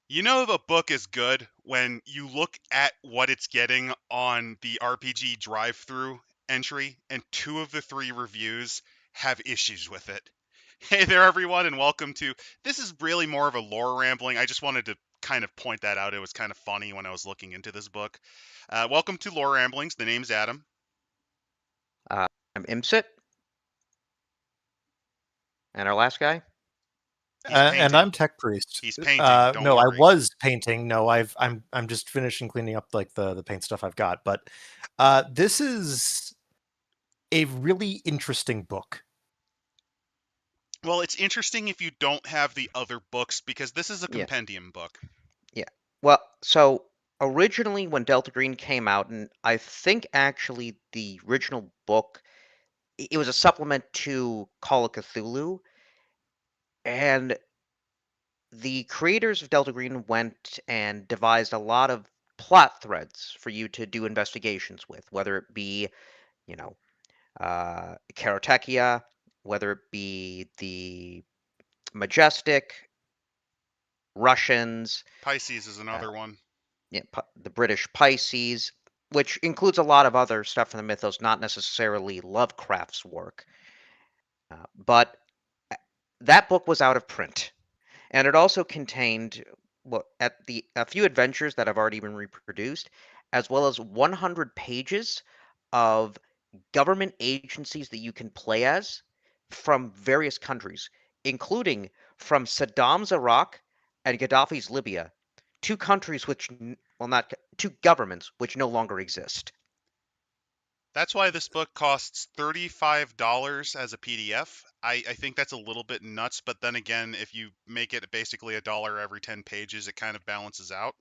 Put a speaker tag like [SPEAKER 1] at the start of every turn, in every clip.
[SPEAKER 1] You know the book is good when you look at what it's getting on the RPG drive-through entry, and 2 of the 3 reviews have issues with it. Hey there, everyone, and welcome to. This is really more of a lore rambling. I just wanted to kind of point that out. It was kind of funny when I was looking into this book. Welcome to Lore Ramblings. The name's Adam.
[SPEAKER 2] Uh, I'm Imsit, and our last guy.
[SPEAKER 1] He's
[SPEAKER 3] And
[SPEAKER 1] painting.
[SPEAKER 3] I'm Tech Priest.
[SPEAKER 1] He's painting. Don't
[SPEAKER 3] No, I
[SPEAKER 1] worry.
[SPEAKER 3] was painting. No, I'm just finishing cleaning up like the paint stuff I've got. But this is a really interesting book.
[SPEAKER 1] Well, it's interesting if you don't have the other books because this is a
[SPEAKER 2] Yeah,
[SPEAKER 1] compendium book.
[SPEAKER 2] yeah. Well, so originally when Delta Green came out, and I think actually the original book, it was a supplement to Call of Cthulhu, and the creators of Delta Green went and devised a lot of plot threads for you to do investigations with, whether it be, you know, Karatechia, whether it be the Majestic, Russians,
[SPEAKER 1] Pisces is
[SPEAKER 2] uh,
[SPEAKER 1] another one.
[SPEAKER 2] yeah, the British Pisces, which includes a lot of other stuff from the mythos, not necessarily Lovecraft's work. But that book was out of print, and it also contained a few adventures that have already been reproduced, as well as 100 pages of government agencies that you can play as from various countries, including from Saddam's Iraq and Gaddafi's Libya, two countries which, well, not two governments which no longer exist.
[SPEAKER 1] That's why this book costs $35 as a PDF. I think that's a little bit nuts, but then again, if you make it basically a dollar every 10 pages, it kind of balances out.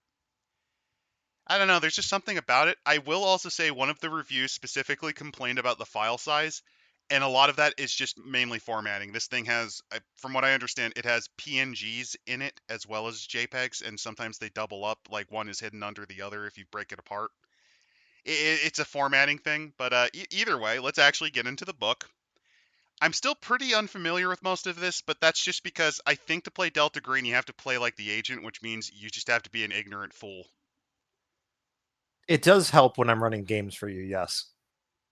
[SPEAKER 1] I don't know, there's just something about it. I will also say one of the reviews specifically complained about the file size, and a lot of that is just mainly formatting. This thing has, from what I understand, it has PNGs in it as well as JPEGs, and sometimes they double up, like one is hidden under the other if you break it apart. It's a formatting thing, but either way, let's actually get into the book. I'm still pretty unfamiliar with most of this, but that's just because I think to play Delta Green, you have to play like the agent, which means you just have to be an ignorant fool.
[SPEAKER 3] It does help when I'm running games for you, yes.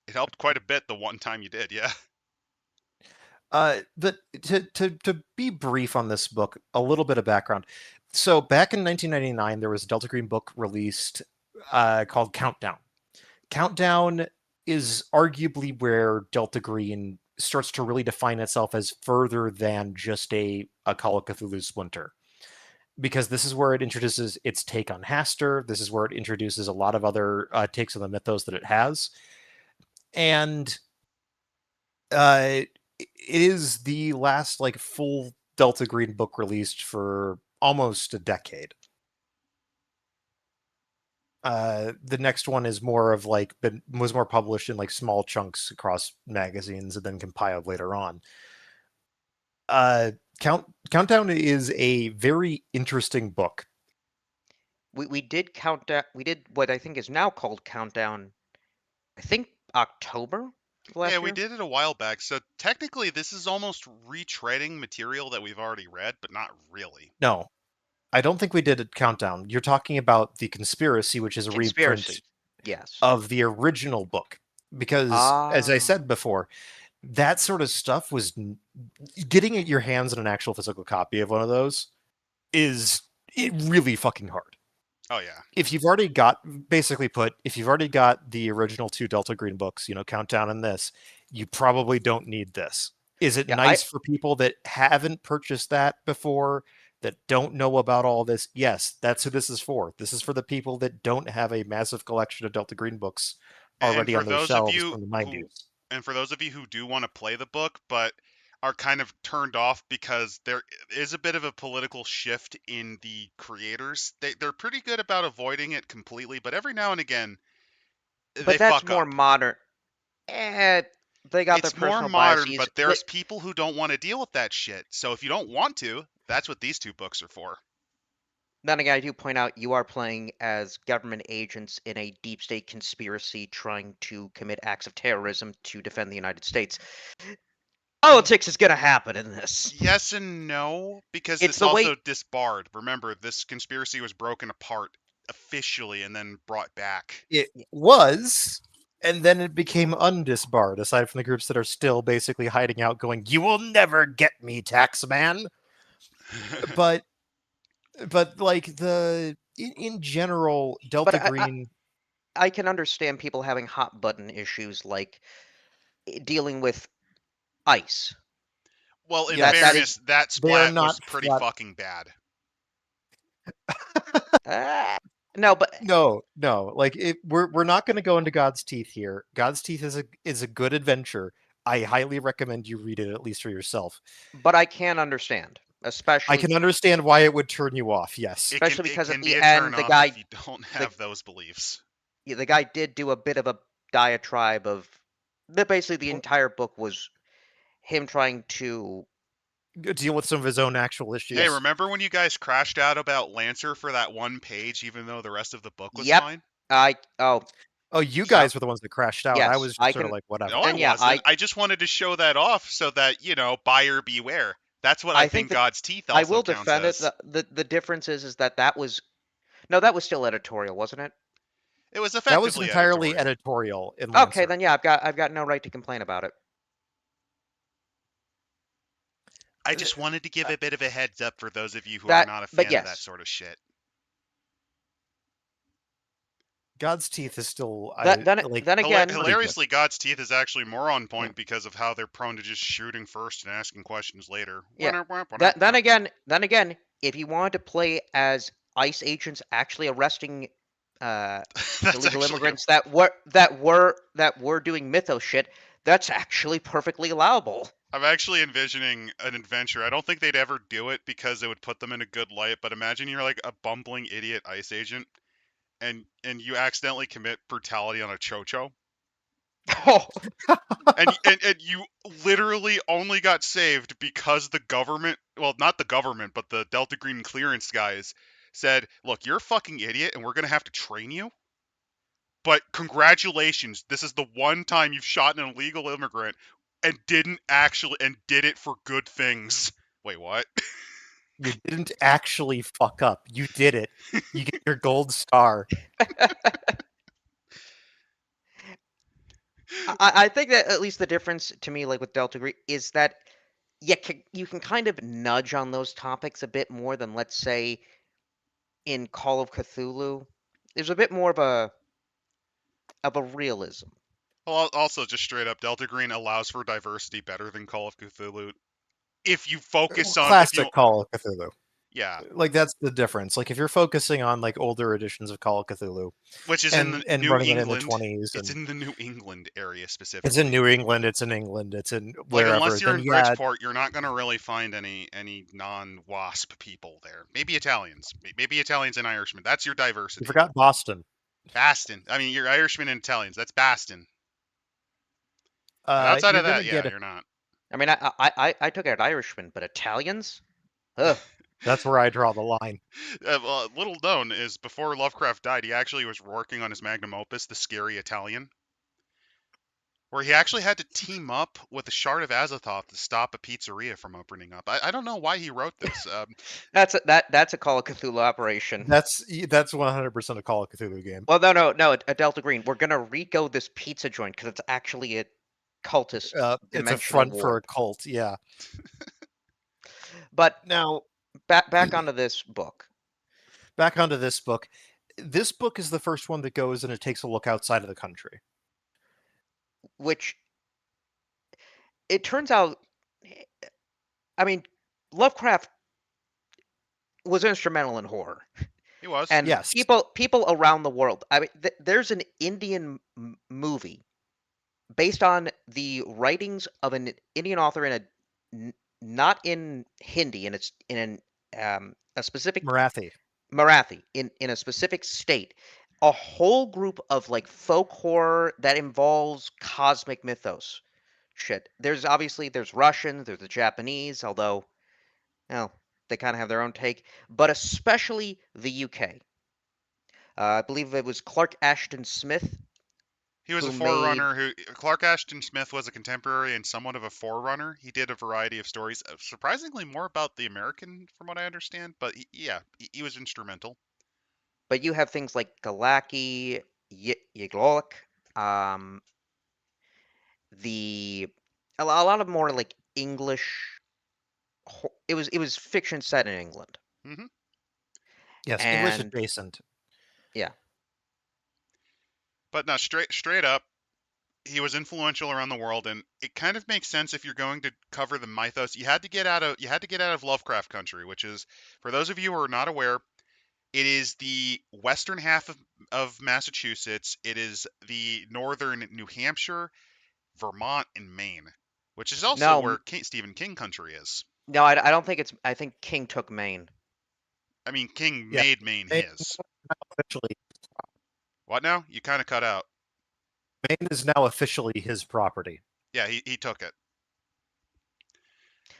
[SPEAKER 1] It helped quite a bit the one time you did, yeah.
[SPEAKER 3] But to be brief on this book, a little bit of background. So back in 1999, there was a Delta Green book released called Countdown. Countdown is arguably where Delta Green starts to really define itself as further than just a Call of Cthulhu splinter. Because this is where it introduces its take on Hastur. This is where it introduces a lot of other takes on the mythos that it has. And it is the last like full Delta Green book released for almost a decade. The next one is more of like was more published in like small chunks across magazines and then compiled later on. Uh, Countdown is a very interesting book.
[SPEAKER 2] We did count down. We did what I think is now called Countdown. I think October
[SPEAKER 1] Yeah,
[SPEAKER 2] last
[SPEAKER 1] we
[SPEAKER 2] year.
[SPEAKER 1] did it a while back, so technically this is almost retreading material that we've already read, but not really.
[SPEAKER 3] No, I don't think we did a countdown. You're talking about the conspiracy, which is a reprint
[SPEAKER 2] Conspiracy. Yes.
[SPEAKER 3] of the original book. Because, as I
[SPEAKER 2] Ah.
[SPEAKER 3] said before, that sort of stuff was getting your hands on an actual physical copy of one of those is really fucking hard.
[SPEAKER 1] Oh yeah.
[SPEAKER 3] If you've already got, basically put, if you've already got the original two Delta Green books, Countdown and this, you probably don't need this. Is it
[SPEAKER 2] Yeah, I
[SPEAKER 3] nice for people that haven't purchased that before, that don't know about all this? Yes, that's who this is for. This is for the people that don't have a massive collection of Delta Green books
[SPEAKER 1] And
[SPEAKER 3] already
[SPEAKER 1] for
[SPEAKER 3] on their
[SPEAKER 1] those of
[SPEAKER 3] shelves
[SPEAKER 1] you
[SPEAKER 3] from the
[SPEAKER 1] who
[SPEAKER 3] 90s.
[SPEAKER 1] and for those of you who do want to play the book but are kind of turned off because there is a bit of a political shift in the creators. They're pretty good about avoiding it completely, but every now and again
[SPEAKER 2] but
[SPEAKER 1] they
[SPEAKER 2] that's
[SPEAKER 1] fuck
[SPEAKER 2] more
[SPEAKER 1] up.
[SPEAKER 2] modern. Eh, they got their
[SPEAKER 1] It's more
[SPEAKER 2] personal
[SPEAKER 1] modern,
[SPEAKER 2] biases.
[SPEAKER 1] but there's people who don't want to deal with that shit. So if you don't want to, that's what these 2 books are for.
[SPEAKER 2] Then again, I do point out you are playing as government agents in a deep state conspiracy trying to commit acts of terrorism to defend the United States. politics is gonna happen in this.
[SPEAKER 1] Yes and no, because
[SPEAKER 2] It's
[SPEAKER 1] this
[SPEAKER 2] the
[SPEAKER 1] also
[SPEAKER 2] way.
[SPEAKER 1] disbarred. Remember, this conspiracy was broken apart officially and then brought back.
[SPEAKER 3] It was, and then it became undisbarred, aside from the groups that are still basically hiding out, going, "You will never get me, taxman." But like in general,
[SPEAKER 2] But
[SPEAKER 3] Delta Green.
[SPEAKER 2] I can understand people having hot button issues like dealing with ice.
[SPEAKER 1] Well, in
[SPEAKER 2] That
[SPEAKER 3] Yes,
[SPEAKER 2] is
[SPEAKER 1] fairness, that
[SPEAKER 3] they are
[SPEAKER 1] splat
[SPEAKER 3] not
[SPEAKER 1] was pretty
[SPEAKER 3] flat.
[SPEAKER 1] fucking bad.
[SPEAKER 2] uh, no, but
[SPEAKER 3] No. Like we're not going to go into God's Teeth here. God's Teeth is a good adventure. I highly recommend you read it at least for yourself.
[SPEAKER 2] I can understand,
[SPEAKER 3] I
[SPEAKER 2] especially
[SPEAKER 3] can understand why it would turn you off. Yes.
[SPEAKER 1] It
[SPEAKER 2] because at
[SPEAKER 1] can be
[SPEAKER 2] the
[SPEAKER 1] a turn
[SPEAKER 2] end
[SPEAKER 1] off if you don't
[SPEAKER 2] the
[SPEAKER 1] have those beliefs.
[SPEAKER 2] the guy did do a bit of a diatribe of that. Basically, the
[SPEAKER 3] Well,
[SPEAKER 2] entire book was him trying to.
[SPEAKER 3] deal with some of his own actual
[SPEAKER 1] Hey,
[SPEAKER 3] issues.
[SPEAKER 1] remember when you guys crashed out about Lancer for that one page, even though the rest of the book was
[SPEAKER 2] Yep,
[SPEAKER 1] fine?
[SPEAKER 2] I oh
[SPEAKER 3] Oh, you
[SPEAKER 2] so
[SPEAKER 3] guys were the ones that crashed out. I
[SPEAKER 2] yes,
[SPEAKER 3] was just
[SPEAKER 2] I
[SPEAKER 3] sort of
[SPEAKER 2] can.
[SPEAKER 3] like,
[SPEAKER 1] No,
[SPEAKER 3] whatever.
[SPEAKER 1] I
[SPEAKER 2] And yeah,
[SPEAKER 1] wasn't. I just wanted to show that off so that, buyer beware. That's what I
[SPEAKER 2] I think
[SPEAKER 1] think
[SPEAKER 2] that
[SPEAKER 1] God's Teeth
[SPEAKER 2] I
[SPEAKER 1] also
[SPEAKER 2] will
[SPEAKER 1] counts
[SPEAKER 2] defend it.
[SPEAKER 1] as.
[SPEAKER 2] The difference is that was no, that was still editorial, wasn't it?
[SPEAKER 1] It was
[SPEAKER 3] That was
[SPEAKER 1] effectively
[SPEAKER 3] entirely
[SPEAKER 1] editorial.
[SPEAKER 3] editorial in
[SPEAKER 2] Okay,
[SPEAKER 3] Lancer.
[SPEAKER 2] then yeah, I've got no right to complain about it.
[SPEAKER 1] I just wanted to give a bit of a heads up for those of you who are
[SPEAKER 2] That,
[SPEAKER 1] not a
[SPEAKER 2] but
[SPEAKER 1] fan of that
[SPEAKER 2] yes,
[SPEAKER 1] sort of shit.
[SPEAKER 3] God's Teeth is still
[SPEAKER 2] that
[SPEAKER 3] I like
[SPEAKER 2] then again,
[SPEAKER 3] pretty good.
[SPEAKER 1] Hilariously, God's Teeth is actually more on
[SPEAKER 2] yeah,
[SPEAKER 1] point because of how they're prone to just shooting first and asking questions later.
[SPEAKER 2] yeah. That then again, if you wanted to play as ICE agents actually arresting uh,
[SPEAKER 1] That's
[SPEAKER 2] illegal
[SPEAKER 1] actually
[SPEAKER 2] immigrants that were doing mythos shit, that's actually perfectly allowable.
[SPEAKER 1] I'm actually envisioning an adventure. I don't think they'd ever do it because it would put them in a good light, but imagine you're like a bumbling idiot ICE agent and you accidentally commit brutality on a chocho.
[SPEAKER 2] Oh,
[SPEAKER 1] And you literally only got saved because the government, well, not the government, but the Delta Green clearance guys said, "Look, you're a fucking idiot and we're going to have to train you. But congratulations, this is the one time you've shot an illegal immigrant and did it for good things." Wait, what?
[SPEAKER 3] You didn't actually fuck up. You did it. You get your gold star.
[SPEAKER 2] I think that at least the difference to me, like with Delta Green, is that you can kind of nudge on those topics a bit more than, let's say, in Call of Cthulhu. There's a bit more of a realism.
[SPEAKER 1] Well, also, just straight up, Delta Green allows for diversity better than Call of Cthulhu. If you focus on, if you,
[SPEAKER 3] Classic Call of Cthulhu.
[SPEAKER 1] yeah,
[SPEAKER 3] Like that's the difference. Like if you're focusing on like older editions of Call of Cthulhu
[SPEAKER 1] which is in the
[SPEAKER 3] and
[SPEAKER 1] New
[SPEAKER 3] running it in the
[SPEAKER 1] England.
[SPEAKER 3] 20s,
[SPEAKER 1] It's
[SPEAKER 3] and
[SPEAKER 1] in the New England area
[SPEAKER 3] it's in
[SPEAKER 1] specifically.
[SPEAKER 3] New England, it's in England, it's in
[SPEAKER 1] Like,
[SPEAKER 3] wherever,
[SPEAKER 1] unless you're
[SPEAKER 3] then
[SPEAKER 1] in
[SPEAKER 3] yeah,
[SPEAKER 1] Bridgeport, you're not gonna really find any non-WASP people there. Maybe Italians, maybe Italians and Irishmen. That's your
[SPEAKER 3] you
[SPEAKER 1] diversity.
[SPEAKER 3] forgot Boston.
[SPEAKER 1] Baston. I mean, you're Irishmen and Italians. That's Baston. But outside
[SPEAKER 3] You're
[SPEAKER 1] of
[SPEAKER 3] gonna
[SPEAKER 1] that, yeah,
[SPEAKER 3] get
[SPEAKER 1] you're not.
[SPEAKER 2] I mean, I took it at Irishman, but Italians? Ugh.
[SPEAKER 3] that's where I draw the line.
[SPEAKER 1] Well, little known is before Lovecraft died, he actually was working on his magnum opus, The Scary Italian, where he actually had to team up with a shard of Azathoth to stop a pizzeria from opening up. I don't know why he wrote this.
[SPEAKER 2] That's a Call of Cthulhu operation.
[SPEAKER 3] That's 100% a Call of Cthulhu game.
[SPEAKER 2] Well, no, a Delta Green. We're gonna Rico this pizza joint because it's actually a cultist
[SPEAKER 3] It's a
[SPEAKER 2] dimensional
[SPEAKER 3] front for a
[SPEAKER 2] warp.
[SPEAKER 3] cult, yeah.
[SPEAKER 2] But
[SPEAKER 3] Now,
[SPEAKER 2] back onto this book,
[SPEAKER 3] back onto this book. This book is the first one that goes and it takes a look outside of the country.
[SPEAKER 2] which it turns out, I mean, Lovecraft was instrumental in horror,
[SPEAKER 1] He was.
[SPEAKER 2] and
[SPEAKER 3] Yes,
[SPEAKER 2] people around the world. I mean, there's an Indian movie based on the writings of an Indian author in not in Hindi, and it's in a specific
[SPEAKER 3] Marathi.
[SPEAKER 2] Marathi in a specific state. A whole group of like folk horror that involves cosmic mythos shit. There's Russian, there's the Japanese, although well, they kind of have their own take, but especially the UK. I believe it was Clark Ashton Smith
[SPEAKER 1] He was a
[SPEAKER 2] who made
[SPEAKER 1] forerunner who Clark Ashton Smith was a contemporary and somewhat of a forerunner. He did a variety of stories, surprisingly more about the American, from what I understand. But yeah, he was instrumental.
[SPEAKER 2] but you have things like Galaki, Yigloak, um, the a lot of more like English. It was fiction set in England,
[SPEAKER 1] Hmm.
[SPEAKER 3] Yes, English
[SPEAKER 2] and
[SPEAKER 3] adjacent.
[SPEAKER 2] yeah,
[SPEAKER 1] But no, straight up, he was influential around the world, and it kind of makes sense if you're going to cover the mythos. You had to get out of Lovecraft country, which is, for those of you who are not aware, it is the western half of Massachusetts. It is the northern New Hampshire, Vermont, and Maine, which is also
[SPEAKER 2] no,
[SPEAKER 1] where Stephen King country is.
[SPEAKER 2] no, I don't think it's. I think King took Maine.
[SPEAKER 1] I mean, King
[SPEAKER 3] Yeah,
[SPEAKER 1] made Maine
[SPEAKER 3] Maine
[SPEAKER 1] his.
[SPEAKER 3] officially,
[SPEAKER 1] What now? You kind of cut out.
[SPEAKER 3] Maine is now officially his property.
[SPEAKER 1] Yeah, he took it.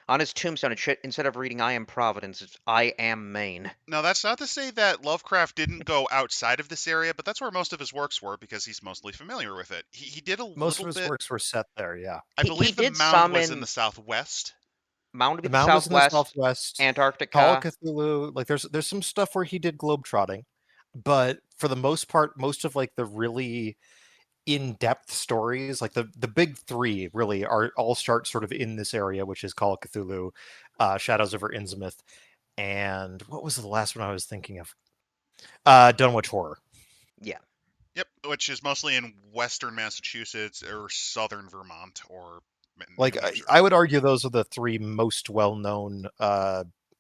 [SPEAKER 2] On his tombstone, instead of reading "I am Providence," it's "I am Maine."
[SPEAKER 1] Now, that's not to say that Lovecraft didn't go outside of this area, but that's where most of his works were because he's mostly familiar with it. He did a
[SPEAKER 3] Most
[SPEAKER 1] little
[SPEAKER 3] of his
[SPEAKER 1] bit.
[SPEAKER 3] works were set there. Yeah,
[SPEAKER 1] I
[SPEAKER 2] He
[SPEAKER 1] believe the
[SPEAKER 2] did
[SPEAKER 1] mound
[SPEAKER 2] some
[SPEAKER 1] was in the
[SPEAKER 2] in
[SPEAKER 1] southwest.
[SPEAKER 2] Mound to be
[SPEAKER 3] the
[SPEAKER 2] the
[SPEAKER 3] mound was in the
[SPEAKER 2] Southwest,
[SPEAKER 3] southwest. Call of
[SPEAKER 2] Antarctica.
[SPEAKER 3] Cthulhu, like there's some stuff where he did globetrotting, but for the most part, most of like the really in-depth stories, like the big three, really are all start sort of in this area, which is Call of Cthulhu, Shadows over Innsmouth, and what was the last one I was thinking of? Dunwich Horror.
[SPEAKER 2] Yeah,
[SPEAKER 1] Yep, which is mostly in western Massachusetts or southern Vermont or New
[SPEAKER 3] Like
[SPEAKER 1] Hampshire.
[SPEAKER 3] I would argue those are the three most well-known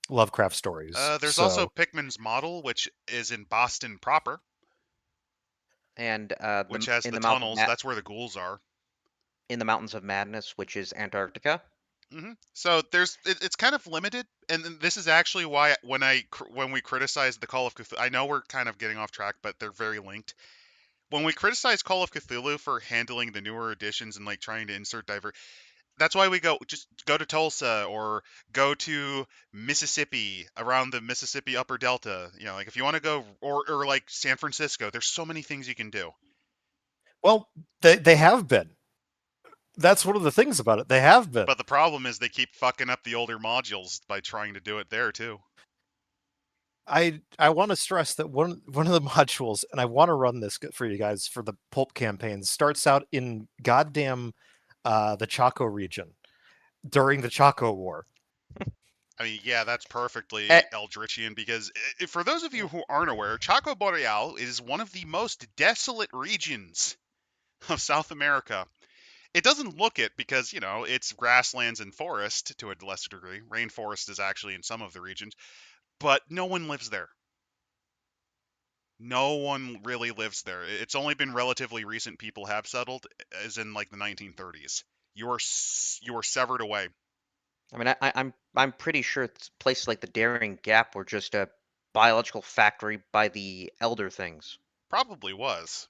[SPEAKER 3] Lovecraft stories.
[SPEAKER 1] There's also
[SPEAKER 3] So
[SPEAKER 1] Pickman's Model, which is in Boston proper,
[SPEAKER 2] and
[SPEAKER 1] which
[SPEAKER 2] the
[SPEAKER 1] has
[SPEAKER 2] in
[SPEAKER 1] the
[SPEAKER 2] the mouth of
[SPEAKER 1] tunnels. That's where the ghouls are.
[SPEAKER 2] in the Mountains of Madness, which is Antarctica.
[SPEAKER 1] So it's kind of limited, and this is actually why when we criticize the Call of Cthulhu, I know we're kind of getting off track, but they're very linked. When we criticize Call of Cthulhu for handling the newer editions and like trying to insert that's why we just go to Tulsa or go to Mississippi, around the Mississippi Upper Delta. Like if you want to go, or like San Francisco, there's so many things you can do.
[SPEAKER 3] well, they have been. That's one of the things about it. They have been.
[SPEAKER 1] But the problem is they keep fucking up the older modules by trying to do it there too.
[SPEAKER 3] I want to stress that one of the modules, and I want to run this for you guys for the pulp campaigns, starts out in goddamn the Chaco region during the Chaco War.
[SPEAKER 1] I mean, yeah, that's perfectly
[SPEAKER 2] Eh,
[SPEAKER 1] Eldritchian because for those of you who aren't aware, Chaco Boreal is one of the most desolate regions of South America. It doesn't look it because, it's grasslands and forest to a lesser degree. Rainforest is actually in some of the regions, but no one lives there. No one really lives there. It's only been relatively recent people have settled, as in like the 1930s. You are severed away.
[SPEAKER 2] I mean, I'm pretty sure places like the Daring Gap were just a biological factory by the elder things.
[SPEAKER 1] Probably was.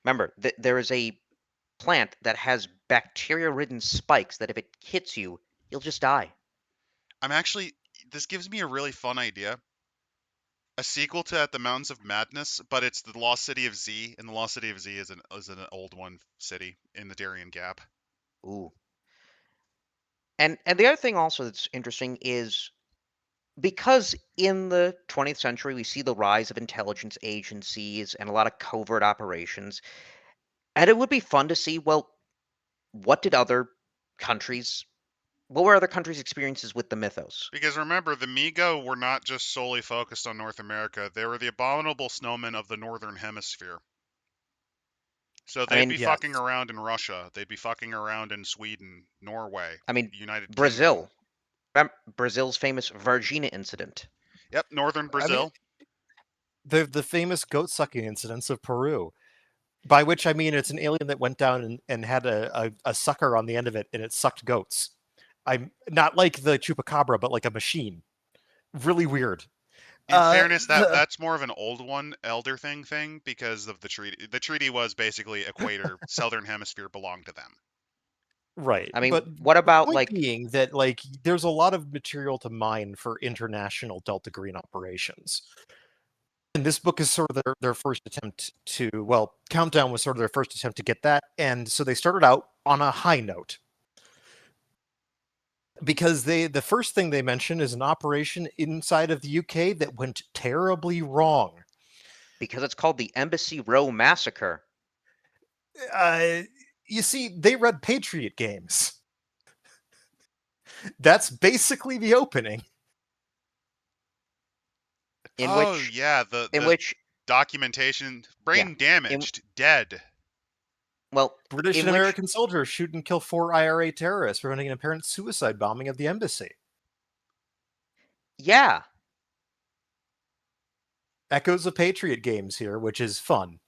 [SPEAKER 2] Remember, there is a plant that has bacteria-ridden spikes that if it hits you, you'll just die.
[SPEAKER 1] I'm actually. This gives me a really fun idea. A sequel to At the Mountains of Madness, but it's the Lost City of Z, and the Lost City of Z is an old one city in the Darien Gap.
[SPEAKER 2] Ooh. And the other thing also that's interesting is because in the 20th century we see the rise of intelligence agencies and a lot of covert operations, and it would be fun to see, well, what did other countries what were other countries' experiences with the mythos?
[SPEAKER 1] Because remember, the Migo were not just solely focused on North America; they were the abominable snowmen of the Northern Hemisphere. So
[SPEAKER 2] I
[SPEAKER 1] they'd
[SPEAKER 2] mean,
[SPEAKER 1] be
[SPEAKER 3] Yes.
[SPEAKER 1] fucking around in Russia. They'd be fucking around in Sweden, Norway,
[SPEAKER 2] I mean,
[SPEAKER 1] United Kingdom.
[SPEAKER 2] Brazil. Brazil's famous Varginha incident.
[SPEAKER 1] Yep, northern
[SPEAKER 3] I mean,
[SPEAKER 1] Brazil.
[SPEAKER 3] the famous goat sucking incidents of Peru, by which I mean it's an alien that went down and had a sucker on the end of it, and it sucked goats. I'm not like the chupacabra, but like a machine. Really weird.
[SPEAKER 1] In fairness,
[SPEAKER 3] The
[SPEAKER 1] that's more of an old one, elder thing because of the treaty. The treaty was basically equator, southern hemisphere belonged to them.
[SPEAKER 3] Right,
[SPEAKER 2] I
[SPEAKER 3] but
[SPEAKER 2] mean, what
[SPEAKER 3] the
[SPEAKER 2] about
[SPEAKER 3] point
[SPEAKER 2] like
[SPEAKER 3] being that like there's a lot of material to mine for international Delta Green operations. And this book is sort of their first attempt to, well, Countdown was sort of their first attempt to get that, and so they started out on a high note. Because the first thing they mention is an operation inside of the UK that went terribly wrong.
[SPEAKER 2] Because it's called the Embassy Row Massacre.
[SPEAKER 3] Uh, you see, they read Patriot games. That's basically the opening.
[SPEAKER 2] In
[SPEAKER 1] Oh
[SPEAKER 2] which,
[SPEAKER 1] yeah,
[SPEAKER 2] in
[SPEAKER 1] the
[SPEAKER 2] which,
[SPEAKER 1] documentation,
[SPEAKER 2] yeah,
[SPEAKER 1] brain
[SPEAKER 2] in
[SPEAKER 1] damaged, dead.
[SPEAKER 2] well,
[SPEAKER 3] British
[SPEAKER 2] in
[SPEAKER 3] and
[SPEAKER 2] which,
[SPEAKER 3] American soldiers shoot and kill 4 IRA terrorists, preventing an apparent suicide bombing of the embassy.
[SPEAKER 2] yeah,
[SPEAKER 3] Echoes of Patriot games here, which is fun.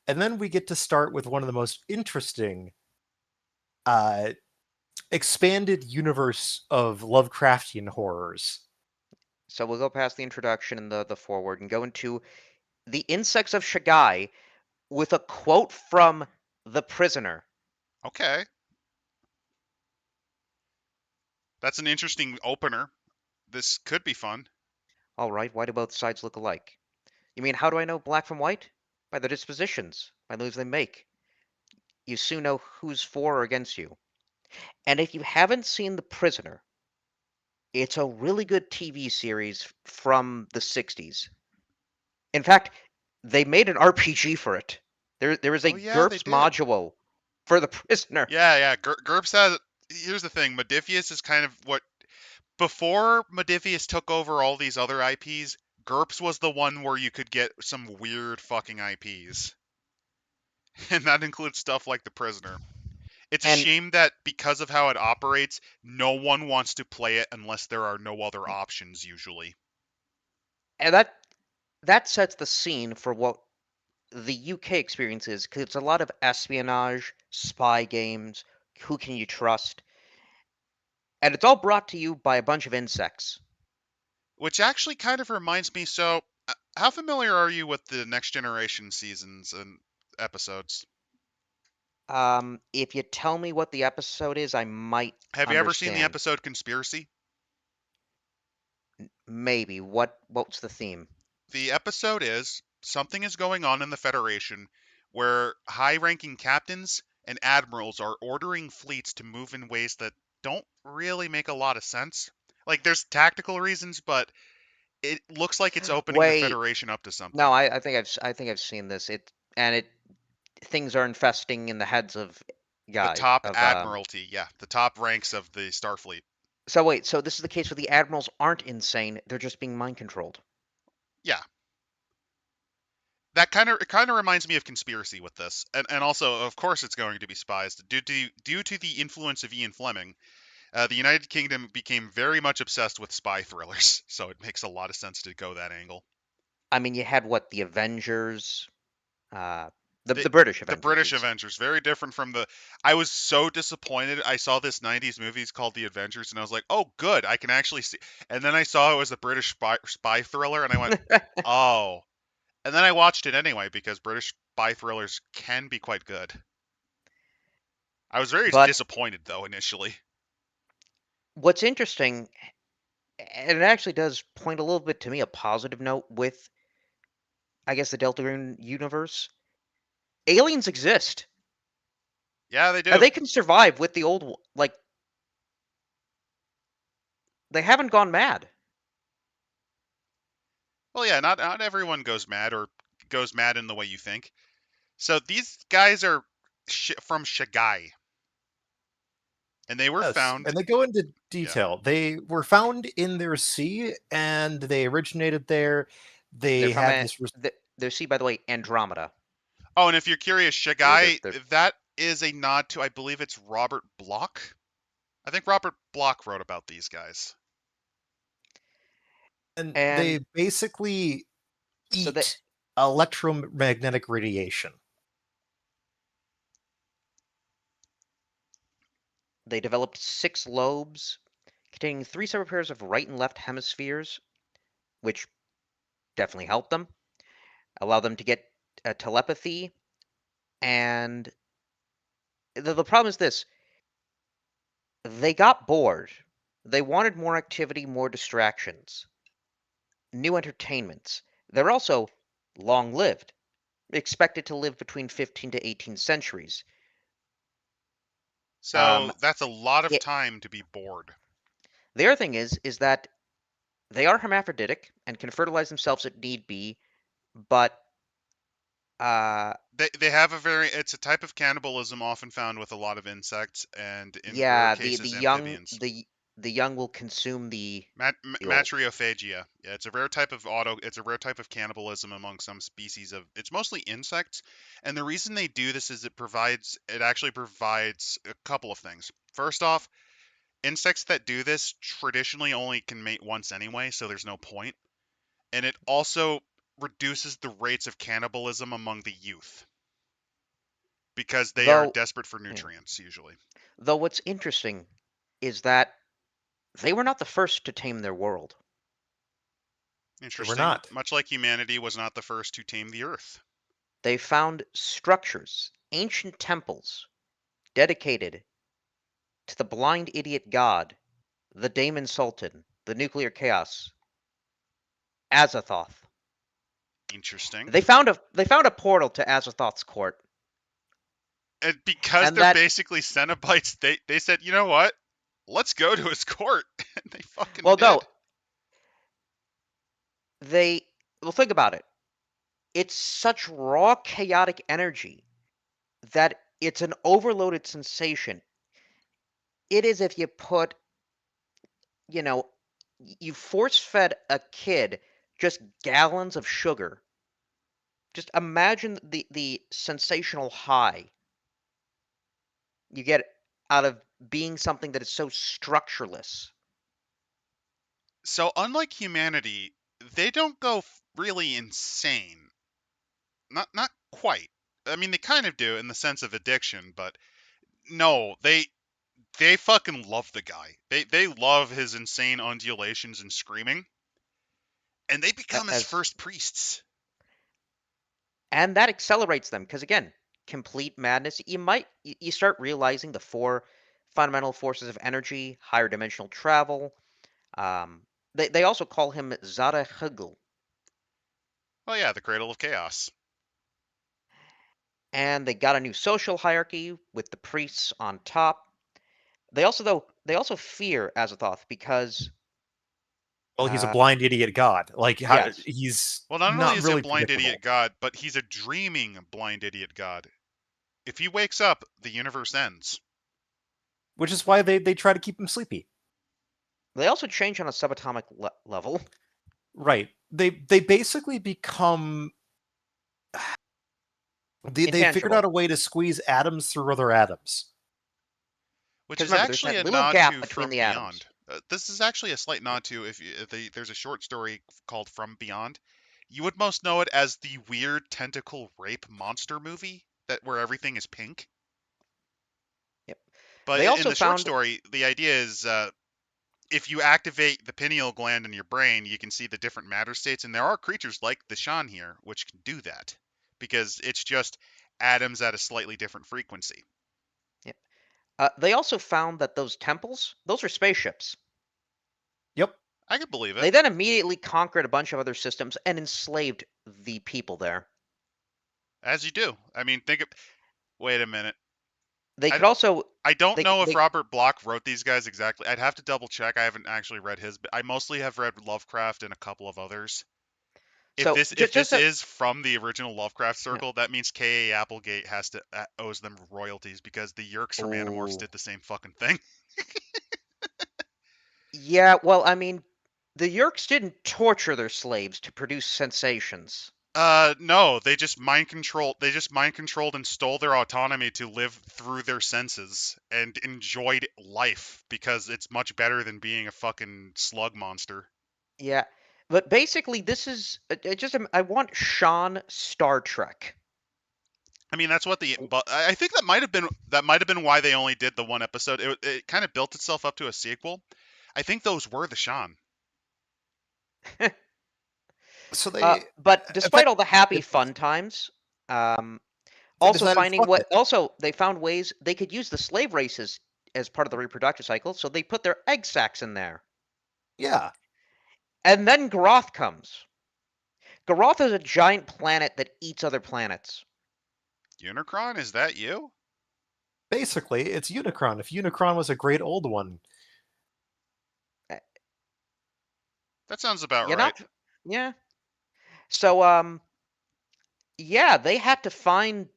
[SPEAKER 3] And then we get to start with one of the most interesting uh, expanded universe of Lovecraftian horrors.
[SPEAKER 2] so we'll go past the introduction and the forward and go into the Insects of Shagai with a quote from The Prisoner.
[SPEAKER 1] Okay, that's an interesting opener. This could be fun.
[SPEAKER 2] All right, why do both sides look alike? You mean, how do I know black from white? By their dispositions, by the moves they make. You soon know who's for or against you. And if you haven't seen The Prisoner, it's a really good TV series from the 60s. In fact, they made an RPG for it. There is a
[SPEAKER 1] Oh yeah, they
[SPEAKER 2] GURPS
[SPEAKER 1] did.
[SPEAKER 2] module for The Prisoner.
[SPEAKER 1] Yeah, yeah. GURPS has. Here's the thing. Modiphius is kind of what before Modiphius took over all these other IPs. GURPS was the one where you could get some weird fucking IPs, and that includes stuff like The Prisoner. It's a
[SPEAKER 2] And
[SPEAKER 1] shame that because of how it operates, no one wants to play it unless there are no other options. Usually,
[SPEAKER 2] and that sets the scene for what the UK experience is, because it's a lot of espionage, spy games, who can you trust, and it's all brought to you by a bunch of insects.
[SPEAKER 1] which actually kind of reminds me. So, how familiar are you with the Next Generation seasons and episodes?
[SPEAKER 2] If you tell me what the episode is, I might
[SPEAKER 1] Have you ever seen the
[SPEAKER 2] understand.
[SPEAKER 1] episode Conspiracy?
[SPEAKER 2] Maybe. What's the theme?
[SPEAKER 1] The episode is something is going on in the Federation where high ranking captains and admirals are ordering fleets to move in ways that don't really make a lot of sense. Like, there's tactical reasons, but it looks like it's opening the
[SPEAKER 2] Wait,
[SPEAKER 1] Federation up to
[SPEAKER 2] no,
[SPEAKER 1] something.
[SPEAKER 2] I think I've seen this. It things are infesting in the heads of
[SPEAKER 1] The
[SPEAKER 2] guy
[SPEAKER 1] top
[SPEAKER 2] of
[SPEAKER 1] admiralty, yeah, the top ranks of the Starfleet.
[SPEAKER 2] So wait, so this is the case where the admirals aren't insane, they're just being mind controlled.
[SPEAKER 1] Yeah, that kind of reminds me of Conspiracy with this, and also, of course, it's going to be spies due to the influence of Ian Fleming. The United Kingdom became very much obsessed with spy thrillers, so it makes a lot of sense to go that angle.
[SPEAKER 2] I mean, you had what, the Avengers, uh, the
[SPEAKER 1] The
[SPEAKER 2] the British
[SPEAKER 1] the
[SPEAKER 2] Avengers,
[SPEAKER 1] British
[SPEAKER 2] you'd say.
[SPEAKER 1] Avengers, very different from the. I was so disappointed. I saw this '90s movie called The Avengers, and I was like, "Oh, good, I can actually see." And then I saw it was a British spy thriller, and I went, "Oh." And then I watched it anyway because British spy thrillers can be quite good. I was very
[SPEAKER 2] But
[SPEAKER 1] disappointed though initially.
[SPEAKER 2] what's interesting, and it actually does point a little bit to me a positive note with, I guess, the Delta Green universe. Aliens exist.
[SPEAKER 1] Yeah, they
[SPEAKER 2] And
[SPEAKER 1] do.
[SPEAKER 2] they can survive with the old, like, they haven't gone mad.
[SPEAKER 1] Well, yeah, not everyone goes mad or goes mad in the way you think. So these guys are from Shagai, and they were
[SPEAKER 3] Yes,
[SPEAKER 1] found.
[SPEAKER 3] and they go into
[SPEAKER 1] Yeah.
[SPEAKER 3] detail. They were found in their sea, and they originated there.
[SPEAKER 2] They're
[SPEAKER 3] They
[SPEAKER 2] from
[SPEAKER 3] had
[SPEAKER 2] a,
[SPEAKER 3] this.
[SPEAKER 2] they're see, by the way, Andromeda.
[SPEAKER 1] Oh, and if you're curious,
[SPEAKER 2] They're
[SPEAKER 1] Shagai,
[SPEAKER 2] they're
[SPEAKER 1] that is a nod to, I believe it's Robert Bloch. I think Robert Bloch wrote about these guys.
[SPEAKER 3] And
[SPEAKER 2] and
[SPEAKER 3] they basically
[SPEAKER 2] so that
[SPEAKER 3] eat electromagnetic radiation.
[SPEAKER 2] they developed 6 lobes containing 3 separate pairs of right and left hemispheres, which definitely helped them, allow them to get telepathy. And the problem is this: they got bored. They wanted more activity, more distractions, new entertainments. They're also long-lived, expected to live between 15 to 18 centuries. Um,
[SPEAKER 1] So that's a lot of
[SPEAKER 2] it,
[SPEAKER 1] time to be bored.
[SPEAKER 2] the other thing is that they are hermaphroditic and can fertilize themselves if need be, but
[SPEAKER 1] They have a very it's a type of cannibalism often found with a lot of insects and in rare
[SPEAKER 2] yeah, the
[SPEAKER 1] cases
[SPEAKER 2] young
[SPEAKER 1] amphibians.
[SPEAKER 2] the young will consume the old.
[SPEAKER 1] Matriophagia. Yeah, it's a rare type of cannibalism among some species of it's mostly insects. And the reason they do this is it actually provides a couple of things. First off, insects that do this traditionally only can mate once anyway, so there's no point. And it also reduces the rates of cannibalism among the youth because they are
[SPEAKER 2] Though,
[SPEAKER 1] desperate for
[SPEAKER 2] yeah,
[SPEAKER 1] nutrients usually.
[SPEAKER 2] though what's interesting is that they were not the first to tame their world.
[SPEAKER 3] They were
[SPEAKER 1] Interesting.
[SPEAKER 3] not.
[SPEAKER 1] Much like humanity was not the first to tame the earth.
[SPEAKER 2] They found structures, ancient temples, dedicated to the blind idiot god, the Daemon Sultan, the nuclear chaos, Azathoth.
[SPEAKER 1] Interesting.
[SPEAKER 2] They found a portal to Azathoth's court,
[SPEAKER 1] And because
[SPEAKER 2] and
[SPEAKER 1] they're
[SPEAKER 2] that
[SPEAKER 1] basically Cenobites, they said, you know what? Let's go to his court. And they fucking
[SPEAKER 2] well, no,
[SPEAKER 1] did.
[SPEAKER 2] they well think about it. It's such raw chaotic energy that it's an overloaded sensation. It is if you put, you know, you force fed a kid just gallons of sugar. Just imagine the sensational high you get out of being something that is so structureless.
[SPEAKER 1] So unlike humanity, they don't go really insane. Not quite. I mean, they kind of do in the sense of addiction, but no, they fucking love the guy. They love his insane undulations and screaming, and they become his
[SPEAKER 2] As
[SPEAKER 1] first priests.
[SPEAKER 2] and that accelerates them because again, complete madness. You start realizing the four fundamental forces of energy, higher dimensional travel. Um, they also call him Zara Hugel,
[SPEAKER 1] Oh yeah, the cradle of chaos.
[SPEAKER 2] and they got a new social hierarchy with the priests on top. They also fear Azathoth because
[SPEAKER 3] Well, he's a
[SPEAKER 2] uh,
[SPEAKER 3] blind idiot god. Like
[SPEAKER 2] yes,
[SPEAKER 3] he's
[SPEAKER 1] Well, not only
[SPEAKER 3] not
[SPEAKER 1] is he a
[SPEAKER 3] really
[SPEAKER 1] blind idiot
[SPEAKER 3] predictable,
[SPEAKER 1] god, but he's a dreaming blind idiot god. If he wakes up, the universe ends.
[SPEAKER 3] which is why they try to keep him sleepy.
[SPEAKER 2] they also change on a subatomic level.
[SPEAKER 3] Right. They basically become they figured out
[SPEAKER 2] Intangible.
[SPEAKER 3] a way to squeeze atoms through other atoms.
[SPEAKER 1] Which
[SPEAKER 2] Because
[SPEAKER 1] is
[SPEAKER 2] remember, there's
[SPEAKER 1] actually
[SPEAKER 2] that
[SPEAKER 1] a
[SPEAKER 2] little
[SPEAKER 1] nod
[SPEAKER 2] gap
[SPEAKER 1] to
[SPEAKER 2] between
[SPEAKER 1] From
[SPEAKER 2] the atoms.
[SPEAKER 1] Beyond. This is actually a slight nod to there's a short story called From Beyond. You would most know it as the weird tentacle rape monster movie that where everything is pink.
[SPEAKER 2] Yep.
[SPEAKER 1] But
[SPEAKER 2] They
[SPEAKER 1] in
[SPEAKER 2] also
[SPEAKER 1] the short
[SPEAKER 2] found
[SPEAKER 1] story, the idea is if you activate the pineal gland in your brain, you can see the different matter states, and there are creatures like the Shan here which can do that because it's just atoms at a slightly different frequency.
[SPEAKER 2] yep. They also found that those temples, those are spaceships.
[SPEAKER 3] Yep.
[SPEAKER 1] I could believe it,
[SPEAKER 2] They then immediately conquered a bunch of other systems and enslaved the people there.
[SPEAKER 1] as you do. I mean, wait a minute.
[SPEAKER 2] They
[SPEAKER 1] I
[SPEAKER 2] could also
[SPEAKER 1] I don't
[SPEAKER 2] they
[SPEAKER 1] know if
[SPEAKER 2] they
[SPEAKER 1] Robert Bloch wrote these guys exactly. I'd have to double check. I haven't actually read his, but I mostly have read Lovecraft and a couple of others. If
[SPEAKER 2] so
[SPEAKER 1] this if
[SPEAKER 2] just
[SPEAKER 1] this
[SPEAKER 2] a
[SPEAKER 1] is from the original Lovecraft
[SPEAKER 2] yeah.
[SPEAKER 1] circle, that means K.A. Applegate has to owes them royalties because the Yerks from Animorphs
[SPEAKER 2] Oh
[SPEAKER 1] did the same fucking thing.
[SPEAKER 2] yeah. Well, I mean, the Yerks didn't torture their slaves to produce sensations.
[SPEAKER 1] No, they just mind controlled. They just mind controlled and stole their autonomy to live through their senses and enjoyed life because it's much better than being a fucking slug monster.
[SPEAKER 2] Yeah, but basically, this is I want Sean Star Trek.
[SPEAKER 1] I mean, that's what but I think that might have been why they only did the one episode. It kind of built itself up to a sequel. I think those were the Shan.
[SPEAKER 3] So they
[SPEAKER 2] But despite all the happy
[SPEAKER 3] effectively
[SPEAKER 2] fun times, um,
[SPEAKER 3] they
[SPEAKER 2] also
[SPEAKER 3] decided
[SPEAKER 2] finding
[SPEAKER 3] fuck
[SPEAKER 2] what
[SPEAKER 3] it.
[SPEAKER 2] also they found ways they could use the slave races as part of the reproductive cycle, so they put their egg sacs in there.
[SPEAKER 3] Yeah.
[SPEAKER 2] And then Garoth comes. Garoth is a giant planet that eats other planets.
[SPEAKER 1] Unicron, is that you?
[SPEAKER 3] Basically, it's Unicron. If Unicron was a great old one.
[SPEAKER 2] Uh,
[SPEAKER 1] That sounds about
[SPEAKER 2] You're
[SPEAKER 1] right.
[SPEAKER 2] not, yeah. So, yeah, they had to find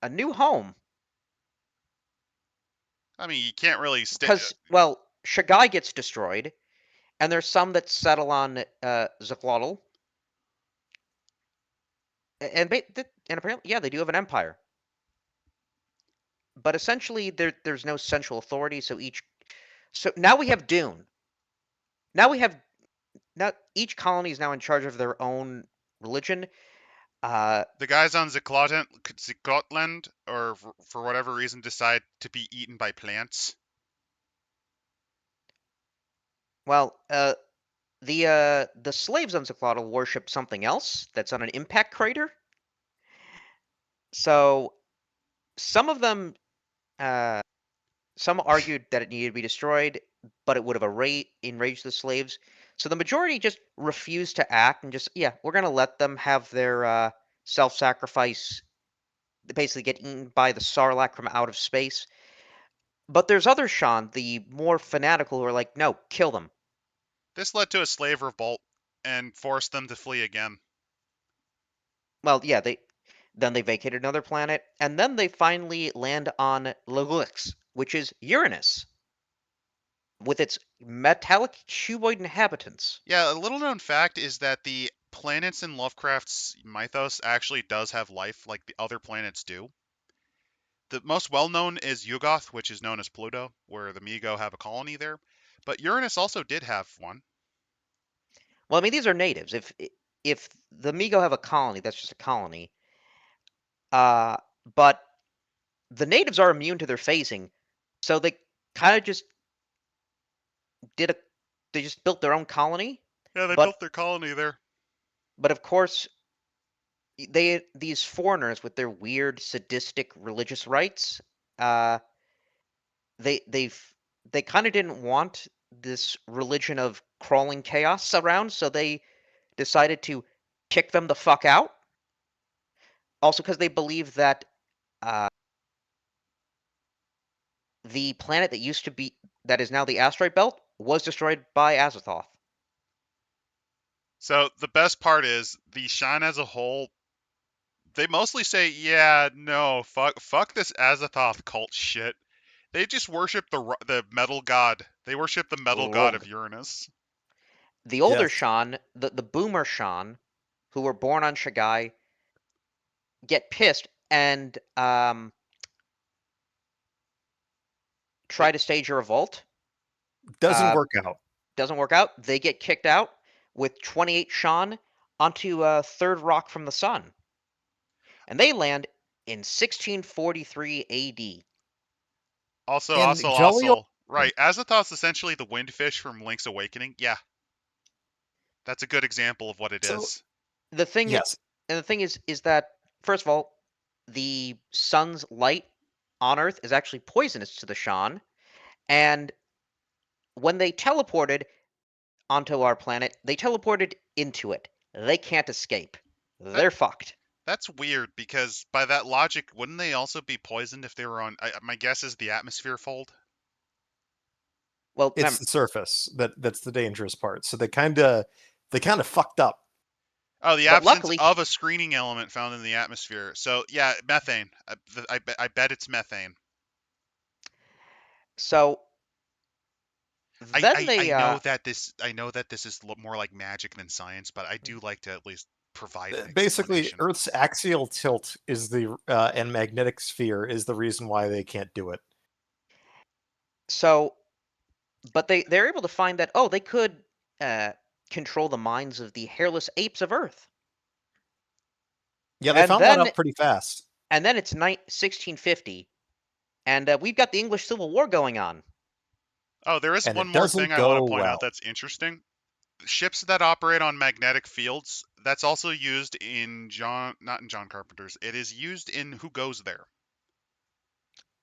[SPEAKER 2] a new home
[SPEAKER 1] I mean, you can't really stay.
[SPEAKER 2] because, well, Shagai gets destroyed, and there's some that settle on Zaflotl, and apparently, yeah, they do have an empire. But essentially, there's no central authority. So now we have Dune. Now we have now each colony is now in charge of their own religion.
[SPEAKER 1] The guys on Zikotland, or for whatever reason, decide to be eaten by plants.
[SPEAKER 2] Well, the slaves on Zaflotl worship something else that's on an impact crater. So some of them, uh, some argued that it needed to be destroyed, but it would have enraged the slaves. So the majority just refused to act and just, yeah, we're gonna let them have their self-sacrifice. They basically get eaten by the Sarlacc from out of space. But there's other Shan, the more fanatical, who are like, no, kill them.
[SPEAKER 1] This led to a slave revolt and forced them to flee again.
[SPEAKER 2] Well, yeah, they vacated another planet, and then they finally land on Lelix, which is Uranus, with its metallic cuboid inhabitants.
[SPEAKER 1] Yeah, a little known fact is that the planets in Lovecraft's mythos actually does have life like the other planets do. The most well-known is Yugoth, which is known as Pluto, where the Migo have a colony there. But Uranus also did have one.
[SPEAKER 2] Well, I mean, these are natives. If the Migo have a colony, that's just a colony. But the natives are immune to their phasing, so they kind of just did a they just built their own colony.
[SPEAKER 1] Yeah, they
[SPEAKER 2] But
[SPEAKER 1] built their colony there.
[SPEAKER 2] of course, these foreigners with their weird sadistic religious rites, uh, they kind of didn't want this religion of crawling chaos around, so they decided to kick them the fuck out. Also, because they believe that uh, the planet that is now the asteroid belt was destroyed by Azathoth.
[SPEAKER 1] So the best part is the Shan as a whole, they mostly say, yeah, no, fuck this Azathoth cult shit. They just worship the metal god. They worship the metal god
[SPEAKER 2] Ugh.
[SPEAKER 1] of Uranus.
[SPEAKER 2] The older
[SPEAKER 3] Yes.
[SPEAKER 2] Shan, the boomer Shan, who were born on Shagai, get pissed and
[SPEAKER 1] They
[SPEAKER 2] try to stage a revolt.
[SPEAKER 3] Doesn't
[SPEAKER 2] Uh,
[SPEAKER 3] work out.
[SPEAKER 2] doesn't work out. They get kicked out with 28 Shan onto a third rock from the sun. And they land in 1643 AD.
[SPEAKER 3] In jolly old
[SPEAKER 1] Right, Azathoth's essentially the windfish from Link's Awakening. Yeah, that's a good example of what it
[SPEAKER 3] so
[SPEAKER 1] is.
[SPEAKER 2] The thing
[SPEAKER 3] yes.
[SPEAKER 2] and the thing is that first of all, the sun's light on Earth is actually poisonous to the Shan, and when they teleported onto our planet, they teleported into it. They can't escape.
[SPEAKER 1] That
[SPEAKER 2] They're fucked.
[SPEAKER 1] that's weird because by that logic, wouldn't they also be poisoned if they were on? My guess is the atmosphere fold.
[SPEAKER 2] Well,
[SPEAKER 3] It's
[SPEAKER 2] remember,
[SPEAKER 3] the surface that's the dangerous part. So they kind of fucked up.
[SPEAKER 1] Oh, the
[SPEAKER 2] but
[SPEAKER 1] absence
[SPEAKER 2] luckily,
[SPEAKER 1] of a screening element found in the atmosphere. So yeah, methane. I bet it's methane.
[SPEAKER 2] so
[SPEAKER 1] I,
[SPEAKER 2] then
[SPEAKER 1] I,
[SPEAKER 2] they
[SPEAKER 1] I know that this is more like magic than science, but I do like to at least provide an
[SPEAKER 3] Basically,
[SPEAKER 1] explanation.
[SPEAKER 3] Earth's axial tilt is the and magnetic sphere is the reason why they can't do it.
[SPEAKER 2] so but they're able to find that they could uh, control the minds of the hairless apes of Earth,
[SPEAKER 3] Yeah, they
[SPEAKER 2] and
[SPEAKER 3] found that
[SPEAKER 2] then
[SPEAKER 3] out pretty fast,
[SPEAKER 2] it's 1650, and we've got the English Civil War going on.
[SPEAKER 1] Oh, there is
[SPEAKER 3] and
[SPEAKER 1] one
[SPEAKER 3] it
[SPEAKER 1] more thing
[SPEAKER 3] doesn't
[SPEAKER 1] I want
[SPEAKER 3] go
[SPEAKER 1] to point out
[SPEAKER 3] well.
[SPEAKER 1] that's interesting. Ships that operate on magnetic fields, that's also used in not in John Carpenter's. It is used in Who Goes There.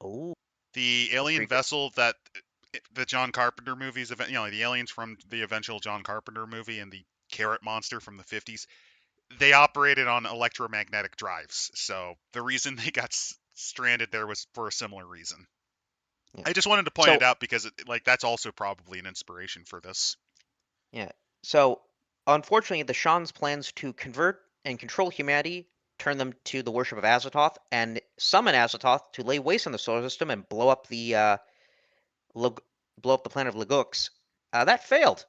[SPEAKER 2] Oh.
[SPEAKER 1] The
[SPEAKER 2] The
[SPEAKER 1] alien
[SPEAKER 2] creature.
[SPEAKER 1] vessel that the John Carpenter movies, the aliens from the eventual John Carpenter movie and the carrot monster from the 50s, they operated on electromagnetic drives. So the reason they got stranded there was for a similar reason.
[SPEAKER 2] Yeah.
[SPEAKER 1] I just wanted to point it
[SPEAKER 2] So
[SPEAKER 1] out because that's also probably an inspiration for this.
[SPEAKER 2] yeah. So unfortunately, the Shan's plans to convert and control humanity turn them to the worship of Azathoth and summon Azathoth to lay waste on the solar system and blow up the blow up the planet of Lagux. That failed.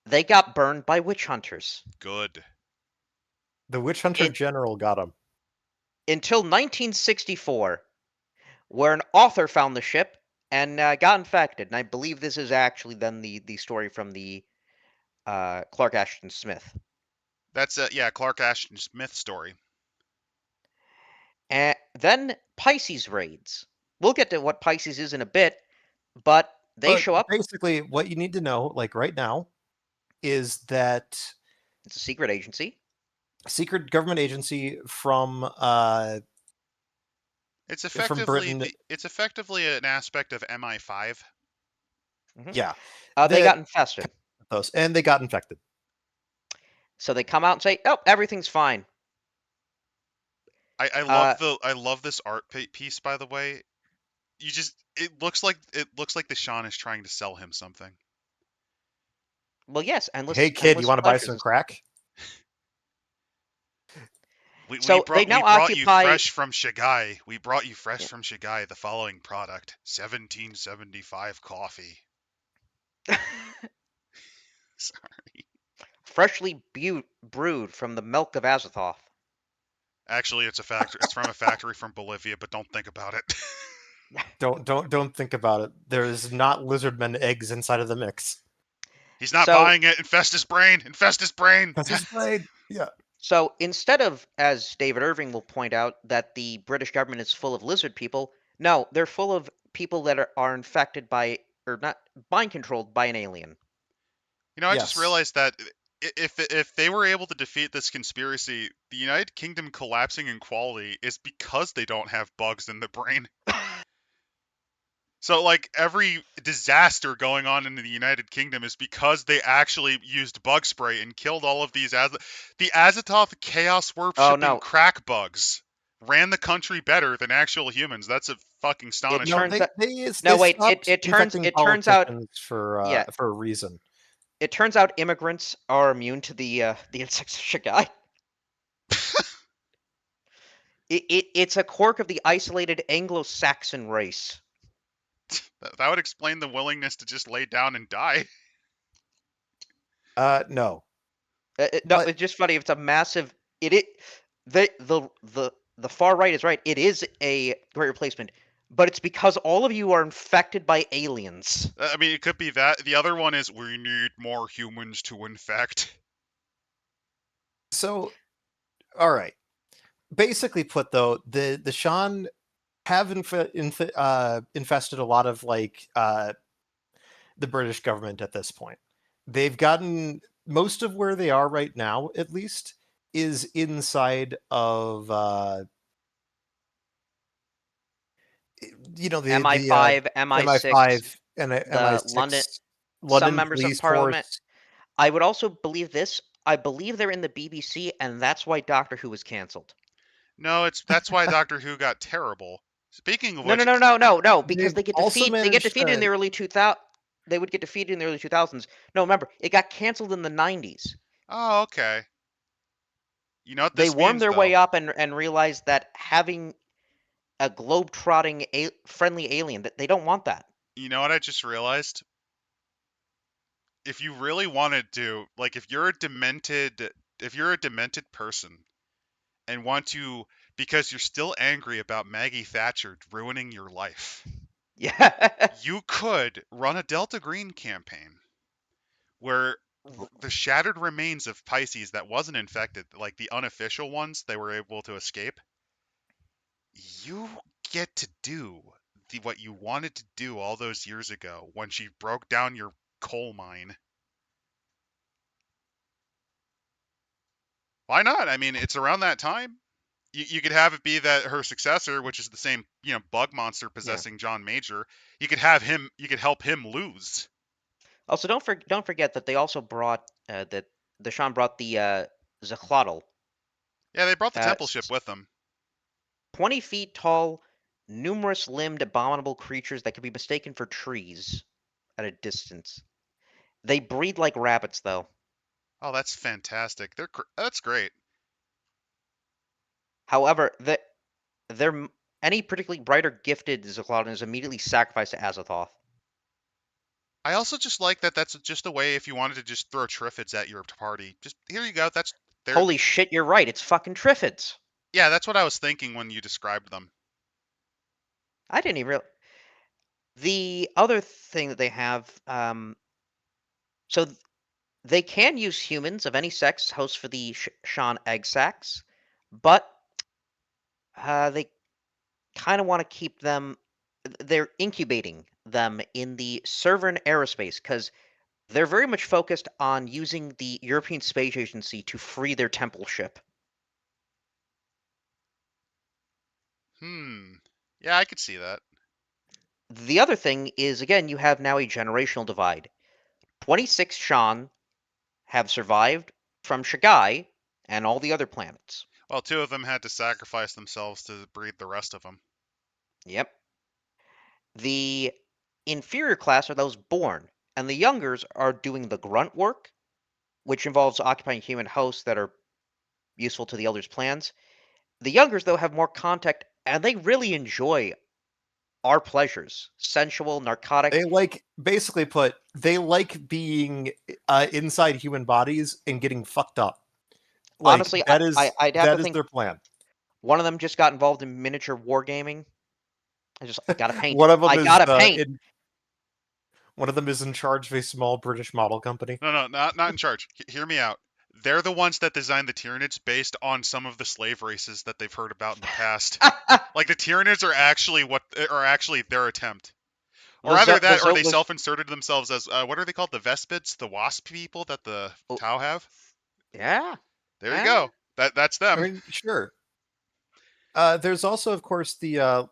[SPEAKER 2] They got burned by witch hunters.
[SPEAKER 1] Good.
[SPEAKER 3] The Witch Hunter
[SPEAKER 2] It
[SPEAKER 3] General got him.
[SPEAKER 2] until 1964, where an author found the ship and got infected. And I believe this is actually then the story from the Clark Ashton Smith.
[SPEAKER 1] That's Clark Ashton Smith story.
[SPEAKER 2] And then Pisces raids. We'll get to what Pisces is in a bit, but they
[SPEAKER 3] But
[SPEAKER 2] show up.
[SPEAKER 3] basically, what you need to know, like right now, is that
[SPEAKER 2] It's a secret agency.
[SPEAKER 3] a secret government agency from Britain,
[SPEAKER 1] It's effectively an aspect of MI5.
[SPEAKER 2] Hmm.
[SPEAKER 3] yeah,
[SPEAKER 2] They
[SPEAKER 3] that
[SPEAKER 2] got infested.
[SPEAKER 3] those, and they got infected.
[SPEAKER 2] So they come out and say, "Oh, everything's fine." Uh,
[SPEAKER 1] I love this art piece, by the way. It looks like the Sean is trying to sell him something.
[SPEAKER 2] well, yes,
[SPEAKER 3] Hey,
[SPEAKER 2] endless
[SPEAKER 3] kid, you
[SPEAKER 2] endless
[SPEAKER 3] want to buy
[SPEAKER 2] pleasures.
[SPEAKER 3] some crack?
[SPEAKER 2] So they
[SPEAKER 1] We
[SPEAKER 2] now
[SPEAKER 1] brought you
[SPEAKER 2] occupy.
[SPEAKER 1] fresh from Shigai. We brought you fresh from Shigai the following product: 1775 coffee. Sorry.
[SPEAKER 2] Freshly brewed from the milk of Azathoth.
[SPEAKER 1] Actually, it's a factory. It's from a factory from Bolivia, but don't think about it.
[SPEAKER 3] Don't think about it. There's not lizardmen eggs inside of the mix.
[SPEAKER 1] He's not
[SPEAKER 2] So
[SPEAKER 1] buying it. Infest his brain. Infest his brain.
[SPEAKER 3] That's his blade. Yeah.
[SPEAKER 2] So instead of, as David Irving will point out, that the British government is full of lizard people, no, they're full of people that are infected by, or not, mind controlled by an alien.
[SPEAKER 1] I just
[SPEAKER 3] Yes.
[SPEAKER 1] realized that if they were able to defeat this conspiracy, the United Kingdom collapsing in quality is because they don't have bugs in the brain. So like every disaster going on in the United Kingdom is because they actually used bug spray and killed all of these the Azathoth chaos
[SPEAKER 2] Oh
[SPEAKER 1] worshipping
[SPEAKER 2] no,
[SPEAKER 1] crack bugs ran the country better than actual humans. That's a fucking
[SPEAKER 2] it
[SPEAKER 3] No,
[SPEAKER 1] astonishing.
[SPEAKER 2] turns out.
[SPEAKER 3] they
[SPEAKER 2] No, wait,
[SPEAKER 3] stopped infecting
[SPEAKER 2] it turns out.
[SPEAKER 3] politicians
[SPEAKER 2] Yeah,
[SPEAKER 3] for a reason.
[SPEAKER 2] it turns out immigrants are immune to the insects of Shigai. It's a quirk of the isolated Anglo-Saxon race.
[SPEAKER 1] That would explain the willingness to just lay down and die.
[SPEAKER 3] No,
[SPEAKER 2] No,
[SPEAKER 3] but
[SPEAKER 2] it's just funny. It's a massive. It the far right is right. It is a great replacement, but it's because all of you are infected by aliens.
[SPEAKER 1] I mean, it could be that. The other one is we need more humans to infect.
[SPEAKER 3] so all right. Basically put though, the Shan have infested a lot of the British government at this point. They've gotten most of where they are right now, at least, is inside of the
[SPEAKER 2] MI5, MI6,
[SPEAKER 3] MI5 and
[SPEAKER 2] the London,
[SPEAKER 3] MI6,
[SPEAKER 2] some
[SPEAKER 3] London
[SPEAKER 2] members of
[SPEAKER 3] Police
[SPEAKER 2] Parliament.
[SPEAKER 3] Force.
[SPEAKER 2] I would also believe this. I believe they're in the BBC, and that's why Doctor Who was cancelled.
[SPEAKER 1] No, that's why Doctor Who got terrible. Speaking of
[SPEAKER 2] No, no,
[SPEAKER 1] which,
[SPEAKER 2] no, no, no, no, because
[SPEAKER 3] They've also
[SPEAKER 2] they get
[SPEAKER 3] managed
[SPEAKER 2] defeated in
[SPEAKER 3] to.
[SPEAKER 2] the early 2000. They would get defeated in the early 2000s. No, remember, it got canceled in the 90s.
[SPEAKER 1] oh, okay. You know what
[SPEAKER 2] They
[SPEAKER 1] this
[SPEAKER 2] wormed
[SPEAKER 1] means,
[SPEAKER 2] their
[SPEAKER 1] though?
[SPEAKER 2] way up and realized that having a globe-trotting friendly alien, that they don't want that.
[SPEAKER 1] You know what I just realized? If you really wanted to, like, if you're a demented person and want to, because you're still angry about Maggie Thatcher ruining your life,
[SPEAKER 2] Yeah.
[SPEAKER 1] you could run a Delta Green campaign where the shattered remains of Pisces that wasn't infected, like the unofficial ones, they were able to escape. You get to do what you wanted to do all those years ago when she broke down your coal mine. Why not? I mean, it's around that time. You could have it be that her successor, which is the same, bug monster
[SPEAKER 2] Yeah.
[SPEAKER 1] possessing John Major, you could have him. You could help him lose.
[SPEAKER 2] Also, don't forget that they also brought that the Sean brought the Zechlotl,
[SPEAKER 1] Yeah, they brought the temple ship
[SPEAKER 2] s-
[SPEAKER 1] with them.
[SPEAKER 2] 20 feet tall, numerous limbed, abominable creatures that could be mistaken for trees at a distance. They breed like rabbits, though.
[SPEAKER 1] Oh, that's fantastic. That's great.
[SPEAKER 2] However, they're any particularly bright or gifted Zechlotl is immediately sacrificed to Azathoth.
[SPEAKER 1] I also just like that. That's just a way if you wanted to just throw Triffids at your party. Just here you go. That's there.
[SPEAKER 2] Holy shit, you're right. It's fucking Triffids.
[SPEAKER 1] Yeah, that's what I was thinking when you described them.
[SPEAKER 2] I didn't even realize. The other thing that they have, so they can use humans of any sex as hosts for the Sean egg sacs, but they kind of want to keep them. They're incubating them in the Cervern aerospace because they're very much focused on using the European Space Agency to free their temple ship.
[SPEAKER 1] Yeah, I could see that.
[SPEAKER 2] The other thing is, again, you have now a generational divide. 26 Sean have survived from Shagai and all the other planets.
[SPEAKER 1] Well, two of them had to sacrifice themselves to breed the rest of them.
[SPEAKER 2] Yep. The inferior class are those born, and the youngers are doing the grunt work, which involves occupying human hosts that are useful to the elders' plans. The youngers, though, have more contact, and they really enjoy our pleasures sensual, narcotic.
[SPEAKER 3] They basically put, they like being inside human bodies and getting fucked up. Like
[SPEAKER 2] Honestly, I'd have to
[SPEAKER 3] that is
[SPEAKER 2] think
[SPEAKER 3] their plan.
[SPEAKER 2] one of them just got involved in miniature wargaming. I gotta paint.
[SPEAKER 3] One of them
[SPEAKER 2] I
[SPEAKER 3] is
[SPEAKER 2] gotta paint.
[SPEAKER 3] one of them is in charge of a small British model company.
[SPEAKER 1] No, not in charge. Hear me out. They're the ones that designed the Tyranids based on some of the slave races that they've heard about in the past. Like the Tyranids are actually their attempt. Or either that, or they self-inserted themselves as what are they called? The Vespids, the wasp people that the
[SPEAKER 2] Oh,
[SPEAKER 1] Tau have.
[SPEAKER 2] yeah.
[SPEAKER 1] There you go. That's
[SPEAKER 3] I
[SPEAKER 1] them.
[SPEAKER 3] mean, sure. There's also, of course, the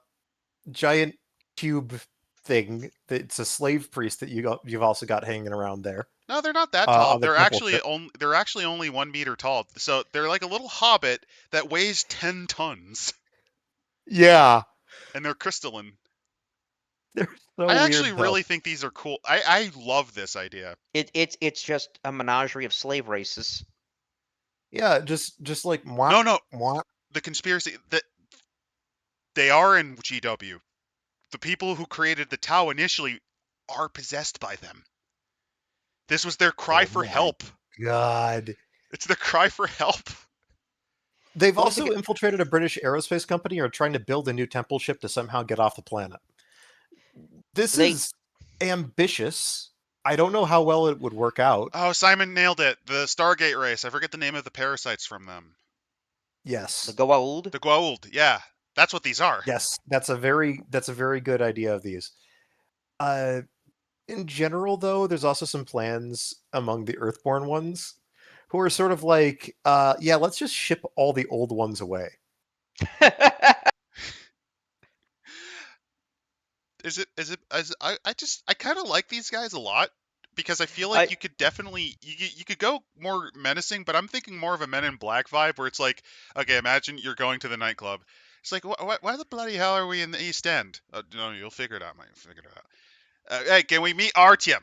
[SPEAKER 3] giant cube thing. It's a slave priest that you've also got hanging around there
[SPEAKER 1] No, they're not that tall.
[SPEAKER 3] on the temple ship.
[SPEAKER 1] They're actually only 1 meter tall. So they're like a little hobbit that weighs 10 tons,
[SPEAKER 3] Yeah,
[SPEAKER 1] and they're crystalline.
[SPEAKER 3] they're
[SPEAKER 1] I
[SPEAKER 3] so
[SPEAKER 1] actually
[SPEAKER 3] weird though.
[SPEAKER 1] really think these are cool. I love this idea.
[SPEAKER 2] It's just a menagerie of slave races.
[SPEAKER 3] Yeah, just like mwah,
[SPEAKER 1] No,
[SPEAKER 3] mwah.
[SPEAKER 1] the conspiracy that they are in GW. The people who created the Tau initially are possessed by them. This was their cry
[SPEAKER 3] Oh
[SPEAKER 1] for
[SPEAKER 3] my
[SPEAKER 1] help.
[SPEAKER 3] god.
[SPEAKER 1] It's their cry for help.
[SPEAKER 3] They've
[SPEAKER 2] Once
[SPEAKER 3] also
[SPEAKER 2] again,
[SPEAKER 3] infiltrated a British aerospace company or trying to build a new temple ship to somehow get off the planet. This
[SPEAKER 2] they
[SPEAKER 3] is ambitious. I don't know how well it would work out.
[SPEAKER 1] Oh, Simon nailed it. The Stargate race. I forget the name of the parasites from them.
[SPEAKER 2] the
[SPEAKER 3] Yes.
[SPEAKER 2] Goa'uld.
[SPEAKER 1] The Goa'uld. Yeah, that's what these are.
[SPEAKER 3] Yes, that's a very good idea of these. Uh in general though, there's also some plans among the Earthborn ones who are sort of like, yeah, let's just ship all the old ones away.
[SPEAKER 1] Is it? I kind of like these guys a lot because I feel like
[SPEAKER 2] I
[SPEAKER 1] you could definitely you could go more menacing, but I'm thinking more of a Men in Black vibe where it's like, okay, imagine you're going to the nightclub. It's like, why the bloody hell are we in the East End? No, you'll figure it out, man. You'll figure it out. Hey, can we meet Artyom?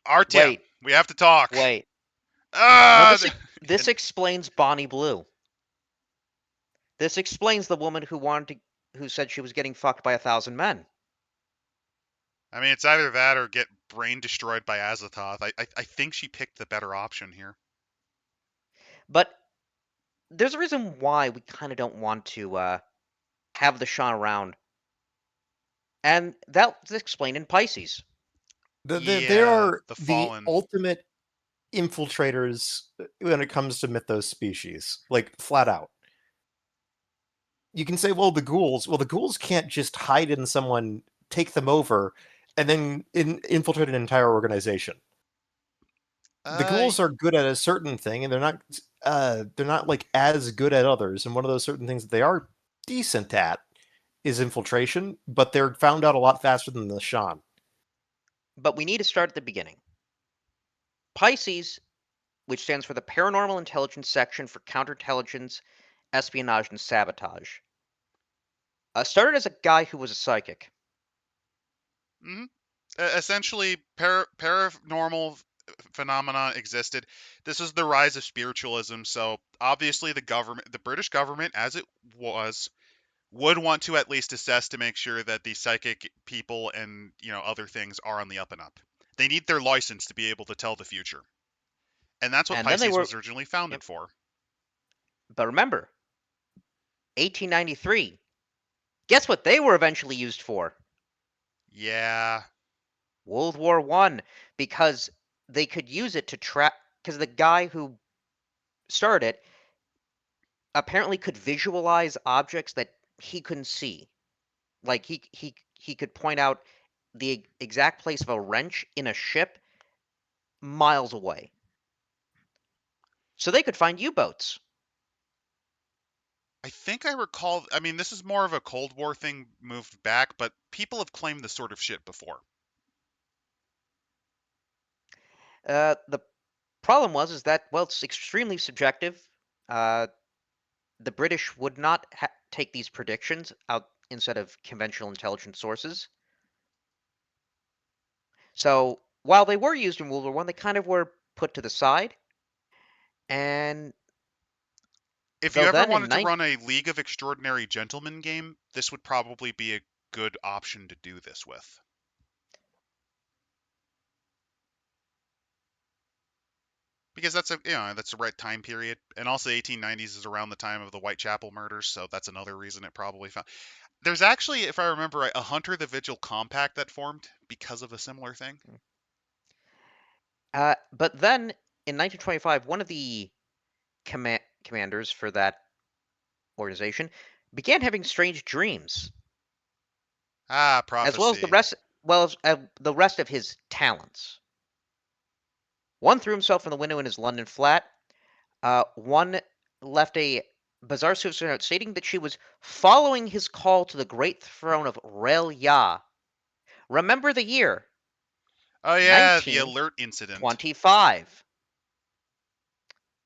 [SPEAKER 1] Artyom,
[SPEAKER 2] wait,
[SPEAKER 1] we have to talk.
[SPEAKER 2] wait. Now
[SPEAKER 1] Ah,
[SPEAKER 2] this
[SPEAKER 1] and
[SPEAKER 2] explains Bonnie Blue. This explains the woman who said she was getting fucked by 1,000 men.
[SPEAKER 1] I mean, it's either that or get brain destroyed by Azathoth. I think she picked the better option here.
[SPEAKER 2] But there's a reason why we kind of don't want to have the Sean around, and that's explained in Pisces.
[SPEAKER 3] They
[SPEAKER 1] Yeah,
[SPEAKER 3] are
[SPEAKER 1] the
[SPEAKER 3] the
[SPEAKER 1] Fallen.
[SPEAKER 3] ultimate infiltrators when it comes to mythos species, like flat out. You can say, well, the ghouls can't just hide in someone, take them over, and then infiltrate an entire organization. The
[SPEAKER 1] Uh,
[SPEAKER 3] ghouls are good at a certain thing, and they're not like as good at others. And one of those certain things that they are decent at is infiltration, but they're found out a lot faster than the Shan.
[SPEAKER 2] But we need to start at the beginning. Pisces, which stands for the Paranormal Intelligence Section for Counterintelligence, Espionage, and Sabotage, started as a guy who was a psychic.
[SPEAKER 1] mhm. Essentially, paranormal phenomena existed. This is the rise of spiritualism. So obviously, the British government, as it was, would want to at least assess to make sure that the psychic people and other things are on the up and up. They need their license to be able to tell the future, and that's what
[SPEAKER 2] And then they
[SPEAKER 1] Pisces
[SPEAKER 2] were,
[SPEAKER 1] was originally
[SPEAKER 2] yep.
[SPEAKER 1] founded for.
[SPEAKER 2] But remember, 1893, guess what they were eventually used for?
[SPEAKER 1] Yeah,
[SPEAKER 2] World War One, because they could use it to track. Because the guy who started it apparently could visualize objects that he couldn't see. Like he could point out the exact place of a wrench in a ship miles away. So they could find U-boats.
[SPEAKER 1] I think I recall. I mean, this is more of a Cold War thing moved back, but people have claimed this sort of shit before.
[SPEAKER 2] The problem was is that, well, it's extremely subjective. Uh, the British would not take these predictions out instead of conventional intelligence sources. So while they were used in World War One, they kind of were put to the side. And
[SPEAKER 1] If you
[SPEAKER 2] though
[SPEAKER 1] ever
[SPEAKER 2] then in
[SPEAKER 1] wanted to run a League of Extraordinary Gentlemen game, this would probably be a good option to do this with. Because that's the right time period, and also 1890s is around the time of the Whitechapel murders, so that's another reason it probably found. There's actually, if I remember right, a Hunter the Vigil compact that formed because of a similar thing.
[SPEAKER 2] but then in 1925, one of the commanders for that organization began having strange dreams,
[SPEAKER 1] Ah,
[SPEAKER 2] as well as
[SPEAKER 1] prophecy.
[SPEAKER 2] the rest of his talents. One threw himself from the window in his London flat. One left a bizarre suicide note stating that she was following his call to the great throne of Rel Ya. Remember the year
[SPEAKER 1] Oh yeah, the alert incident.
[SPEAKER 2] 1925.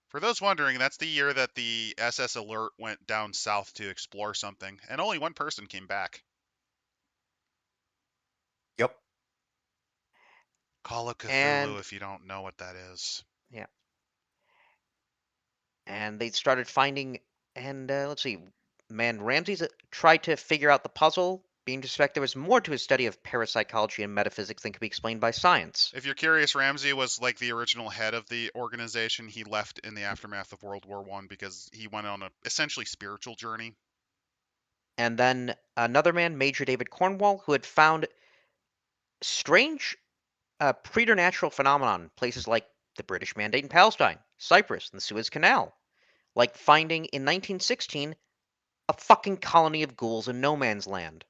[SPEAKER 1] For those wondering, that's the year that the SS Alert went down south to explore something, and only one person came back.
[SPEAKER 3] Yep.
[SPEAKER 1] Call of Cthulhu
[SPEAKER 2] And
[SPEAKER 1] if you don't know what that is.
[SPEAKER 2] yeah, and they started finding. And let's see, man, Ramsey's tried to figure out the puzzle, being to suspect there was more to his study of parapsychology and metaphysics than could be explained by science.
[SPEAKER 1] If you're curious, Ramsey was like the original head of the organization. He left in the aftermath of World War One because he went on a essentially spiritual journey.
[SPEAKER 2] And then another man, Major David Cornwall, who had found strange preternatural phenomenon places like the British Mandate in Palestine, Cyprus, and the Suez Canal, like finding in 1916 a fucking colony of ghouls in no man's land.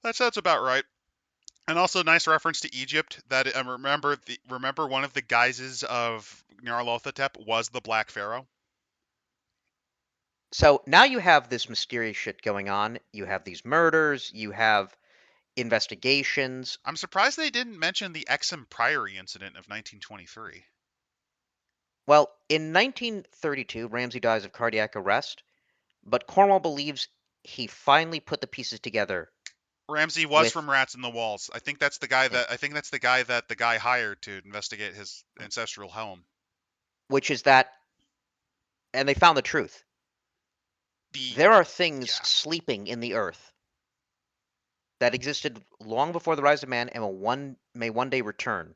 [SPEAKER 1] That sounds about right. And also, nice reference to Egypt. That remember one of the guises of Nyarlathotep was the Black Pharaoh.
[SPEAKER 2] So now you have this mysterious shit going on. You have these murders. You have investigations.
[SPEAKER 1] I'm surprised they didn't mention the Exham Priory incident of 1923.
[SPEAKER 2] Well, in 1932, Ramsey dies of cardiac arrest, but Cornwall believes he finally put the pieces together
[SPEAKER 1] Ramsey was
[SPEAKER 2] with,
[SPEAKER 1] from Rats in the Walls. I think that's the guy
[SPEAKER 2] yeah,
[SPEAKER 1] that I think that's the guy that the guy hired to investigate his ancestral home.
[SPEAKER 2] which is that, and they found the truth.
[SPEAKER 1] The
[SPEAKER 2] There are things
[SPEAKER 1] Yeah.
[SPEAKER 2] sleeping in the earth that existed long before the rise of man and may one day return.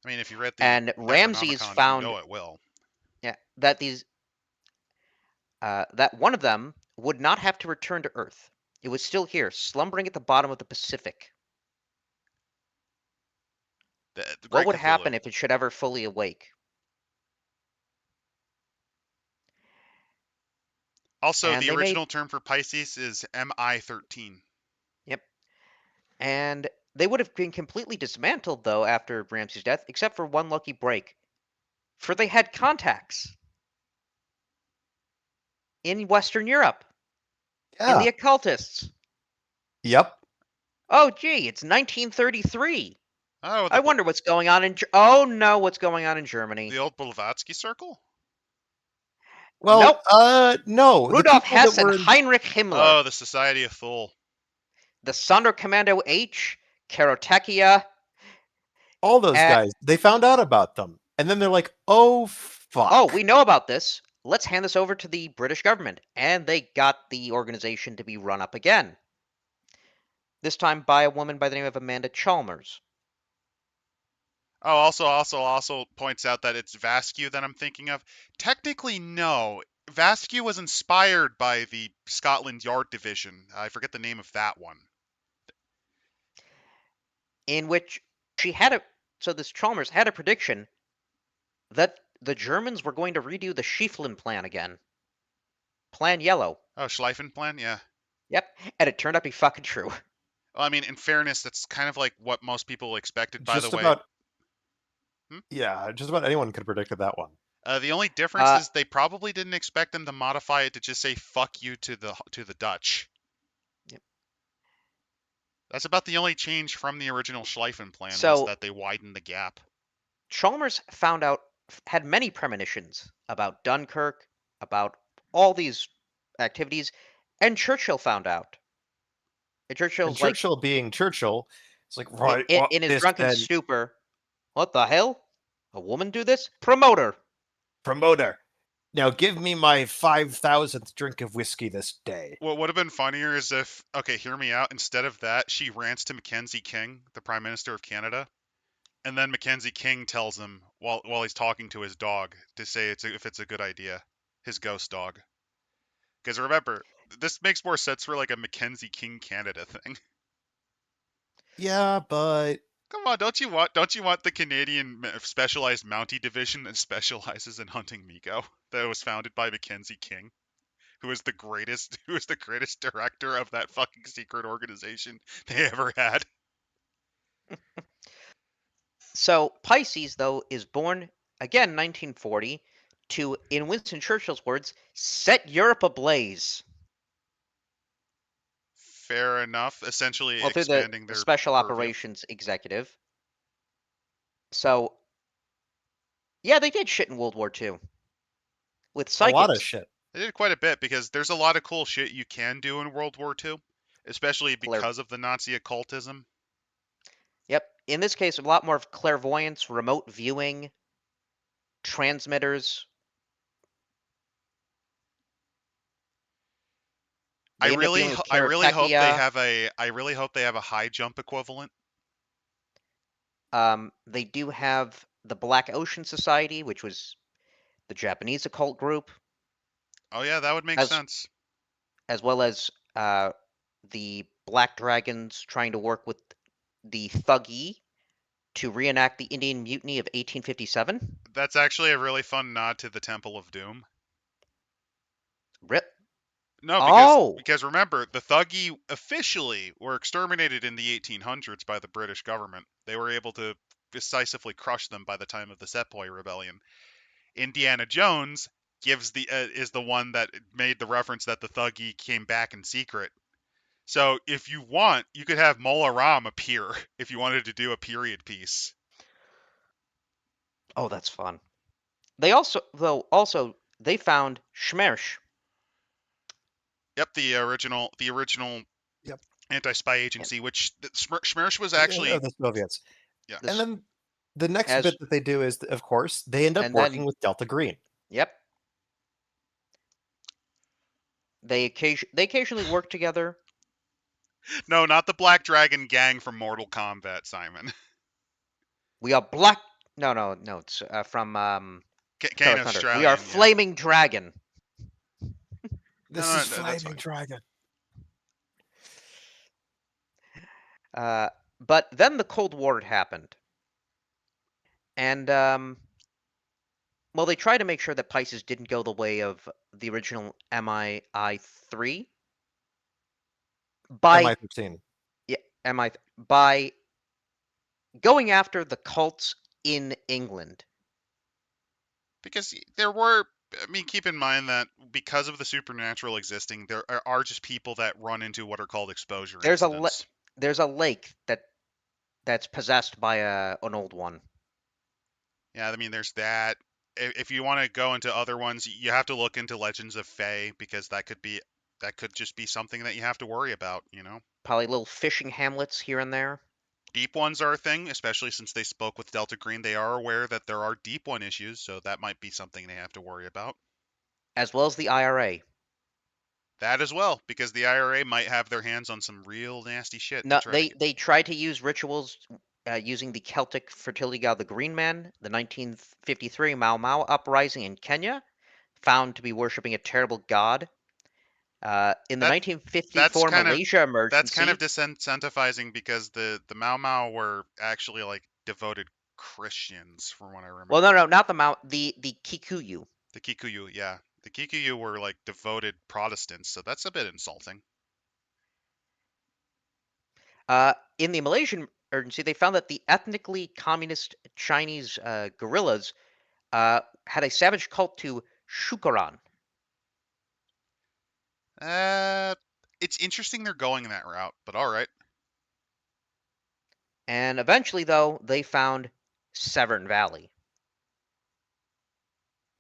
[SPEAKER 1] I mean, if you read the
[SPEAKER 2] And Ramses
[SPEAKER 1] Necronomicon, you
[SPEAKER 2] found,
[SPEAKER 1] know it will.
[SPEAKER 2] yeah, that one of them would not have to return to Earth. It was still here, slumbering at the bottom of the Pacific.
[SPEAKER 1] The
[SPEAKER 2] What
[SPEAKER 1] Great
[SPEAKER 2] would
[SPEAKER 1] Cthulhu.
[SPEAKER 2] happen if it should ever fully awake?
[SPEAKER 1] Also,
[SPEAKER 2] And
[SPEAKER 1] the
[SPEAKER 2] they made,
[SPEAKER 1] original term for Pisces is Mi13.
[SPEAKER 2] yep. And They would have been completely dismantled, though, after Ramses' death, except for one lucky break. For they had contacts in Western Europe, in
[SPEAKER 3] Yeah.
[SPEAKER 2] the occultists.
[SPEAKER 3] Yep.
[SPEAKER 2] Oh, gee, it's 1933.
[SPEAKER 1] Oh,
[SPEAKER 2] I wonder what's going on in... Oh, no, what's going on in Germany?
[SPEAKER 1] the old Blavatsky Circle?
[SPEAKER 2] Nope.
[SPEAKER 3] Well, no. The
[SPEAKER 2] Rudolf
[SPEAKER 3] people that
[SPEAKER 2] Hess and
[SPEAKER 3] were in
[SPEAKER 2] Heinrich Himmler.
[SPEAKER 1] Oh, the Society of Thule.
[SPEAKER 2] The Sonderkommando H, Karotechia.
[SPEAKER 3] all those guys, they found out about them. And then they're like, oh, fuck.
[SPEAKER 2] Oh, we know about this. Let's hand this over to the British government. And they got the organization to be run up again. This time by a woman by the name of Amanda Chalmers.
[SPEAKER 1] Oh, also points out that it's Vascu that I'm thinking of. Technically, no. Vascu was inspired by the Scotland Yard Division. I forget the name of that one.
[SPEAKER 2] In which she had a... So this Chalmers had a prediction that the Germans were going to redo the Schieffelin Plan again. Plan Yellow.
[SPEAKER 1] Oh, Schleifenplan? Yeah.
[SPEAKER 2] Yep. And it turned out to be fucking true.
[SPEAKER 1] Well, I mean, in fairness, that's kind of like what most people expected, by the
[SPEAKER 3] Just
[SPEAKER 1] way.
[SPEAKER 3] about,
[SPEAKER 1] Hmm?
[SPEAKER 3] yeah, just about anyone could have predicted that one.
[SPEAKER 1] The only difference is they probably didn't expect them to modify it to just say "fuck you" to the Dutch.
[SPEAKER 2] Yep.
[SPEAKER 1] That's about the only change from the original Schleifenplan was that they widened the gap.
[SPEAKER 2] Chalmers had many premonitions about Dunkirk, about all these activities, and Churchill found out. And Churchill's like,
[SPEAKER 3] Churchill being Churchill, it's like, right,
[SPEAKER 2] in his
[SPEAKER 3] this
[SPEAKER 2] drunken
[SPEAKER 3] then
[SPEAKER 2] stupor, what the hell? A woman do this? Promoter!
[SPEAKER 3] promoter. Now give me my 5,000th drink of whiskey this day.
[SPEAKER 1] What would have been funnier is if, okay, hear me out. Instead of that, she rants to Mackenzie King, the Prime Minister of Canada, and then Mackenzie King tells him while he's talking to his dog to say if it's a good idea, his ghost dog. Because remember, this makes more sense for like a Mackenzie King Canada thing.
[SPEAKER 3] Yeah, but
[SPEAKER 1] Come on, don't you want the Canadian Specialized Mountie Division that specializes in hunting Miko that was founded by Mackenzie King, who is the greatest director of that fucking secret organization they ever had.
[SPEAKER 2] So Pisces, though, is born again 1940 to, in Winston Churchill's words, set Europe ablaze.
[SPEAKER 1] Fair enough. Essentially
[SPEAKER 2] Well, through the
[SPEAKER 1] expanding their
[SPEAKER 2] special
[SPEAKER 1] purview.
[SPEAKER 2] operations executive. So, yeah, they did shit in World War II. With psychics.
[SPEAKER 3] a lot of shit.
[SPEAKER 1] They did quite a bit because there's a lot of cool shit you can do in World War II, especially because of the Nazi occultism.
[SPEAKER 2] Yep. In this case, a lot more of clairvoyance, remote viewing, transmitters.
[SPEAKER 1] I really hope they have a high jump equivalent.
[SPEAKER 2] They do have the Black Ocean Society, which was the Japanese occult group.
[SPEAKER 1] Oh yeah, that would make sense.
[SPEAKER 2] As well as the Black Dragons trying to work with the Thuggee to reenact the Indian Mutiny of 1857.
[SPEAKER 1] That's actually a really fun nod to the Temple of Doom.
[SPEAKER 2] Rip.
[SPEAKER 1] No, because remember, the Thuggee officially were exterminated in the 1800s by the British government. They were able to decisively crush them by the time of the Sepoy Rebellion. Indiana Jones is the one that made the reference that the Thuggee came back in secret. So if you want, you could have Mola Ram appear if you wanted to do a period piece.
[SPEAKER 2] Oh, that's fun. They they found Schmersh.
[SPEAKER 1] Yep, the original
[SPEAKER 3] Yep.
[SPEAKER 1] anti-spy agency, which Schmersh was actually
[SPEAKER 3] the Soviets.
[SPEAKER 1] Yeah.
[SPEAKER 3] And then the next bit that they do is, of course, they end up working with Delta Green.
[SPEAKER 2] Yep. They occasionally work together.
[SPEAKER 1] No, not the Black Dragon gang from Mortal Kombat, Simon.
[SPEAKER 2] We are black. No. It's from
[SPEAKER 1] Kane Australian.
[SPEAKER 2] We are Flaming Dragon.
[SPEAKER 3] This is Flaming Dragon.
[SPEAKER 2] But then the Cold War had happened, and well, they tried to make sure that Pisces didn't go the way of the original MI3.
[SPEAKER 3] MI13.
[SPEAKER 2] Yeah, by going after the cults in England.
[SPEAKER 1] Because there were, I mean, keep in mind that because of the supernatural existing, there are just people that run into what are called exposure
[SPEAKER 2] There's a
[SPEAKER 1] incidents.
[SPEAKER 2] there's a lake that's possessed by an old one.
[SPEAKER 1] Yeah, I mean, there's that. If you want to go into other ones, you have to look into Legends of Fae because that could just be something that you have to worry about, you know?
[SPEAKER 2] Probably little fishing hamlets here and there.
[SPEAKER 1] Deep ones are a thing, especially since they spoke with Delta Green. They are aware that there are deep one issues, so that might be something they have to worry about.
[SPEAKER 2] As well as the IRA.
[SPEAKER 1] That as well, because the IRA might have their hands on some real nasty shit to
[SPEAKER 2] No,
[SPEAKER 1] try to
[SPEAKER 2] they tried to use rituals using the Celtic fertility god, the Green Man. The 1953 Mau Mau uprising in Kenya, found to be worshipping a terrible god. In the
[SPEAKER 1] that that's
[SPEAKER 2] 1954
[SPEAKER 1] kind of
[SPEAKER 2] Malaysia
[SPEAKER 1] that's kind of
[SPEAKER 2] emergency.
[SPEAKER 1] disincentivizing because the Mau Mau were actually like devoted Christians, from what I
[SPEAKER 2] Well,
[SPEAKER 1] remember.
[SPEAKER 2] no, not the Mau, the Kikuyu.
[SPEAKER 1] The Kikuyu, yeah, the Kikuyu were like devoted Protestants, so that's a bit insulting.
[SPEAKER 2] In the Malaysian emergency, they found that the ethnically communist Chinese guerrillas had a savage cult to Shukaran.
[SPEAKER 1] Uh, it's interesting they're going that route, but all right.
[SPEAKER 2] And eventually, though, they found Severn Valley,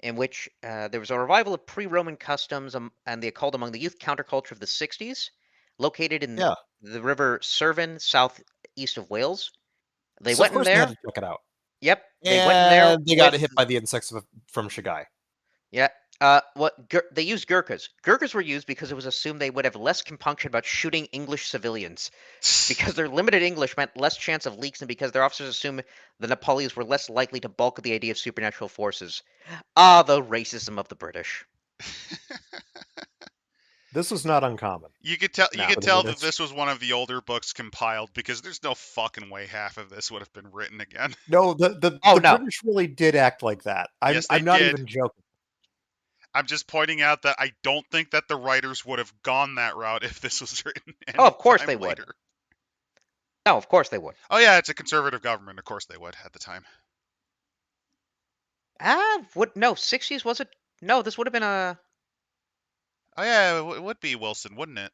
[SPEAKER 2] in which there was a revival of pre-Roman customs and the occult among the youth counterculture of the 60s, located in
[SPEAKER 3] Yeah.
[SPEAKER 2] the River Severn, southeast of Wales. They
[SPEAKER 3] So of
[SPEAKER 2] went in
[SPEAKER 3] course they had
[SPEAKER 2] there.
[SPEAKER 3] to check it out.
[SPEAKER 2] Yep, they went in there
[SPEAKER 3] And they got
[SPEAKER 2] with
[SPEAKER 3] hit by the insects from Shigai.
[SPEAKER 2] yeah. They used Gurkhas. Gurkhas were used because it was assumed they would have less compunction about shooting English civilians, because their limited English meant less chance of leaks, and because their officers assumed the Nepalis were less likely to balk at the idea of supernatural forces. Ah, the racism of the British.
[SPEAKER 3] This was not uncommon.
[SPEAKER 1] You
[SPEAKER 2] No.
[SPEAKER 1] could
[SPEAKER 3] For the
[SPEAKER 1] tell that
[SPEAKER 3] British.
[SPEAKER 1] this was one of the older books compiled because there's no fucking way half of this would have been written again.
[SPEAKER 3] No, the
[SPEAKER 2] Oh
[SPEAKER 3] the
[SPEAKER 2] no.
[SPEAKER 3] British really did act like that. I'm
[SPEAKER 1] Yes, they
[SPEAKER 3] I'm not
[SPEAKER 1] did.
[SPEAKER 3] even joking.
[SPEAKER 1] I'm just pointing out that I don't think that the writers would have gone that route if this was written
[SPEAKER 2] Oh,
[SPEAKER 1] any
[SPEAKER 2] of course
[SPEAKER 1] time
[SPEAKER 2] they would.
[SPEAKER 1] later.
[SPEAKER 2] No, of course they would.
[SPEAKER 1] Oh yeah, it's a conservative government. Of course they would at the time.
[SPEAKER 2] What? No, 60s was it? No, this would have been a
[SPEAKER 1] Oh yeah, it would be Wilson, wouldn't it?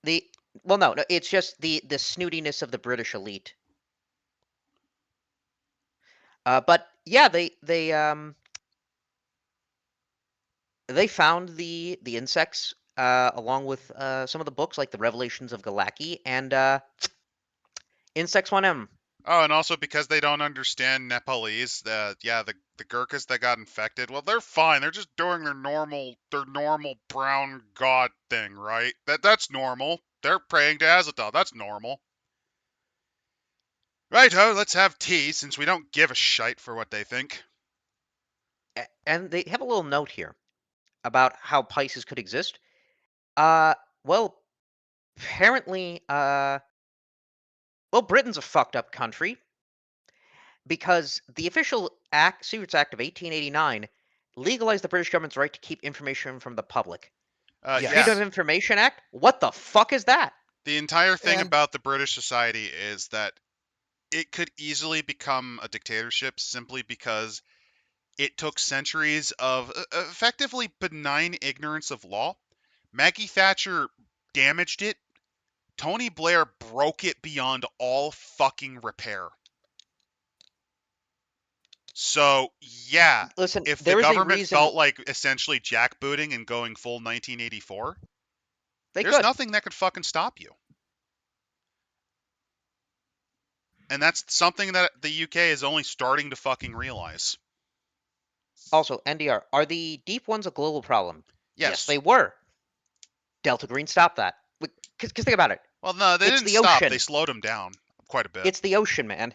[SPEAKER 2] the. Well, no, it's just the snootiness of the British elite. But yeah, they found the insects along with some of the books like the Revelations of Galaki and Insects 1M.
[SPEAKER 1] Oh, and also because they don't understand Nepalese, the Gurkhas that got infected, well, they're fine. They're just doing their normal brown god thing, right? That's normal. They're praying to Azathoth. That's normal. Righto, let's have tea since we don't give a shite for what they think.
[SPEAKER 2] And they have a little note here about how Pisces could exist. Well, apparently, well, Britain's a fucked up country because the official Secrets Act of 1889 legalized the British government's right to keep information from the public.
[SPEAKER 1] Yeah,
[SPEAKER 2] Freedom of
[SPEAKER 3] Yes.
[SPEAKER 2] Information Act? What the fuck is that?
[SPEAKER 1] the entire thing
[SPEAKER 3] And
[SPEAKER 1] about the British society is that it could easily become a dictatorship simply because it took centuries of effectively benign ignorance of law. Maggie Thatcher damaged it. Tony Blair broke it beyond all fucking repair. So, yeah,
[SPEAKER 2] Listen,
[SPEAKER 1] if the
[SPEAKER 2] there is a
[SPEAKER 1] government
[SPEAKER 2] reason
[SPEAKER 1] felt like essentially jackbooting and going full 1984,
[SPEAKER 2] they
[SPEAKER 1] there's
[SPEAKER 2] could.
[SPEAKER 1] nothing that could fucking stop you. And that's something that the UK is only starting to fucking realize.
[SPEAKER 2] Also, NDR, are the deep ones a global problem? Yes,
[SPEAKER 1] Yes.
[SPEAKER 2] they were. Delta Green stopped that. Because think about it.
[SPEAKER 1] Well, no, they
[SPEAKER 2] It's
[SPEAKER 1] didn't
[SPEAKER 2] the
[SPEAKER 1] stop. They
[SPEAKER 2] ocean.
[SPEAKER 1] slowed them down quite a bit.
[SPEAKER 2] It's the ocean, man.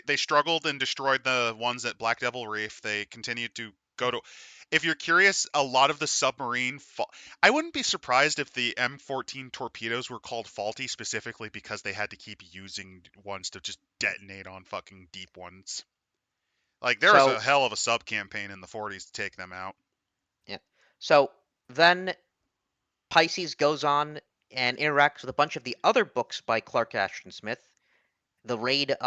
[SPEAKER 1] They struggled and destroyed the ones at Black Devil Reef. They continued to go to. If you're curious, a lot of the submarine. I wouldn't be surprised if the M14 torpedoes were called faulty specifically because they had to keep using ones to just detonate on fucking deep ones. Like there was a
[SPEAKER 2] So,
[SPEAKER 1] hell of a sub campaign in the 40s to take them out.
[SPEAKER 2] yeah. So then Pisces goes on and interacts with a bunch of the other books by Clark Ashton Smith. The raid in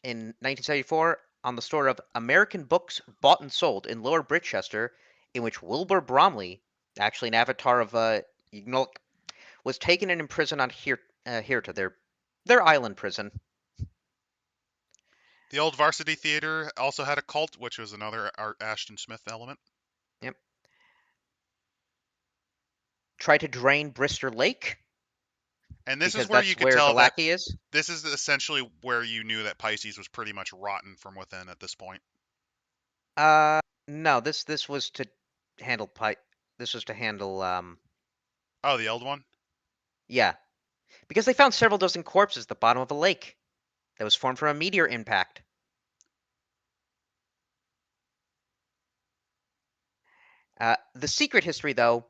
[SPEAKER 2] 1974 on the store of American Books Bought and Sold in Lower Britchester, in which Wilbur Bromley, actually an avatar of Ignolk, was taken and imprisoned on Hirta, their island prison.
[SPEAKER 1] The old Varsity Theater also had a cult, which was another Ashton Smith element.
[SPEAKER 2] Yep. Tried to drain Brister Lake
[SPEAKER 1] And this is
[SPEAKER 2] because
[SPEAKER 1] where you
[SPEAKER 2] that's
[SPEAKER 1] could
[SPEAKER 2] where
[SPEAKER 1] tell that
[SPEAKER 2] Galaki is.
[SPEAKER 1] this is essentially where you knew that Pisces was pretty much rotten from within at this point.
[SPEAKER 2] No, this was to handle This was to handle
[SPEAKER 1] Oh, the old one?
[SPEAKER 2] yeah, because they found several dozen corpses at the bottom of a lake that was formed from a meteor impact. The secret history, though,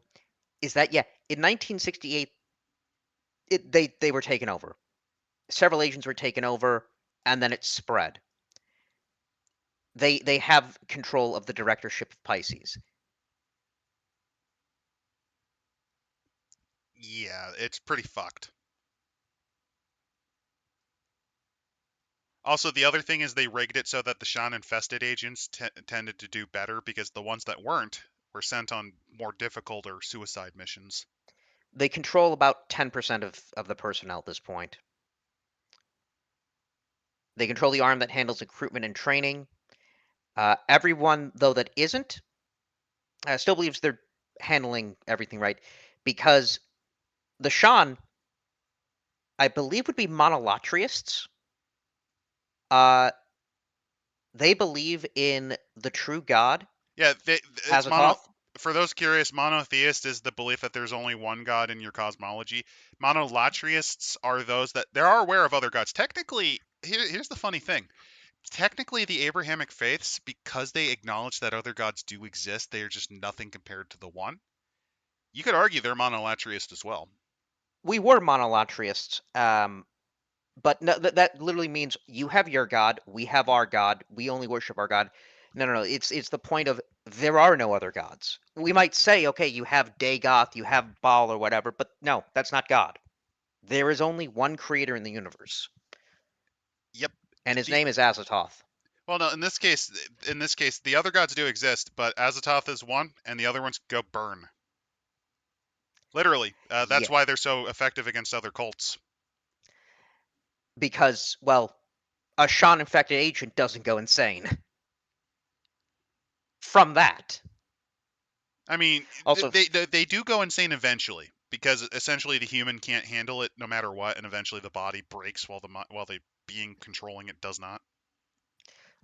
[SPEAKER 2] is that yeah, in 1968, they were taken over. Several agents were taken over, and then it spread. They have control of the directorship of Pisces.
[SPEAKER 1] Yeah, it's pretty fucked. Also, the other thing is they rigged it so that the Shan-infested agents tended to do better because the ones that weren't were sent on more difficult or suicide missions.
[SPEAKER 2] They control about 10% of the personnel at this point. They control the arm that handles recruitment and training. Everyone, though, that isn't, still believes they're handling everything right because the Shan, I believe, would be monolatrists. They believe in the true God,
[SPEAKER 1] Yeah, it's
[SPEAKER 2] Azathoth.
[SPEAKER 1] for those curious, monotheist is the belief that there's only one god in your cosmology. Monolatrists are those that they are aware of other gods. Technically, here's the funny thing. Technically, the Abrahamic faiths, because they acknowledge that other gods do exist, they are just nothing compared to the one. You could argue they're monolatriist as well.
[SPEAKER 2] We were monolatrists, but no, that literally means you have your God, we have our God, we only worship our God. No. It's the point of there are no other gods. We might say, okay, you have Dagoth, you have Baal or whatever, but no, that's not God. There is only one creator in the universe,
[SPEAKER 1] Yep.
[SPEAKER 2] and his
[SPEAKER 1] The
[SPEAKER 2] name is Azathoth.
[SPEAKER 1] Well, no, in this case, the other gods do exist, but Azathoth is one, and the other ones go burn. Literally, that's
[SPEAKER 2] Yeah,
[SPEAKER 1] why they're so effective against other cults.
[SPEAKER 2] because, well, a Shan infected agent doesn't go insane from that.
[SPEAKER 1] I mean,
[SPEAKER 2] Also,
[SPEAKER 1] they do go insane eventually because essentially the human can't handle it no matter what, and eventually the body breaks while the being controlling it does not.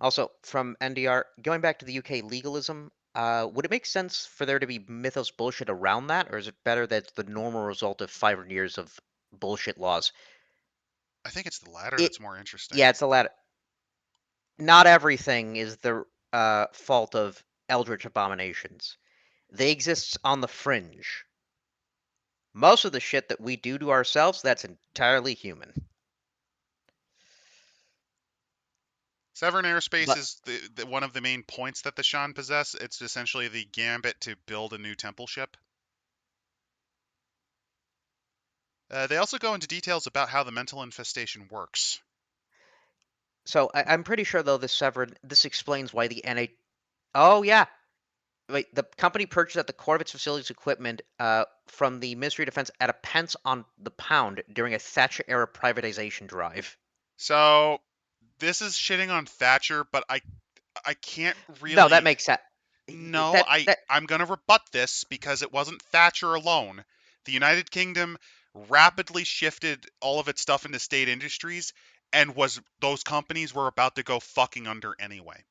[SPEAKER 2] Also, from NDR, going back to the UK legalism, would it make sense for there to be mythos bullshit around that, or is it better that it's the normal result of 500 years of bullshit laws?
[SPEAKER 1] I think it's the latter
[SPEAKER 2] It,
[SPEAKER 1] that's more interesting.
[SPEAKER 2] yeah, it's a lot. Not everything is the fault of eldritch abominations. They exist on the fringe. Most of the shit that we do to ourselves, that's entirely human.
[SPEAKER 1] Severn Airspace
[SPEAKER 2] But
[SPEAKER 1] is one of the main points that the Shan possess. It's essentially the gambit to build a new temple ship. They also go into details about how the mental infestation works.
[SPEAKER 2] so I'm pretty sure though this explains why the NA. Oh yeah, wait, the company purchased at the core of its facilities equipment from the Ministry of Defense at a pence on the pound during a Thatcher era privatization drive.
[SPEAKER 1] So this is shitting on Thatcher, but I can't
[SPEAKER 2] No, that
[SPEAKER 1] really.
[SPEAKER 2] makes sense.
[SPEAKER 1] No,
[SPEAKER 2] That that
[SPEAKER 1] I'm going to rebut this because it wasn't Thatcher alone. The United Kingdom rapidly shifted all of its stuff into state industries, and was those companies were about to go fucking under anyway.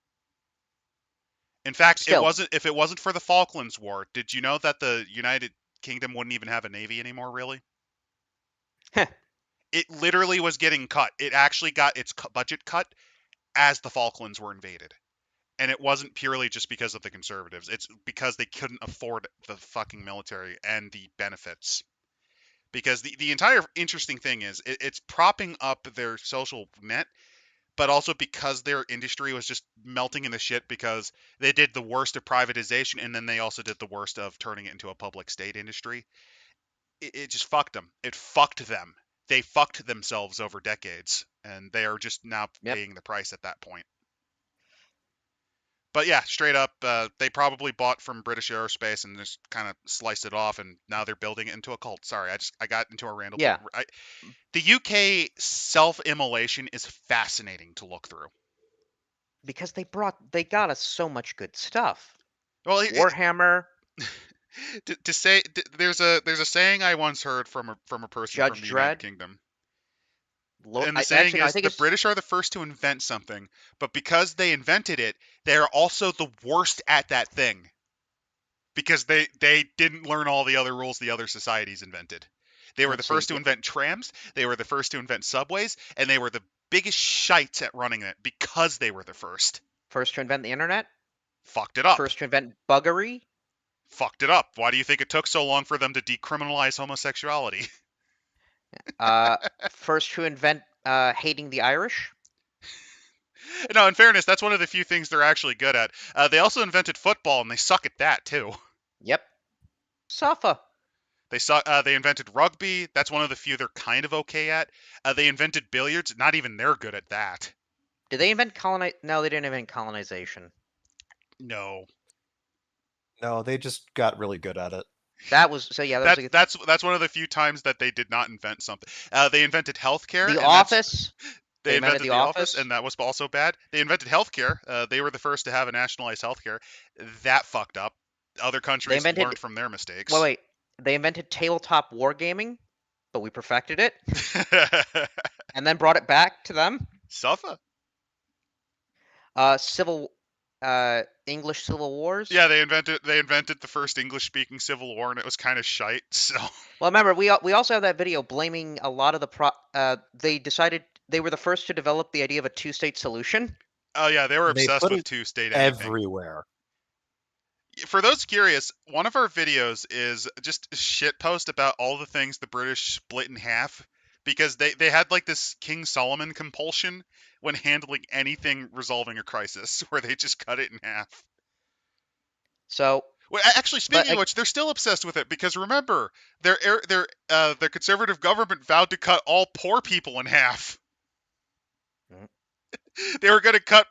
[SPEAKER 1] In fact, it
[SPEAKER 2] still,
[SPEAKER 1] wasn't if it wasn't for the Falklands War. Did you know that the United Kingdom wouldn't even have a navy anymore, really?
[SPEAKER 2] heh,
[SPEAKER 1] It literally was getting cut. It actually got its budget cut as the Falklands were invaded. And it wasn't purely just because of the conservatives. It's because they couldn't afford the fucking military and the benefits. Because the entire interesting thing is it's propping up their social net, but also because their industry was just melting into shit because they did the worst of privatization and then they also did the worst of turning it into a public state industry. it just fucked them. It fucked them. They fucked themselves over decades, and they are just now
[SPEAKER 2] Yep.
[SPEAKER 1] paying the price at that point. But yeah, straight up, they probably bought from British Aerospace and just kind of sliced it off, and now they're building it into a cult. Sorry, I got into a random.
[SPEAKER 2] Yeah,
[SPEAKER 1] The UK self-immolation is fascinating to look through.
[SPEAKER 2] because they got us so much good stuff.
[SPEAKER 1] Well,
[SPEAKER 2] Warhammer,
[SPEAKER 1] to say there's a saying I once heard from a person from
[SPEAKER 2] Judge
[SPEAKER 1] the United
[SPEAKER 2] Dredd.
[SPEAKER 1] Kingdom, and the saying
[SPEAKER 2] Actually, no, I
[SPEAKER 1] is
[SPEAKER 2] think
[SPEAKER 1] the
[SPEAKER 2] it's
[SPEAKER 1] British are the first to invent something, but because they invented it, they are also the worst at that thing because they didn't learn all the other rules the other societies invented. They were the
[SPEAKER 2] let's see.
[SPEAKER 1] first to invent trams, they were the first to invent subways, and they were the biggest shites at running it because they were the first.
[SPEAKER 2] First to invent the internet.
[SPEAKER 1] Fucked it up.
[SPEAKER 2] First to invent buggery.
[SPEAKER 1] Fucked it up. Why do you think it took so long for them to decriminalize homosexuality?
[SPEAKER 2] Uh, First to invent hating the Irish.
[SPEAKER 1] No, in fairness, that's one of the few things they're actually good at. They also invented football, and they suck at that too.
[SPEAKER 2] Yep. Suffer.
[SPEAKER 1] They invented rugby. That's one of the few they're kind of okay at. They invented billiards. Not even they're good at that.
[SPEAKER 2] Did they invent colonize? No, they didn't invent colonization.
[SPEAKER 1] No,
[SPEAKER 3] No, they just got really good at it.
[SPEAKER 2] That was so. Yeah, that was a,
[SPEAKER 1] that's one of the few times that they did not invent something. They invented healthcare,
[SPEAKER 2] The
[SPEAKER 1] and that's
[SPEAKER 2] Office. They
[SPEAKER 1] they
[SPEAKER 2] invented
[SPEAKER 1] invented
[SPEAKER 2] The
[SPEAKER 1] the office,
[SPEAKER 2] Office.
[SPEAKER 1] and that was also bad. They invented healthcare. They were the first to have a nationalized healthcare. That fucked up. Other
[SPEAKER 2] They
[SPEAKER 1] countries
[SPEAKER 2] invented.
[SPEAKER 1] learned from their
[SPEAKER 2] Well,
[SPEAKER 1] mistakes.
[SPEAKER 2] wait. They invented tabletop wargaming, but we perfected it and then brought it back to them.
[SPEAKER 1] Suffer.
[SPEAKER 2] Civil, English Civil Wars.
[SPEAKER 1] Yeah, they invented the first English speaking civil war, and it was kind of shite. So
[SPEAKER 2] Well, remember we also have that video blaming a lot of the they decided they were the first to develop the idea of a two-state solution.
[SPEAKER 1] oh yeah, they were
[SPEAKER 3] And they
[SPEAKER 1] obsessed
[SPEAKER 3] put
[SPEAKER 1] with
[SPEAKER 3] it
[SPEAKER 1] two-state anything.
[SPEAKER 3] everywhere.
[SPEAKER 1] For those curious, one of our videos is just a shit post about all the things the British split in half because they had like this King Solomon compulsion when handling anything resolving a crisis, where they just cut it in half.
[SPEAKER 2] So,
[SPEAKER 1] Well, actually,
[SPEAKER 2] but
[SPEAKER 1] speaking of which, they're still obsessed with it because remember, the conservative government vowed to cut all poor people in half.
[SPEAKER 2] Mhm.
[SPEAKER 1] They were going to cut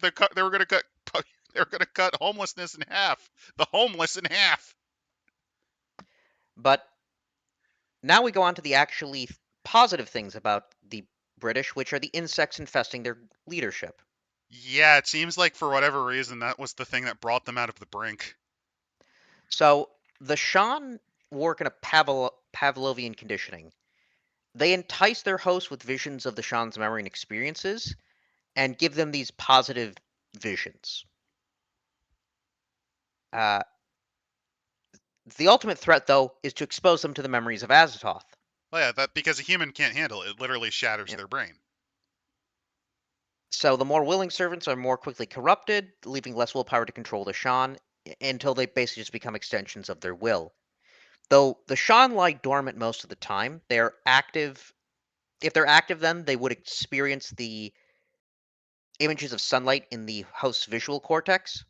[SPEAKER 1] they were going to cut they were going to cut homelessness in half. The homeless in half.
[SPEAKER 2] but now we go on to the actually positive things about the British, which are the insects infesting their leadership.
[SPEAKER 1] Yeah, it seems like for whatever reason that was the thing that brought them out of the brink.
[SPEAKER 2] So the Shan work in a Pavlovian conditioning. They entice their hosts with visions of the Shan's memory and experiences and give them these positive visions. Uh, the ultimate threat, though, is to expose them to the memories of Azathoth.
[SPEAKER 1] Well, yeah, that because a human can't handle it. It literally shatters
[SPEAKER 2] Yep.
[SPEAKER 1] their brain.
[SPEAKER 2] So the more willing servants are more quickly corrupted, leaving less willpower to control the Shan until they basically just become extensions of their will. Though the Shan lie dormant most of the time, they're active. If they're active, then they would experience the images of sunlight in the host's visual cortex.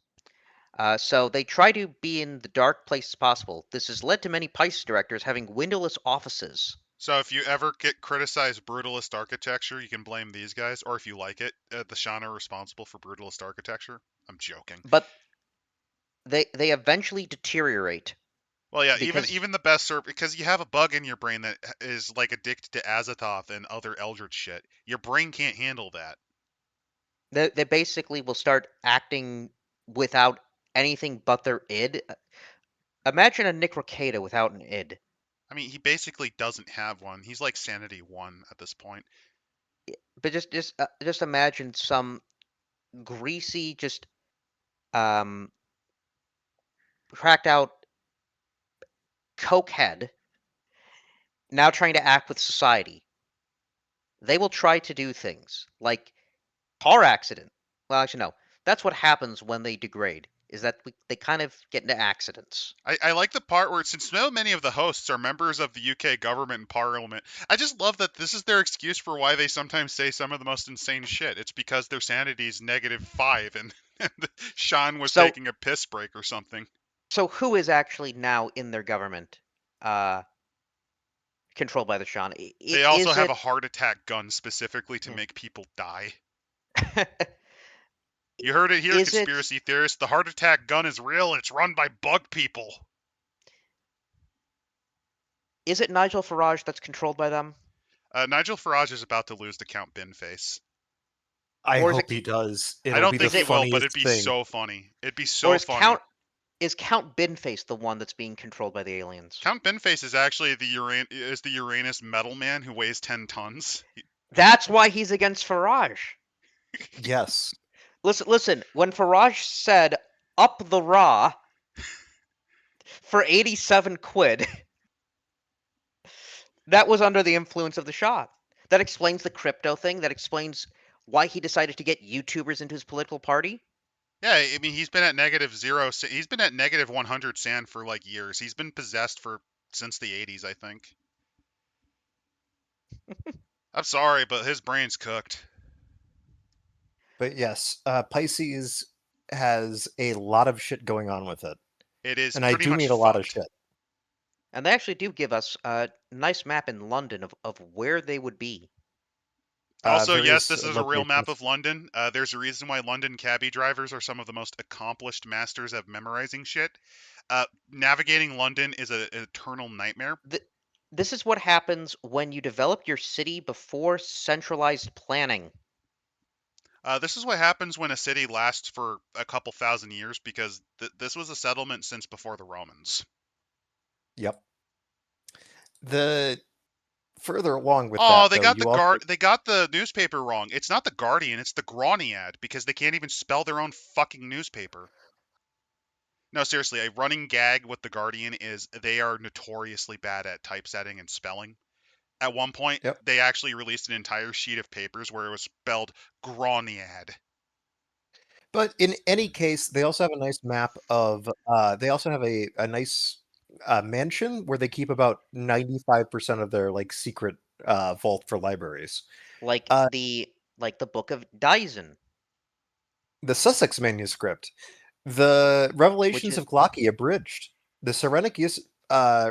[SPEAKER 2] So they try to be in the dark places possible. This has led to many Pisces directors having windowless offices.
[SPEAKER 1] So if you ever get criticized brutalist architecture, you can blame these guys, or if you like it, the Shan are responsible for brutalist architecture. I'm joking.
[SPEAKER 2] But they eventually deteriorate
[SPEAKER 1] Well, yeah, even
[SPEAKER 2] because
[SPEAKER 1] even the best because you have a bug in your brain that is like addicted to Azathoth and other Eldritch shit. Your brain can't handle that.
[SPEAKER 2] they basically will start acting without anything but their id. Imagine a Necrocata without an id.
[SPEAKER 1] I mean, he basically doesn't have one. He's like Sanity 1 at this point.
[SPEAKER 2] But just imagine some greasy, just um, cracked out cokehead now trying to act with society. They will try to do things like car accident. Well, actually, no. That's what happens when they degrade. Is that they kind of get into accidents.
[SPEAKER 1] I like the part where, since so many of the hosts are members of the UK government and parliament, I just love that this is their excuse for why they sometimes say some of the most insane shit. It's because their sanity is -5 and, Sean was
[SPEAKER 2] So,
[SPEAKER 1] taking a piss break or something.
[SPEAKER 2] so who is actually now in their government? controlled by the Shan.
[SPEAKER 1] They also
[SPEAKER 2] Is
[SPEAKER 1] have a
[SPEAKER 2] it
[SPEAKER 1] heart attack gun specifically to
[SPEAKER 2] Yeah.
[SPEAKER 1] make people die. You heard it here,
[SPEAKER 2] is it
[SPEAKER 1] conspiracy theorists. The heart attack gun is real. It's run by bug people.
[SPEAKER 2] is it Nigel Farage that's controlled by them?
[SPEAKER 1] Nigel Farage is about to lose to Count Binface.
[SPEAKER 3] I
[SPEAKER 2] Or is
[SPEAKER 3] hope
[SPEAKER 2] it
[SPEAKER 3] he does.
[SPEAKER 1] I
[SPEAKER 3] It'll
[SPEAKER 1] don't
[SPEAKER 3] be the
[SPEAKER 1] think he will, but it'd
[SPEAKER 3] funniest
[SPEAKER 1] be
[SPEAKER 3] thing.
[SPEAKER 1] so funny. It'd be
[SPEAKER 2] or
[SPEAKER 1] so
[SPEAKER 2] is
[SPEAKER 1] funny.
[SPEAKER 2] Count Binface the one that's being controlled by the aliens?
[SPEAKER 1] Count Binface is actually the Uranus metal man who weighs 10 tons.
[SPEAKER 2] That's why he's against Farage.
[SPEAKER 3] Yes.
[SPEAKER 2] Listen. When Farage said "up the raw" for 87 quid, that was under the influence of the Shah. That explains the crypto thing. That explains why he decided to get YouTubers into his political party.
[SPEAKER 1] Yeah, I mean, he's been at -0. He's been at -100 sand for like years. He's been possessed since the 80s, I think. I'm sorry, but his brain's cooked.
[SPEAKER 3] But yes, Pisces has a lot of shit going on with it.
[SPEAKER 1] It is
[SPEAKER 3] And I
[SPEAKER 1] pretty
[SPEAKER 3] do
[SPEAKER 1] much
[SPEAKER 3] mean a lot of
[SPEAKER 1] fucked.
[SPEAKER 3] shit.
[SPEAKER 2] And they actually do give us a nice map in London of where they would be.
[SPEAKER 1] Also, yes,
[SPEAKER 3] Various
[SPEAKER 1] this is a real map
[SPEAKER 3] locations.
[SPEAKER 1] of London. There's a reason why London cabbie drivers are some of the most accomplished masters at memorizing shit. Navigating London is an eternal nightmare.
[SPEAKER 2] This is what happens when you develop your city before centralized planning.
[SPEAKER 1] This is what happens when a city lasts for a couple thousand years because this was a settlement since before the Romans.
[SPEAKER 3] Yep. The further along with
[SPEAKER 1] Oh,
[SPEAKER 3] that,
[SPEAKER 1] they
[SPEAKER 3] though,
[SPEAKER 1] got
[SPEAKER 3] you also
[SPEAKER 1] they got the newspaper wrong. It's not the Guardian, it's the Groniad because they can't even spell their own fucking newspaper. No, seriously, a running gag with the Guardian is they are notoriously bad at typesetting and spelling. At one point,
[SPEAKER 3] yep.
[SPEAKER 1] they actually released an entire sheet of papers where it was spelled Groniad.
[SPEAKER 3] But in any case, they also have a nice map of. They also have a nice mansion where they keep about 95% of their like secret vault for libraries.
[SPEAKER 2] Like
[SPEAKER 3] Uh,
[SPEAKER 2] the Book of Dyson,
[SPEAKER 3] the Sussex manuscript, the
[SPEAKER 2] which
[SPEAKER 3] Revelations
[SPEAKER 2] is
[SPEAKER 3] of Glocky abridged, the Serenicius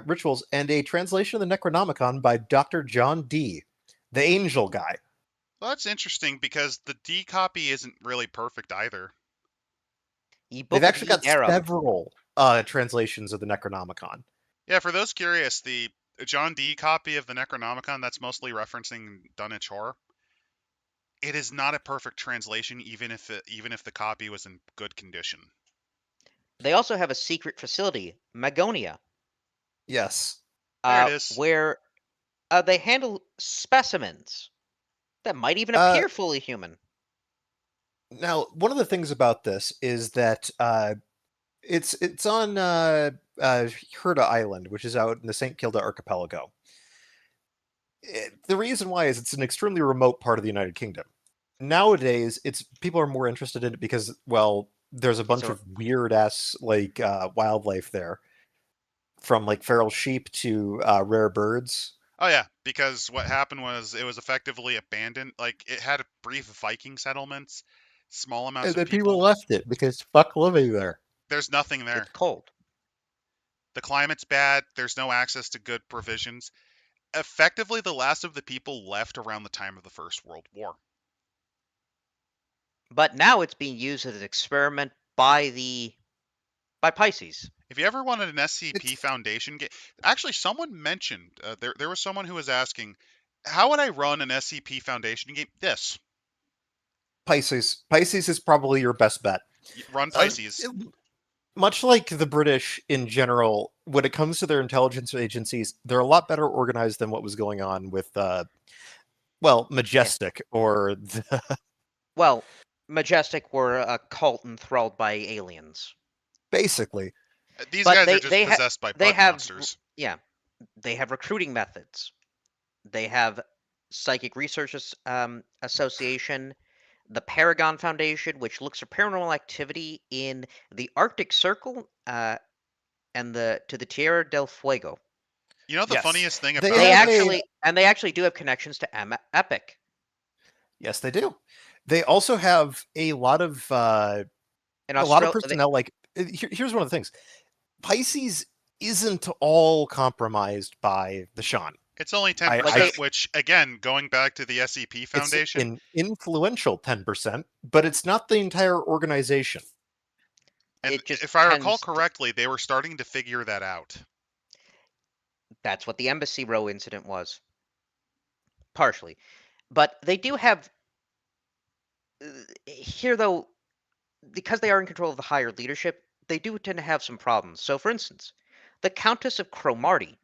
[SPEAKER 3] rituals, and a translation of the Necronomicon by Dr. John Dee, the angel guy.
[SPEAKER 1] Well, that's interesting because the D copy isn't really perfect either.
[SPEAKER 2] the
[SPEAKER 3] They've
[SPEAKER 2] Book of
[SPEAKER 3] actually got
[SPEAKER 2] Yearum.
[SPEAKER 3] several translations of the Necronomicon.
[SPEAKER 1] Yeah, for those curious, the John D copy of the Necronomicon that's mostly referencing Dunwich Horror. It is not a perfect translation, even if the copy was in good condition.
[SPEAKER 2] They also have a secret facility, Magonia,
[SPEAKER 3] Yes.
[SPEAKER 1] There it is.
[SPEAKER 2] where they handle specimens that might even
[SPEAKER 3] Uh,
[SPEAKER 2] appear fully human.
[SPEAKER 3] Now, one of the things about this is that it's on Herda Island, which is out in the St. Kilda archipelago. The reason why is it's an extremely remote part of the United Kingdom. Nowadays, it's people are more interested in it because, well, there's a bunch
[SPEAKER 2] a-
[SPEAKER 3] of weird ass like wildlife there, from like feral sheep to rare birds.
[SPEAKER 1] Oh yeah, because what happened was it was effectively abandoned. Like it had brief Viking settlements, small amounts
[SPEAKER 3] And
[SPEAKER 1] of
[SPEAKER 3] then people
[SPEAKER 1] people.
[SPEAKER 3] left it because fuck living there.
[SPEAKER 1] There's nothing there.
[SPEAKER 2] It's cold.
[SPEAKER 1] The climate's bad. There's no access to good provisions. Effectively, the last of the people left around the time of the First World War.
[SPEAKER 2] But now it's being used as an experiment by Pisces.
[SPEAKER 1] If you ever wanted an SCP
[SPEAKER 3] It's
[SPEAKER 1] Foundation game, actually, someone mentioned there was someone who was asking, how would I run an SCP Foundation game? This
[SPEAKER 3] Pisces. Pisces is probably your best bet.
[SPEAKER 1] run
[SPEAKER 3] Uh,
[SPEAKER 1] Pisces.
[SPEAKER 3] Much like the British in general, when it comes to their intelligence agencies, they're a lot better organized than what was going on with, well,
[SPEAKER 2] Yeah.
[SPEAKER 3] Majestic or the,
[SPEAKER 2] Well, Majestic were a cult enthralled by aliens.
[SPEAKER 3] basically.
[SPEAKER 1] These
[SPEAKER 2] But
[SPEAKER 1] guys are just possessed by
[SPEAKER 2] they
[SPEAKER 1] bug
[SPEAKER 2] have
[SPEAKER 1] monsters.
[SPEAKER 2] yeah, they have recruiting methods. They have Psychic Research Association, the Paragon Foundation, which looks for paranormal activity in the Arctic Circle, and to the Tierra del Fuego.
[SPEAKER 1] You know the
[SPEAKER 3] Yes.
[SPEAKER 1] funniest thing
[SPEAKER 3] They
[SPEAKER 1] about
[SPEAKER 2] They
[SPEAKER 3] have
[SPEAKER 1] this?
[SPEAKER 3] a
[SPEAKER 2] actually do have connections to Epic.
[SPEAKER 3] yes, they do. They also have a lot of
[SPEAKER 2] In
[SPEAKER 3] a lot of
[SPEAKER 2] Australia,
[SPEAKER 3] personnel. Like here's one of the things: Pisces isn't all compromised by the Shan.
[SPEAKER 1] It's only
[SPEAKER 3] I
[SPEAKER 1] 10%, which, again, going back to the SCP
[SPEAKER 3] it's
[SPEAKER 1] Foundation,
[SPEAKER 3] an influential 10%, but it's not the entire organization.
[SPEAKER 1] and
[SPEAKER 2] It just
[SPEAKER 1] if I recall
[SPEAKER 2] tends to,
[SPEAKER 1] correctly, they were starting to figure that out.
[SPEAKER 2] that's what the Embassy Row incident was. Partially. But they do have here though, because they are in control of the higher leadership, they do tend to have some problems. So for instance, the Countess of Cromarty,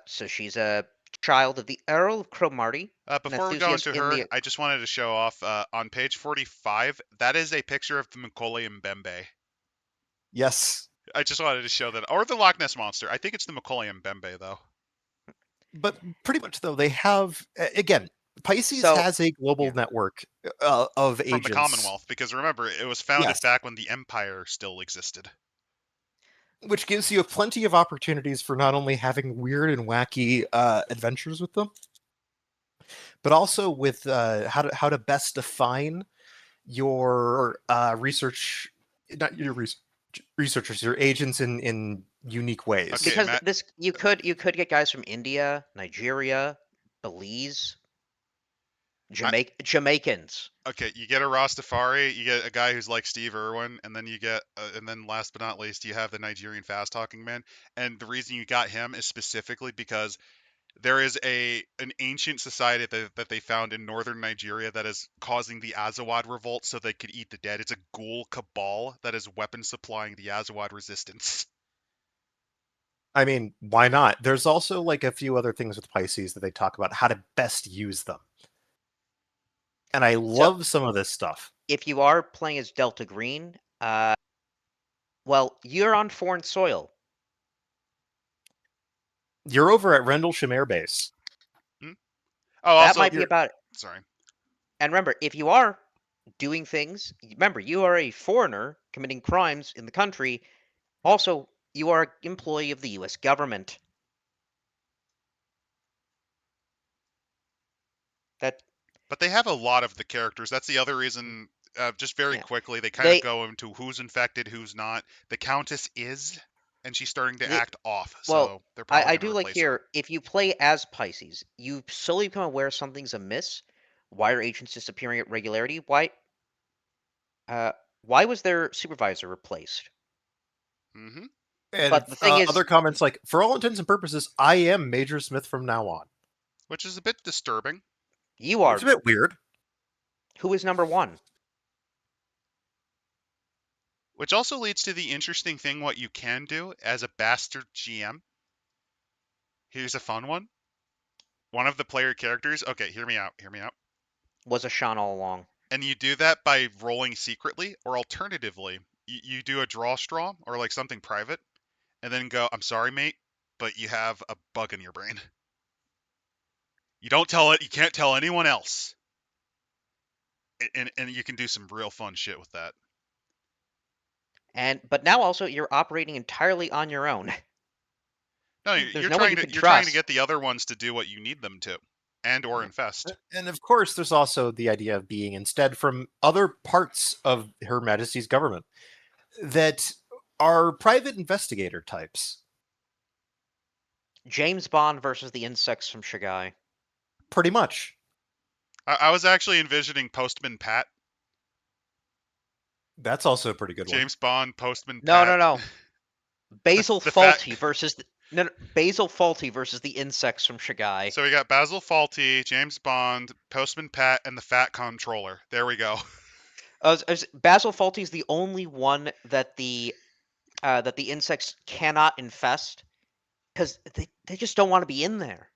[SPEAKER 2] so she's a child of the Earl of Cromarty, an
[SPEAKER 1] Before we go
[SPEAKER 2] enthusiast
[SPEAKER 1] into
[SPEAKER 2] in
[SPEAKER 1] her,
[SPEAKER 2] the
[SPEAKER 1] I just wanted to show off on page 45, that is a picture of the Macaulay Mbembe.
[SPEAKER 3] Yes,
[SPEAKER 1] I just wanted to show that. Or the Loch Ness Monster. I think it's the Macaulay Mbembe, though.
[SPEAKER 3] but pretty much though they have again. Pisces
[SPEAKER 2] so
[SPEAKER 3] has a global
[SPEAKER 2] yeah.
[SPEAKER 3] network of
[SPEAKER 1] From the
[SPEAKER 3] agents,
[SPEAKER 1] Commonwealth, because remember, it was founded
[SPEAKER 3] yes,
[SPEAKER 1] back when the Empire still existed.
[SPEAKER 3] which gives you plenty of opportunities for not only having weird and wacky adventures with them, but also with how to best define your research, not your researchers, your agents in unique ways.
[SPEAKER 1] Okay,
[SPEAKER 2] Because
[SPEAKER 1] Matt.
[SPEAKER 2] this you could get guys from India, Nigeria, Belize, Jamaicans.
[SPEAKER 1] Okay, you get a Rastafari, you get a guy who's like Steve Irwin, and then you get, and then last but not least, you have the Nigerian fast talking man. And the reason you got him is specifically because there is an ancient society that they found in northern Nigeria that is causing the Azawad revolt so they could eat the dead. It's a ghoul cabal that is weapon supplying the Azawad resistance.
[SPEAKER 3] I mean, why not? There's also like a few other things with Pisces that they talk about how to best use them. And I
[SPEAKER 2] So
[SPEAKER 3] love some of this stuff.
[SPEAKER 2] if you are playing as Delta Green, well, you're on foreign soil.
[SPEAKER 3] You're over at Rendlesham Air Base.
[SPEAKER 1] Hmm? Oh,
[SPEAKER 2] That
[SPEAKER 1] also,
[SPEAKER 2] might be about it.
[SPEAKER 1] sorry.
[SPEAKER 2] And remember, if you are doing things, remember, you are a foreigner committing crimes in the country. Also, you are an employee of the U.S. government. That
[SPEAKER 1] But they have a lot of the characters. That's the other reason. Just very
[SPEAKER 2] yeah,
[SPEAKER 1] quickly, they kind of
[SPEAKER 2] they,
[SPEAKER 1] go into who's infected, who's not. The Countess is, and she's starting to
[SPEAKER 2] they
[SPEAKER 1] act off,
[SPEAKER 2] well,
[SPEAKER 1] so they're probably
[SPEAKER 2] I
[SPEAKER 1] going to
[SPEAKER 2] do like
[SPEAKER 1] replace her.
[SPEAKER 2] here if you play as Pisces, you slowly become aware something's amiss. Why are agents disappearing at regularity? Uh, why was their supervisor replaced?
[SPEAKER 1] Hmm.
[SPEAKER 3] And
[SPEAKER 2] But the thing is,
[SPEAKER 3] other comments like, for all intents and purposes, I am Major Smith from now on.
[SPEAKER 1] Which is a bit disturbing.
[SPEAKER 2] you
[SPEAKER 3] It's
[SPEAKER 2] are
[SPEAKER 3] a bit weird.
[SPEAKER 2] who is number one?
[SPEAKER 1] Which also leads to the interesting thing what you can do as a bastard GM. Here's a fun one. One of the player characters, okay, hear me out, hear me out.
[SPEAKER 2] Was a Sean all along.
[SPEAKER 1] And you do that by rolling secretly, or alternatively, you do a draw straw or like something private, and then go, I'm sorry, mate, but you have a bug in your brain. You don't tell it, you can't tell anyone else. And you can do some real fun shit with that.
[SPEAKER 2] But now also you're operating entirely on your own.
[SPEAKER 1] No,
[SPEAKER 2] There's no one you can
[SPEAKER 1] you're trying to
[SPEAKER 2] trust.
[SPEAKER 1] get the other ones to do what you need them to, and or infest.
[SPEAKER 3] And of course, there's also the idea of being instead from other parts of Her Majesty's government that are private investigator types.
[SPEAKER 2] James Bond versus the insects from Shigai.
[SPEAKER 3] Pretty much.
[SPEAKER 1] I was actually envisioning Postman Pat.
[SPEAKER 3] That's also a pretty good one.
[SPEAKER 1] James Bond, Postman
[SPEAKER 2] No,
[SPEAKER 1] Pat.
[SPEAKER 2] no, no. Basil
[SPEAKER 1] the fat-
[SPEAKER 2] Fawlty versus Basil Fawlty versus the insects from Shigai.
[SPEAKER 1] So we got Basil Fawlty, James Bond, Postman Pat, and the Fat Controller. There we go.
[SPEAKER 2] Basil Fawlty is the only one that the insects cannot infest because they just don't want to be in there.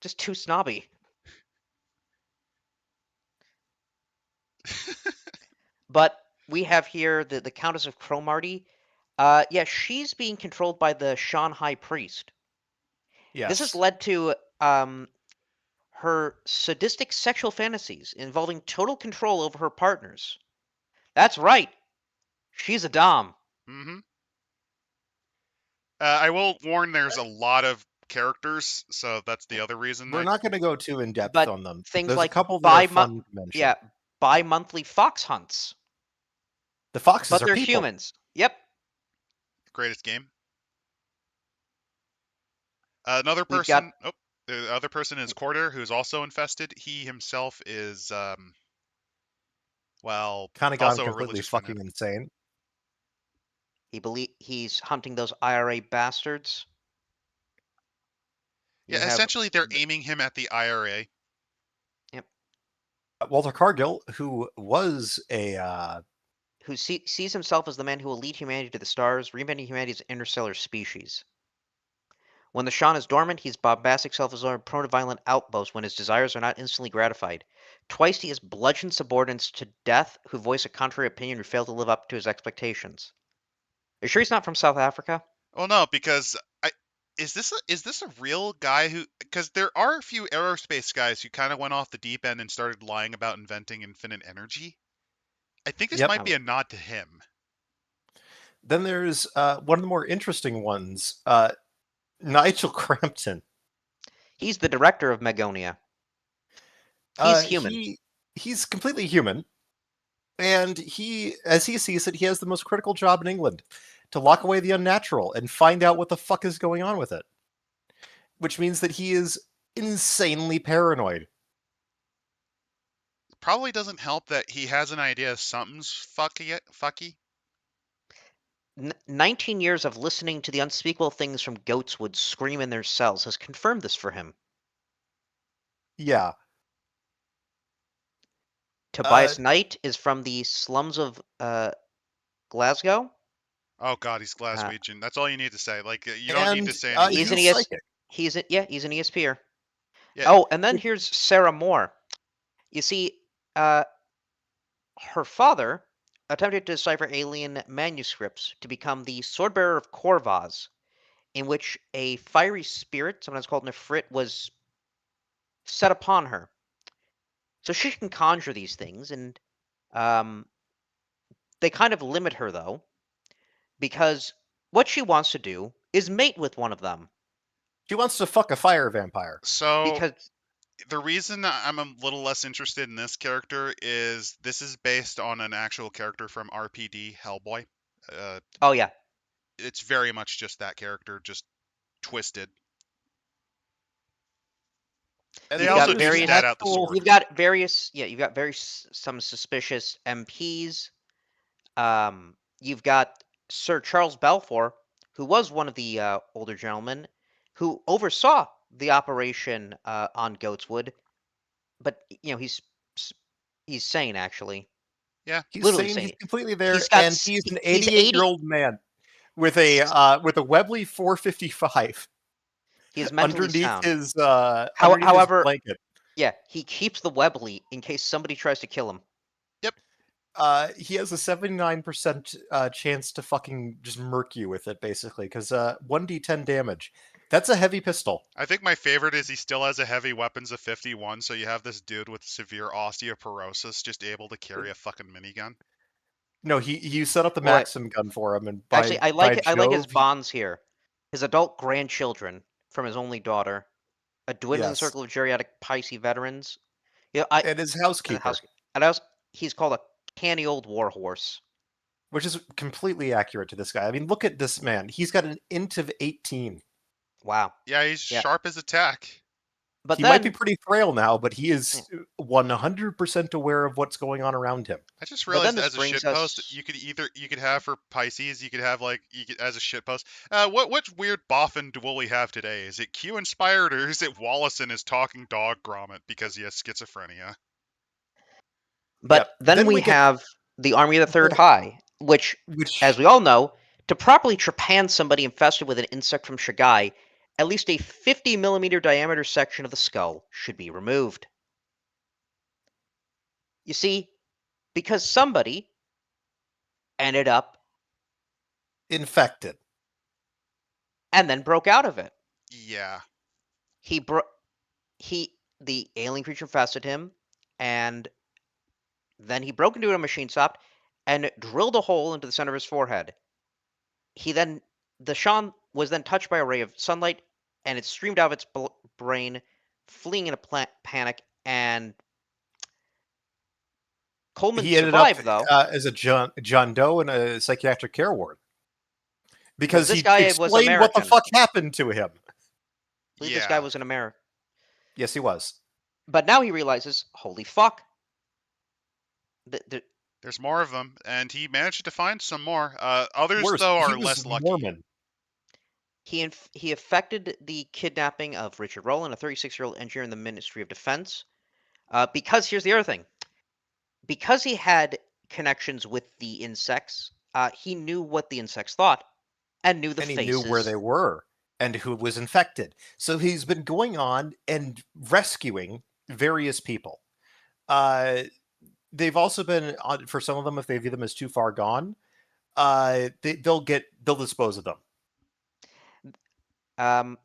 [SPEAKER 2] Just too snobby. But we have here the Countess of Cromarty. Yeah, she's being controlled by the Shan High Priest.
[SPEAKER 3] Yes.
[SPEAKER 2] This has led to her sadistic sexual fantasies involving total control over her partners. That's right. She's a dom.
[SPEAKER 1] Mm-hmm. I will warn there's a lot of characters, so that's the other reason.
[SPEAKER 3] We're not going to go too in depth
[SPEAKER 2] But
[SPEAKER 3] on them.
[SPEAKER 2] things
[SPEAKER 3] There's
[SPEAKER 2] like
[SPEAKER 3] a couple that are fun to mention.
[SPEAKER 2] yeah, bi-monthly fox hunts.
[SPEAKER 3] The foxes
[SPEAKER 2] But
[SPEAKER 3] are
[SPEAKER 2] they're
[SPEAKER 3] people.
[SPEAKER 2] humans. Yep.
[SPEAKER 1] Greatest game. Another
[SPEAKER 2] We've got
[SPEAKER 1] person. Oh, the other person is Corder, who's also infested. He himself is, well,
[SPEAKER 3] Kind of gone
[SPEAKER 1] also a
[SPEAKER 3] completely
[SPEAKER 1] religious
[SPEAKER 3] fucking
[SPEAKER 1] fanatic.
[SPEAKER 3] insane.
[SPEAKER 2] he's hunting those IRA bastards. You
[SPEAKER 1] Yeah,
[SPEAKER 2] have
[SPEAKER 1] essentially they're aiming him at the IRA.
[SPEAKER 2] yep,
[SPEAKER 3] Walter Cargill, who was a
[SPEAKER 2] who sees himself as the man who will lead humanity to the stars, reinventing humanity's interstellar species. When the Shan is dormant, he's bombastic, self-absorbed, prone to violent outbursts when his desires are not instantly gratified. Twice he has bludgeoned subordinates to death who voice a contrary opinion or fail to live up to his expectations. Are you sure he's not from South Africa?
[SPEAKER 1] Oh no, because I is this a real guy who? Because there are a few aerospace guys who kind of went off the deep end and started lying about inventing infinite energy. I think this
[SPEAKER 3] yep.
[SPEAKER 1] might be a nod to him.
[SPEAKER 3] Then there's one of the more interesting ones, Nigel Crampton.
[SPEAKER 2] He's the director of Megonia. He's human.
[SPEAKER 3] He's completely human, and as he sees it, he has the most critical job in England to lock away the unnatural and find out what the fuck is going on with it. Which means that he is insanely paranoid.
[SPEAKER 1] Probably doesn't help that he has an idea something's fucky.
[SPEAKER 2] 19 years of listening to the unspeakable things from Goatswood scream in their cells has confirmed this for him.
[SPEAKER 3] Yeah.
[SPEAKER 2] Tobias Knight is from the slums of Glasgow.
[SPEAKER 1] Oh God, he's Glaswegian. That's all you need to say. Like you don't need
[SPEAKER 3] And
[SPEAKER 1] to say anything
[SPEAKER 2] He's an
[SPEAKER 3] he's
[SPEAKER 1] else.
[SPEAKER 3] psychic.
[SPEAKER 2] He's an ESPer.
[SPEAKER 1] Yeah,
[SPEAKER 2] Oh, and then here's Sarah Moore. You see, her father attempted to decipher alien manuscripts to become the swordbearer of Corvaz, in which a fiery spirit, sometimes called Nefrit, was set upon her. So she can conjure these things, and they kind of limit her, though, because what she wants to do is mate with one of them.
[SPEAKER 3] She wants to fuck a fire vampire.
[SPEAKER 1] so
[SPEAKER 2] Because,
[SPEAKER 1] the reason I'm a little less interested in this character is this is based on an actual character from RPD Hellboy.
[SPEAKER 2] oh yeah,
[SPEAKER 1] It's very much just that character, just twisted.
[SPEAKER 3] And
[SPEAKER 1] They
[SPEAKER 2] you've
[SPEAKER 3] then
[SPEAKER 1] also
[SPEAKER 2] got
[SPEAKER 3] there's
[SPEAKER 1] do
[SPEAKER 3] the
[SPEAKER 2] various,
[SPEAKER 1] stat out the
[SPEAKER 3] actual.
[SPEAKER 1] sword.
[SPEAKER 2] you've got some suspicious MPs. You've got Sir Charles Balfour, who was one of the older gentlemen who oversaw the operation on Goatswood, but he's sane actually,
[SPEAKER 1] Yeah,
[SPEAKER 3] He's
[SPEAKER 2] literally
[SPEAKER 3] saying he's
[SPEAKER 2] sane.
[SPEAKER 3] completely there,
[SPEAKER 2] He's got
[SPEAKER 3] and he's an
[SPEAKER 2] he's
[SPEAKER 3] 88-year
[SPEAKER 2] 80.
[SPEAKER 3] old man with a Webley 455
[SPEAKER 2] He is mentally
[SPEAKER 3] underneath
[SPEAKER 2] sound.
[SPEAKER 3] his underneath his
[SPEAKER 2] However,
[SPEAKER 3] blanket.
[SPEAKER 2] yeah, he keeps the Webley in case somebody tries to kill him.
[SPEAKER 1] yep.
[SPEAKER 3] He has a 79% chance to fucking just murk you with it, basically, because 1d10 damage. That's a heavy pistol.
[SPEAKER 1] I think my favorite is he still has a heavy weapons of 51, so you have this dude with severe osteoporosis just able to carry a fucking minigun.
[SPEAKER 3] No, you set up the
[SPEAKER 2] Well,
[SPEAKER 3] Maxim gun for him, and
[SPEAKER 2] actually,
[SPEAKER 3] by
[SPEAKER 2] I like his
[SPEAKER 3] Jove,
[SPEAKER 2] bonds here. His adult grandchildren from his only daughter, a dwindling
[SPEAKER 3] yes,
[SPEAKER 2] circle of geriatric Pisces veterans. Yeah, I
[SPEAKER 3] and his
[SPEAKER 2] and the
[SPEAKER 3] housekeeper,
[SPEAKER 2] house and I was he's called a canny old warhorse.
[SPEAKER 3] which is completely accurate to this guy. I mean, look at this man. He's got an int of 18.
[SPEAKER 2] Wow.
[SPEAKER 1] Yeah, he's
[SPEAKER 2] Yeah.
[SPEAKER 1] sharp as a tack.
[SPEAKER 2] But
[SPEAKER 3] He might be
[SPEAKER 2] then
[SPEAKER 3] pretty frail now, but he is 100% aware of what's going on around him.
[SPEAKER 1] I just
[SPEAKER 2] but then
[SPEAKER 1] realized
[SPEAKER 2] this
[SPEAKER 1] as a
[SPEAKER 2] brings
[SPEAKER 1] shitpost,
[SPEAKER 2] us
[SPEAKER 1] you could have for Pisces, you could have like as a shitpost. What weird boffin will we have today? Is it Q inspired or is it Wallace and his talking dog Gromit because he has schizophrenia?
[SPEAKER 2] but
[SPEAKER 3] Yep.
[SPEAKER 2] then
[SPEAKER 3] Then
[SPEAKER 2] we
[SPEAKER 3] we get
[SPEAKER 2] have the Army of the Third
[SPEAKER 3] the
[SPEAKER 2] High, which, as
[SPEAKER 3] which
[SPEAKER 2] we all know, to properly trepan somebody infested with an insect from Shagai, at least a 50 millimeter diameter section of the skull should be removed. You see, because somebody ended up
[SPEAKER 3] infected.
[SPEAKER 2] and then broke out of it.
[SPEAKER 1] Yeah.
[SPEAKER 2] He bro- he the alien creature infested him, and then he broke into a machine shop and drilled a hole into the center of his forehead. The Shan was then touched by a ray of sunlight, and it streamed out of its brain, fleeing in a panic. And Coleman
[SPEAKER 3] He ended up
[SPEAKER 2] survived, though.
[SPEAKER 3] as a John Doe in a psychiatric care ward
[SPEAKER 2] Well,
[SPEAKER 3] because
[SPEAKER 2] this
[SPEAKER 3] he
[SPEAKER 2] guy was
[SPEAKER 3] explained what the
[SPEAKER 2] American.
[SPEAKER 3] fuck happened to him.
[SPEAKER 2] I believe this guy
[SPEAKER 1] Yeah.
[SPEAKER 2] was an American.
[SPEAKER 3] Yes, he was.
[SPEAKER 2] But now he realizes, holy fuck.
[SPEAKER 1] There's more of them, and he managed to find some more. Others,
[SPEAKER 3] Worse,
[SPEAKER 1] though,
[SPEAKER 3] he
[SPEAKER 1] are
[SPEAKER 3] was
[SPEAKER 1] less lucky.
[SPEAKER 3] Mormon.
[SPEAKER 2] He effected the kidnapping of Richard Rowland, a 36-year-old engineer in the Ministry of Defense. Because here's the other thing. Because he had connections with the insects, he knew what the insects thought and knew the
[SPEAKER 3] And he knew where
[SPEAKER 2] faces.
[SPEAKER 3] they were and who was infected. So he's been going on and rescuing various people. They've also been, for some of them, if they view them as too far gone, they'll dispose of them.
[SPEAKER 2] Um,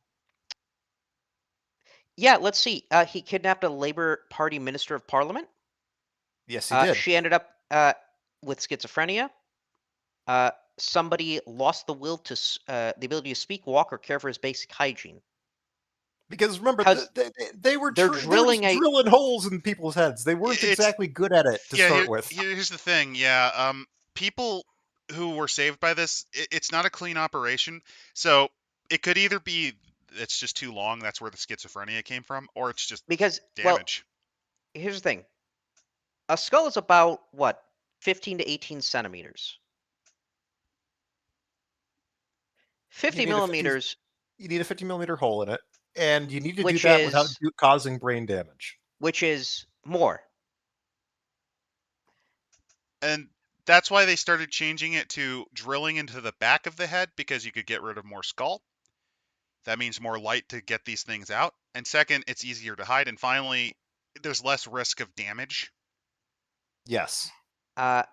[SPEAKER 2] yeah, let's see. He kidnapped a Labour Party Minister of Parliament.
[SPEAKER 3] Yes, he did.
[SPEAKER 2] She ended up with schizophrenia. Somebody lost the will to the ability to speak, walk, or care for his basic hygiene.
[SPEAKER 3] Because remember,
[SPEAKER 2] Because
[SPEAKER 3] they were
[SPEAKER 2] they're
[SPEAKER 3] just
[SPEAKER 2] drilling
[SPEAKER 3] drilling holes in people's heads. They weren't
[SPEAKER 1] It's
[SPEAKER 3] exactly good at it to
[SPEAKER 1] yeah.
[SPEAKER 3] start with.
[SPEAKER 1] Here's the thing. Yeah. People who were saved by this, it's not a clean operation. So it could either be it's just too long. That's where the schizophrenia came from, or it's just
[SPEAKER 2] well,
[SPEAKER 1] damage.
[SPEAKER 2] here's the thing. A skull is about what 15 to 18 centimeters. 50 millimeters,
[SPEAKER 3] You need a 50 millimeter hole in it, and you need to do
[SPEAKER 2] which
[SPEAKER 3] that without
[SPEAKER 2] is
[SPEAKER 3] causing brain damage.
[SPEAKER 2] more.
[SPEAKER 1] And that's why they started changing it to drilling into the back of the head, because you could get rid of more skull. That means more light to get these things out. And second, it's easier to hide. And finally, there's less risk of damage.
[SPEAKER 3] Yes.
[SPEAKER 2] Uh,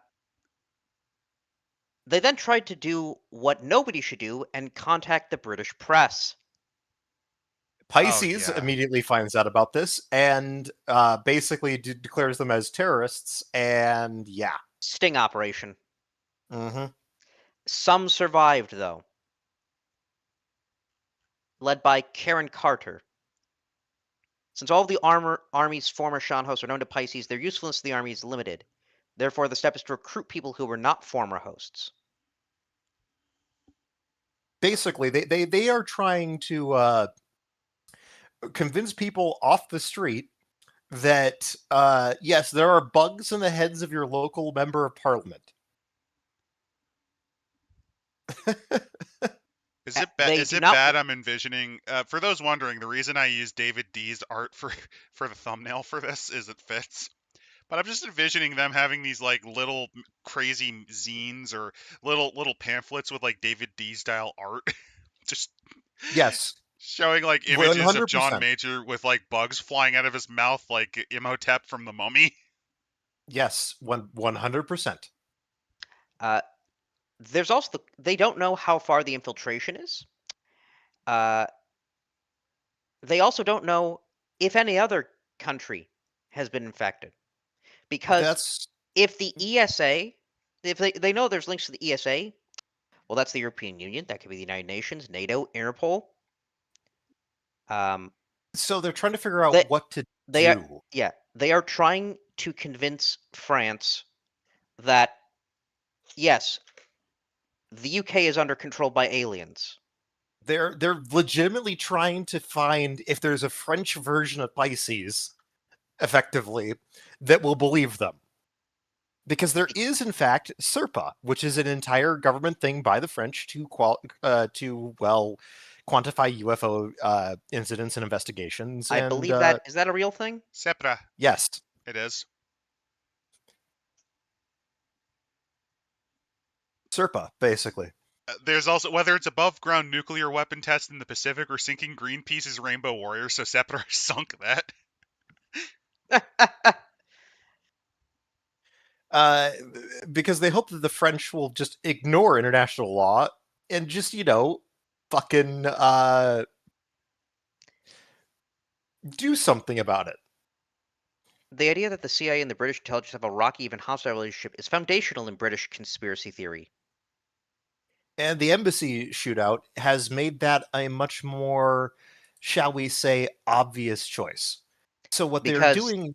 [SPEAKER 2] they then tried to do what nobody should do and contact the British press.
[SPEAKER 3] Pisces
[SPEAKER 1] Yeah.
[SPEAKER 3] immediately finds out about this and basically declares them as terrorists. And yeah.
[SPEAKER 2] Sting operation.
[SPEAKER 3] Mm-hmm.
[SPEAKER 2] Some survived, though, led by Karen Carter. Since all of the Army's former Shan hosts are known to Pisces, their usefulness to the Army is limited. Therefore, the step is to recruit people who were not former hosts.
[SPEAKER 3] Basically, they are trying to convince people off the street that yes, there are bugs in the heads of your local member of parliament.
[SPEAKER 1] Is it
[SPEAKER 2] They
[SPEAKER 1] is
[SPEAKER 2] do
[SPEAKER 1] it
[SPEAKER 2] not.
[SPEAKER 1] bad? I'm envisioning. For those wondering, the reason I use David Dees art for for the thumbnail for this is it fits. But I'm just envisioning them having these like little crazy zines or little pamphlets with like David Dees style art, just
[SPEAKER 3] Yes,
[SPEAKER 1] showing like images of John
[SPEAKER 3] 100%.
[SPEAKER 1] Major with like bugs flying out of his mouth, like Imhotep from the Mummy.
[SPEAKER 3] Yes, 100%.
[SPEAKER 2] There's also they don't know how far the infiltration is. Uh, they also don't know if any other country has been infected, because
[SPEAKER 3] That's
[SPEAKER 2] if the ESA, if they know there's links to the ESA, well, that's the European Union. That could be the United Nations, NATO, Interpol.
[SPEAKER 3] so they're trying to figure out
[SPEAKER 2] They
[SPEAKER 3] what to
[SPEAKER 2] they are
[SPEAKER 3] do.
[SPEAKER 2] yeah they are trying to convince France that yes, the UK is under control by aliens.
[SPEAKER 3] They're legitimately trying to find if there's a French version of Pisces, effectively, that will believe them. Because there is, in fact, SERPA, which is an entire government thing by the French to quantify UFO incidents and investigations.
[SPEAKER 2] I
[SPEAKER 3] And
[SPEAKER 2] believe that is that a real thing?
[SPEAKER 1] Sepra,
[SPEAKER 3] yes,
[SPEAKER 1] it is.
[SPEAKER 3] SERPA, basically.
[SPEAKER 1] There's also whether it's above ground nuclear weapon test in the Pacific or sinking Greenpeace's Rainbow Warrior, so Sepra sunk that.
[SPEAKER 3] Uh, because they hope that the French will just ignore international law and just, fucking do something about it.
[SPEAKER 2] The idea that the CIA and the British intelligence have a rocky, even hostile relationship is foundational in British conspiracy theory.
[SPEAKER 3] And the embassy shootout has made that a much more, shall we say, obvious choice. So what they're
[SPEAKER 2] Because
[SPEAKER 3] doing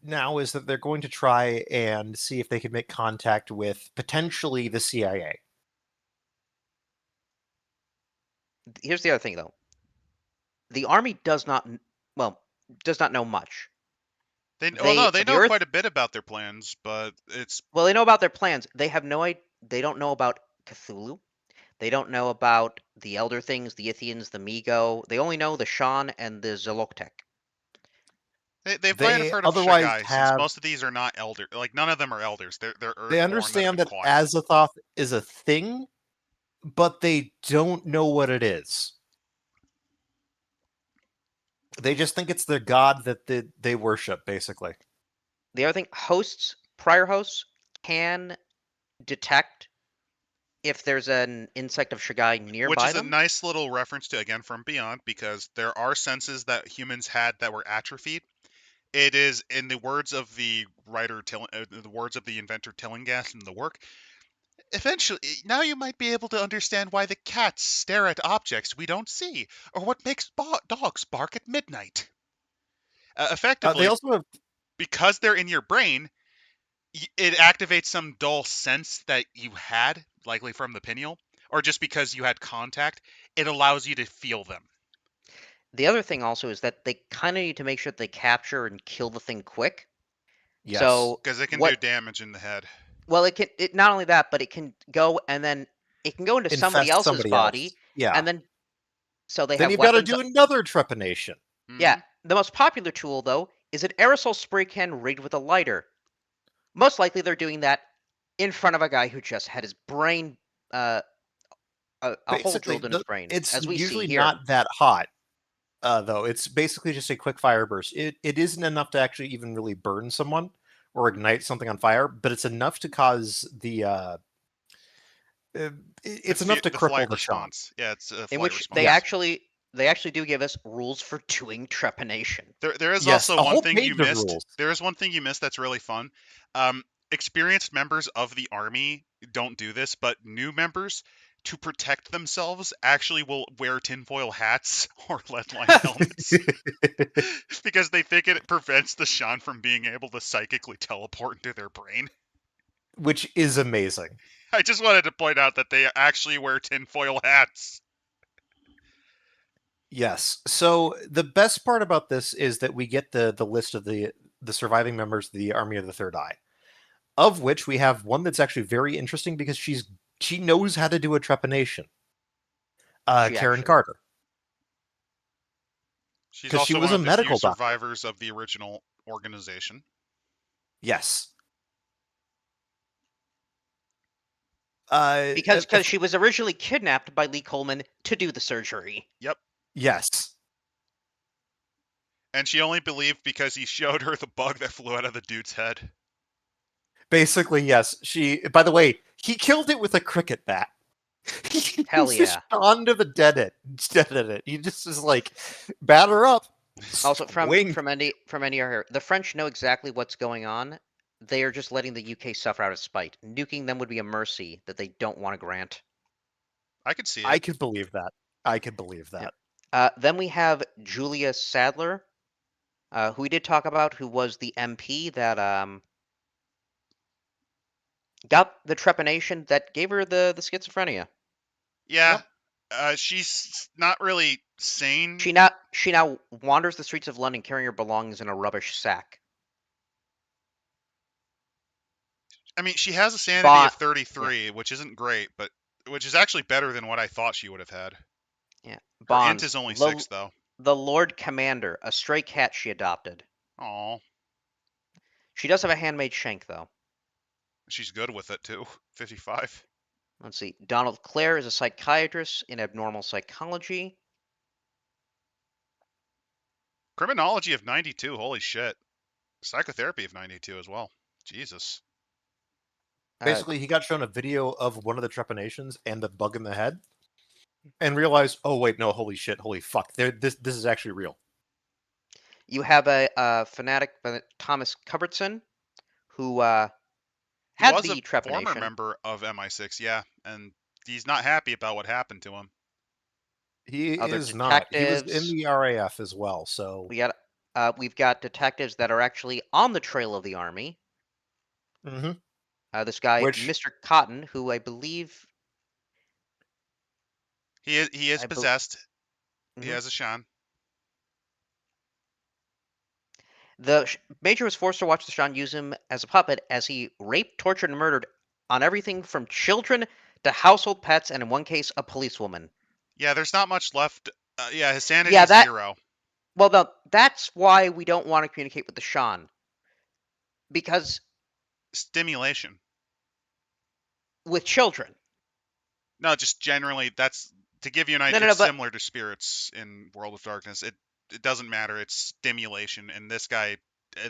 [SPEAKER 3] now is that they're going to try and see if they can make contact with potentially the CIA.
[SPEAKER 2] here's the other thing, though. the army does not know much.
[SPEAKER 1] No,
[SPEAKER 2] They
[SPEAKER 1] they
[SPEAKER 2] the
[SPEAKER 1] know
[SPEAKER 2] Earth
[SPEAKER 1] quite a bit about their plans, but it's
[SPEAKER 2] Well, they know about their plans. They don't know about Cthulhu. They don't know about the Elder Things, the Ithians, the Migo. They only know the Shan and the Zoloktek.
[SPEAKER 1] they might have
[SPEAKER 3] They
[SPEAKER 1] heard of
[SPEAKER 3] otherwise
[SPEAKER 1] Shagai, since
[SPEAKER 3] have
[SPEAKER 1] most of these are not elder. Like none of them are elders. They're
[SPEAKER 3] they
[SPEAKER 1] Earthborn that have
[SPEAKER 3] understand
[SPEAKER 1] been
[SPEAKER 3] that
[SPEAKER 1] quiet.
[SPEAKER 3] Azathoth is a thing, but they don't know what it is. They just think it's the god that they worship, basically.
[SPEAKER 2] The other thing, prior hosts, can detect if there's an insect of Shagai
[SPEAKER 1] Which
[SPEAKER 2] nearby
[SPEAKER 1] is a
[SPEAKER 2] them.
[SPEAKER 1] nice little reference to again from Beyond, because there are senses that humans had that were atrophied. It is, in the words of the the words of the inventor Tillinghast in the work. Eventually, now you might be able to understand why the cats stare at objects we don't see, or what makes dogs bark at midnight.
[SPEAKER 3] They
[SPEAKER 1] Effectively,
[SPEAKER 3] also have
[SPEAKER 1] because they're in your brain, it activates some dull sense that you had, likely from the pineal, or just because you had contact. It allows you to feel them.
[SPEAKER 2] The other thing also is that they kind of need to make sure that they capture and kill the thing quick.
[SPEAKER 3] yes,
[SPEAKER 2] So
[SPEAKER 1] Because it can do
[SPEAKER 2] what?
[SPEAKER 1] damage in the head.
[SPEAKER 2] Well, it not only that, but it can go and then it can go into somebody
[SPEAKER 3] infest
[SPEAKER 2] else's
[SPEAKER 3] somebody
[SPEAKER 2] body,
[SPEAKER 3] else. Yeah.
[SPEAKER 2] and then so they
[SPEAKER 3] Then
[SPEAKER 2] have
[SPEAKER 3] you've got to
[SPEAKER 2] weapons.
[SPEAKER 3] do another trepanation.
[SPEAKER 2] Yeah,
[SPEAKER 1] Hmm.
[SPEAKER 2] the most popular tool though is an aerosol spray can rigged with a lighter. Most likely, they're doing that in front of a guy who just had his brain, uh, a hole
[SPEAKER 3] Basically,
[SPEAKER 2] drilled in his brain,
[SPEAKER 3] it's
[SPEAKER 2] as we see
[SPEAKER 3] usually
[SPEAKER 2] here.
[SPEAKER 3] not that hot, though. It's basically just a quick fire burst. It isn't enough to actually even really burn someone or ignite something on fire, but it's enough to cause uh, it's enough to
[SPEAKER 1] The
[SPEAKER 3] cripple
[SPEAKER 1] flight
[SPEAKER 3] the Sean.
[SPEAKER 1] response. Yeah, it's a
[SPEAKER 2] In
[SPEAKER 1] flight
[SPEAKER 2] which they
[SPEAKER 3] Yeah.
[SPEAKER 1] response.
[SPEAKER 2] actually do give us rules for doing trepanation.
[SPEAKER 1] There is
[SPEAKER 3] Yes,
[SPEAKER 1] also
[SPEAKER 3] a
[SPEAKER 1] one
[SPEAKER 3] whole
[SPEAKER 1] thing you
[SPEAKER 3] page of
[SPEAKER 1] missed.
[SPEAKER 3] rules.
[SPEAKER 1] There is one thing you missed that's really fun. Experienced members of the army don't do this, but new members, to protect themselves, actually will wear tinfoil hats or lead-lined helmets because they think it prevents the Shan from being able to psychically teleport into their brain.
[SPEAKER 3] Which is amazing.
[SPEAKER 1] I just wanted to point out that they actually wear tinfoil hats.
[SPEAKER 3] Yes. So the best part about this is that we get the list of the surviving members of the Army of the Third Eye, of which we have one that's actually very interesting because she knows how to do a trepanation.
[SPEAKER 2] She
[SPEAKER 3] Karen
[SPEAKER 2] actually
[SPEAKER 3] Carter,
[SPEAKER 1] She's
[SPEAKER 3] because she
[SPEAKER 1] also
[SPEAKER 3] was
[SPEAKER 1] one
[SPEAKER 3] a
[SPEAKER 1] of the few
[SPEAKER 3] medical doctor.
[SPEAKER 1] survivors of the original organization.
[SPEAKER 3] Yes.
[SPEAKER 2] because
[SPEAKER 3] If,
[SPEAKER 2] she was originally kidnapped by Lee Coleman to do the surgery.
[SPEAKER 1] Yep.
[SPEAKER 3] yes.
[SPEAKER 1] And she only believed because he showed her the bug that flew out of the dude's head.
[SPEAKER 3] Basically, yes. By the way, he killed it with a cricket bat. He
[SPEAKER 2] Hell
[SPEAKER 3] uses
[SPEAKER 2] yeah.
[SPEAKER 3] onto the dead in it. He just is like, batter up.
[SPEAKER 2] Also,
[SPEAKER 3] Swing.
[SPEAKER 2] from any here, the French know exactly what's going on. They are just letting the UK suffer out of spite. Nuking them would be a mercy that they don't want to grant.
[SPEAKER 1] I could see
[SPEAKER 3] I
[SPEAKER 1] it.
[SPEAKER 3] could believe that. I could believe
[SPEAKER 2] Yep.
[SPEAKER 3] that.
[SPEAKER 2] Then we have Julia Sadler, who we did talk about, who was the MP that got the trepanation that gave her the schizophrenia.
[SPEAKER 1] Yeah.
[SPEAKER 3] Yep.
[SPEAKER 1] She's not really sane.
[SPEAKER 2] She now wanders the streets of London carrying her belongings in a rubbish sack.
[SPEAKER 1] I mean, she has a sanity
[SPEAKER 2] Bond,
[SPEAKER 1] of
[SPEAKER 2] yeah,
[SPEAKER 1] 33, which isn't great, but which is actually better than what I thought she would have had.
[SPEAKER 2] yeah.
[SPEAKER 1] Her int
[SPEAKER 2] Bonds,
[SPEAKER 1] is only 6, though.
[SPEAKER 2] the Lord Commander, a stray cat she adopted.
[SPEAKER 1] Aw.
[SPEAKER 2] She does have a handmade shank, though.
[SPEAKER 1] She's good with it, too. 55.
[SPEAKER 2] Let's see. Donald Clare is a psychiatrist in abnormal psychology.
[SPEAKER 1] Criminology of 92. Holy shit. Psychotherapy of 92 as well. Jesus.
[SPEAKER 3] Basically, he got shown a video of one of the trepanations and the bug in the head, and realized, oh wait, no, holy shit, holy fuck, this is actually real.
[SPEAKER 2] You have a fanatic, Thomas Cupbertson, who
[SPEAKER 1] He
[SPEAKER 2] had
[SPEAKER 1] was a
[SPEAKER 2] the
[SPEAKER 1] former
[SPEAKER 2] trepanation.
[SPEAKER 1] member of MI6, yeah, and he's not happy about what happened to him.
[SPEAKER 3] He
[SPEAKER 2] Other
[SPEAKER 3] is not. He was in
[SPEAKER 2] detectives.
[SPEAKER 3] the RAF as well, so
[SPEAKER 2] We've got detectives that are actually on the trail of the army.
[SPEAKER 3] Mhm.
[SPEAKER 2] This guy,
[SPEAKER 3] Which
[SPEAKER 2] Mr. Cotton, who I believe,
[SPEAKER 1] He is
[SPEAKER 2] I bel
[SPEAKER 1] possessed. He
[SPEAKER 2] mhm.
[SPEAKER 1] has a Shan.
[SPEAKER 2] The Major was forced to watch the Shan use him as a puppet as he raped, tortured, and murdered on everything from children to household pets, and in one case, a policewoman.
[SPEAKER 1] Yeah, there's not much left. Yeah, his sanity
[SPEAKER 2] Yeah,
[SPEAKER 1] is
[SPEAKER 2] that.
[SPEAKER 1] 0.
[SPEAKER 2] Well, no, that's why we don't want to communicate with the Shan, because
[SPEAKER 1] Stimulation.
[SPEAKER 2] with children.
[SPEAKER 1] No, just generally, that's to give you an
[SPEAKER 2] No,
[SPEAKER 1] idea.
[SPEAKER 2] no,
[SPEAKER 1] It's
[SPEAKER 2] no, but
[SPEAKER 1] similar to spirits in World of Darkness. It doesn't matter. It's stimulation, and this guy,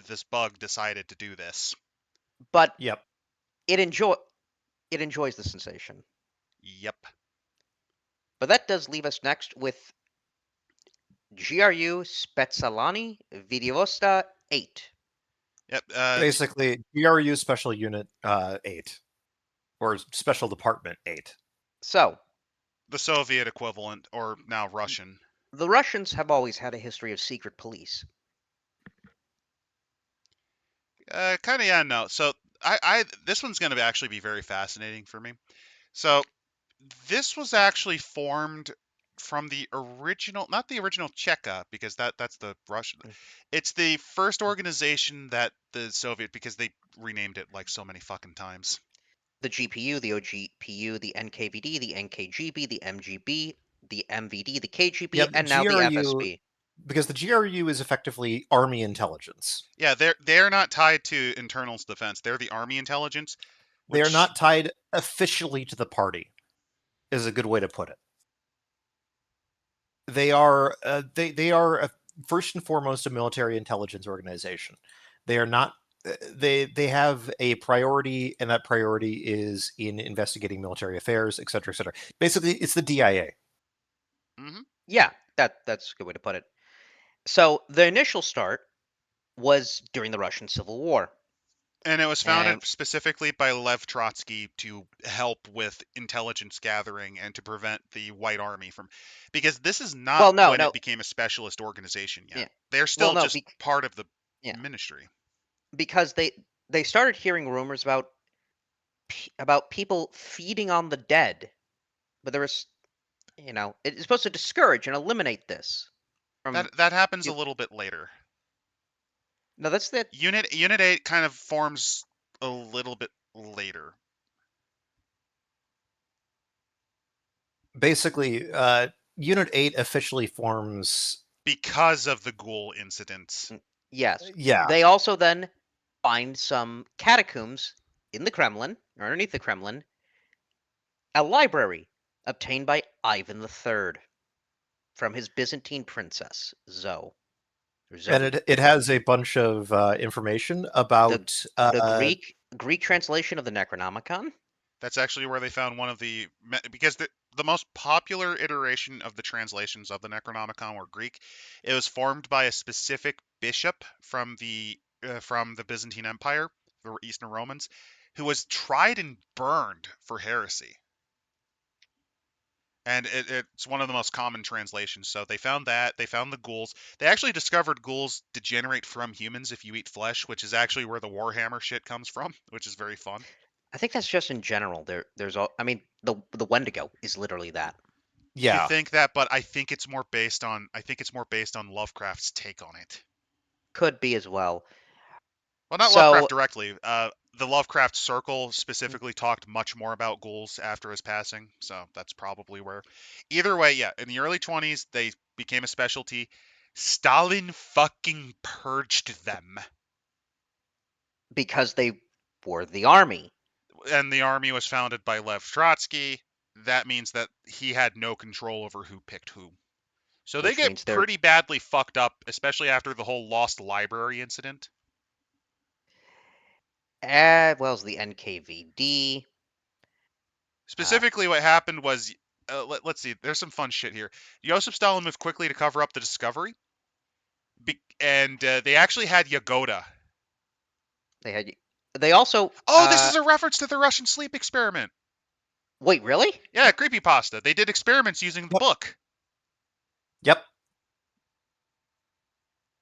[SPEAKER 1] this bug, decided to do this.
[SPEAKER 2] but
[SPEAKER 3] Yep.
[SPEAKER 2] it enjoys the sensation.
[SPEAKER 1] Yep.
[SPEAKER 2] But that does leave us next with GRU Spezzalani Videosta 8.
[SPEAKER 1] Yep.
[SPEAKER 3] Basically, GRU Special Unit 8, or Special Department 8.
[SPEAKER 2] So,
[SPEAKER 1] The Soviet equivalent, or now Russian.
[SPEAKER 2] the Russians have always had a history of secret police.
[SPEAKER 1] Kind of, yeah, no. So this one's going to actually be very fascinating for me. So this was actually formed from the original, not the original Cheka, because that's the Russian. It's the first organization that the Soviet, because they renamed it like so many fucking times.
[SPEAKER 2] The GPU, the OGPU, the NKVD, the NKGB, the MGB, the MVD, the KGB,
[SPEAKER 3] Yep,
[SPEAKER 2] and now the
[SPEAKER 3] GRU,
[SPEAKER 2] FSB.
[SPEAKER 3] because the GRU is effectively Army intelligence.
[SPEAKER 1] Yeah, they're not tied to internal defense. They're the Army intelligence,
[SPEAKER 3] They are
[SPEAKER 1] which
[SPEAKER 3] not tied officially to the party, is a good way to put it. They are first and foremost a military intelligence organization. They are not. They have a priority, and that priority is in investigating military affairs, et cetera, et cetera. Basically, it's the DIA.
[SPEAKER 1] hmm
[SPEAKER 2] Yeah, that's a good way to put it. So the initial start was during the Russian Civil War.
[SPEAKER 1] And it was
[SPEAKER 2] And
[SPEAKER 1] founded specifically by Lev Trotsky to help with intelligence gathering and to prevent the White Army from, because this is not
[SPEAKER 2] well, no,
[SPEAKER 1] when it
[SPEAKER 2] no,
[SPEAKER 1] became a specialist organization yet.
[SPEAKER 2] yeah,
[SPEAKER 1] They're
[SPEAKER 2] well,
[SPEAKER 1] still
[SPEAKER 2] no,
[SPEAKER 1] just part of the
[SPEAKER 2] yeah,
[SPEAKER 1] ministry.
[SPEAKER 2] because they started hearing rumors about people feeding on the dead, but there was, it's supposed to discourage and eliminate this from.
[SPEAKER 1] That happens a
[SPEAKER 2] You,
[SPEAKER 1] little bit later.
[SPEAKER 2] no, that's the
[SPEAKER 1] Unit 8 kind of forms a little bit later.
[SPEAKER 3] Basically, Unit 8 officially forms.
[SPEAKER 1] Because of the ghoul incidents.
[SPEAKER 2] yes.
[SPEAKER 3] Yeah,
[SPEAKER 2] They also then find some catacombs in the Kremlin, or underneath the Kremlin, a library obtained by Ivan III from his Byzantine princess Zoe. Or
[SPEAKER 3] and
[SPEAKER 2] Zoe.
[SPEAKER 3] it has a bunch of information
[SPEAKER 2] The
[SPEAKER 3] about.
[SPEAKER 2] the Greek translation of the Necronomicon.
[SPEAKER 1] That's actually where they found one of the, because the most popular iteration of the translations of the Necronomicon were Greek. It was formed by a specific bishop from the Byzantine Empire, the Eastern Romans, who was tried and burned for heresy. And it's one of the most common translations. So they found that. They found the ghouls. They actually discovered ghouls degenerate from humans if you eat flesh, which is actually where the Warhammer shit comes from, which is very fun.
[SPEAKER 2] I think that's just in general. There's all. I mean, the Wendigo is literally that.
[SPEAKER 1] You
[SPEAKER 3] Yeah,
[SPEAKER 1] think that, but I think it's more based on Lovecraft's take on it.
[SPEAKER 2] Could be as well.
[SPEAKER 1] Well, not Lovecraft
[SPEAKER 2] So
[SPEAKER 1] directly. The Lovecraft Circle specifically talked much more about ghouls after his passing, so that's probably where. Either way, yeah, in the early 20s, they became a specialty. Stalin fucking purged them,
[SPEAKER 2] because they were the army,
[SPEAKER 1] and the army was founded by Lev Trotsky. That means that he had no control over who picked who. So they
[SPEAKER 2] which
[SPEAKER 1] get
[SPEAKER 2] means they're
[SPEAKER 1] pretty badly fucked up, especially after the whole lost library incident.
[SPEAKER 2] well as the NKVD.
[SPEAKER 1] Specifically, what happened was, let's see, there's some fun shit here. Joseph Stalin moved quickly to cover up the discovery, and they actually had Yagoda.
[SPEAKER 2] They had. They also.
[SPEAKER 1] Oh, this is a reference to the Russian sleep experiment.
[SPEAKER 2] Wait, really?
[SPEAKER 1] Yeah, creepypasta. They did experiments using the
[SPEAKER 3] Yep.
[SPEAKER 1] book.
[SPEAKER 3] Yep.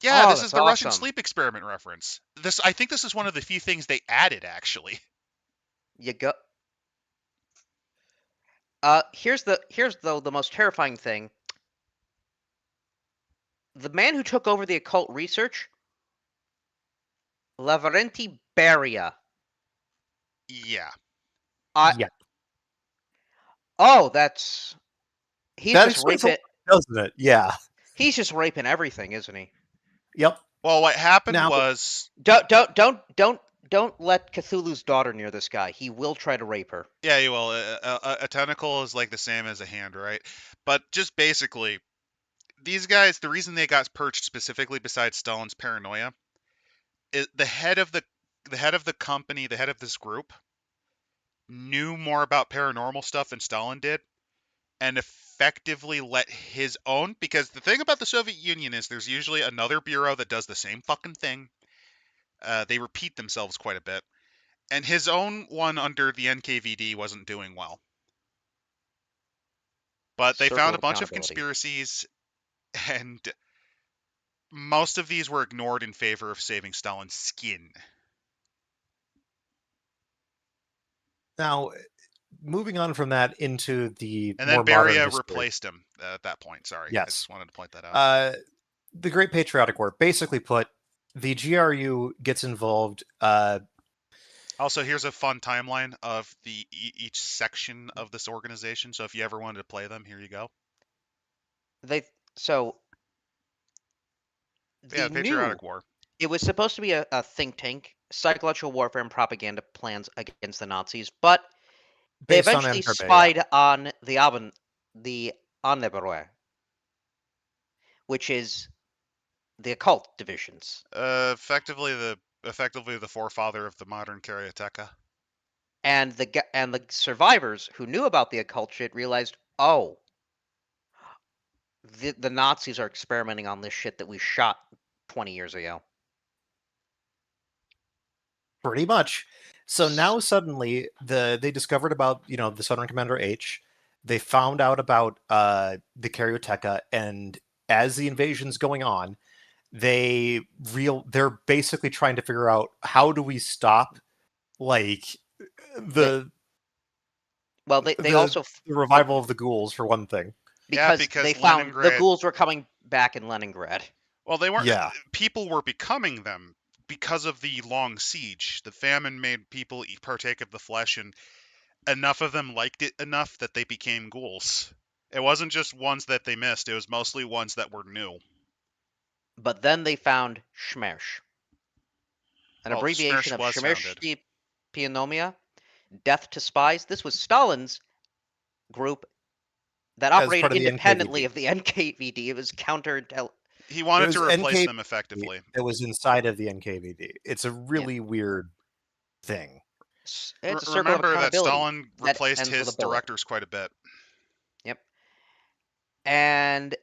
[SPEAKER 1] Yeah,
[SPEAKER 2] Oh,
[SPEAKER 1] this is
[SPEAKER 2] that's
[SPEAKER 1] the Russian
[SPEAKER 2] awesome.
[SPEAKER 1] sleep experiment reference. I think this is one of the few things they added, actually.
[SPEAKER 2] You go. Here's though the most terrifying thing. The man who took over the occult research Lavrenti Beria.
[SPEAKER 1] Yeah.
[SPEAKER 2] I
[SPEAKER 3] Yeah,
[SPEAKER 2] oh, that's he's
[SPEAKER 3] that
[SPEAKER 2] just
[SPEAKER 3] explains a lot,
[SPEAKER 2] raping.
[SPEAKER 3] doesn't it? Yeah.
[SPEAKER 2] He's just raping everything, isn't he?
[SPEAKER 3] Yep.
[SPEAKER 1] Well, what happened
[SPEAKER 3] Now,
[SPEAKER 1] was,
[SPEAKER 2] Don't let Cthulhu's daughter near this guy. He will try to rape her.
[SPEAKER 1] yeah, well, a tentacle is like the same as a hand, right? But just basically, these guys, the reason they got perched specifically, besides Stalin's paranoia, is the head of the company, the head of this group, knew more about paranormal stuff than Stalin did, and effectively let his own. Because the thing about the Soviet Union is, there's usually another bureau that does the same fucking thing. They repeat themselves quite a bit, and his own one under the NKVD wasn't doing well. But they
[SPEAKER 2] Circle
[SPEAKER 1] found a
[SPEAKER 2] of
[SPEAKER 1] bunch of
[SPEAKER 2] accountability.
[SPEAKER 1] conspiracies, and most of these were ignored in favor of saving Stalin's skin.
[SPEAKER 3] now, moving on from that into the
[SPEAKER 1] And then
[SPEAKER 3] more modern
[SPEAKER 1] Beria
[SPEAKER 3] history.
[SPEAKER 1] replaced him at that point. Sorry, I
[SPEAKER 3] Yes.
[SPEAKER 1] just wanted to point that out.
[SPEAKER 3] The Great Patriotic War. Basically put, the GRU gets involved.
[SPEAKER 1] Also, here's a fun timeline of each section of this organization. So if you ever wanted to play them, here you go.
[SPEAKER 2] They so
[SPEAKER 1] Yeah,
[SPEAKER 2] the
[SPEAKER 1] the
[SPEAKER 2] new
[SPEAKER 1] Patriotic War.
[SPEAKER 2] it was supposed to be a think tank, psychological warfare and propaganda plans against the Nazis, but they
[SPEAKER 3] Based on
[SPEAKER 2] eventually
[SPEAKER 3] Entebbe, yeah.
[SPEAKER 2] spied on the Anneberre, which is the occult divisions.
[SPEAKER 1] Effectively the forefather of the modern karateka.
[SPEAKER 2] And the survivors who knew about the occult shit realized, oh, the Nazis are experimenting on this shit that we shot 20 years ago.
[SPEAKER 3] Pretty much. So now suddenly they discovered about, the Southern Commander H. They found out about the Karyoteka, and as the invasion's going on, they're basically trying to figure out, how do we stop, like,
[SPEAKER 2] They
[SPEAKER 3] the
[SPEAKER 2] they
[SPEAKER 3] the,
[SPEAKER 2] also
[SPEAKER 3] the revival of the ghouls, for one thing.
[SPEAKER 1] Yeah,
[SPEAKER 2] because they
[SPEAKER 1] because
[SPEAKER 2] found the
[SPEAKER 1] Leningrad.
[SPEAKER 2] ghouls were coming back in Leningrad.
[SPEAKER 1] Well, they weren't.
[SPEAKER 3] Yeah.
[SPEAKER 1] People were becoming them because of the long siege. The famine made people partake of the flesh, and enough of them liked it enough that they became ghouls. It wasn't just ones that they missed. It was mostly ones that were new.
[SPEAKER 2] But then they found Shmersh, an
[SPEAKER 1] Well,
[SPEAKER 2] abbreviation
[SPEAKER 1] Smersh
[SPEAKER 2] of
[SPEAKER 1] was founded.
[SPEAKER 2] Shmershti Pionomia, death to spies. This was Stalin's group that
[SPEAKER 3] As
[SPEAKER 2] operated
[SPEAKER 3] part of the
[SPEAKER 2] independently
[SPEAKER 3] NKVD.
[SPEAKER 2] of the NKVD. It was
[SPEAKER 1] He
[SPEAKER 3] It
[SPEAKER 1] wanted
[SPEAKER 3] was
[SPEAKER 1] to replace them
[SPEAKER 3] NKVD
[SPEAKER 1] effectively.
[SPEAKER 3] that was inside of the NKVD. It's a
[SPEAKER 2] yeah,
[SPEAKER 3] really weird thing.
[SPEAKER 2] it's a circle of
[SPEAKER 1] Remember that
[SPEAKER 2] accountability
[SPEAKER 1] Stalin
[SPEAKER 2] that
[SPEAKER 1] replaced
[SPEAKER 2] ends with a
[SPEAKER 1] his
[SPEAKER 2] bullet.
[SPEAKER 1] directors quite a bit.
[SPEAKER 2] Yep. And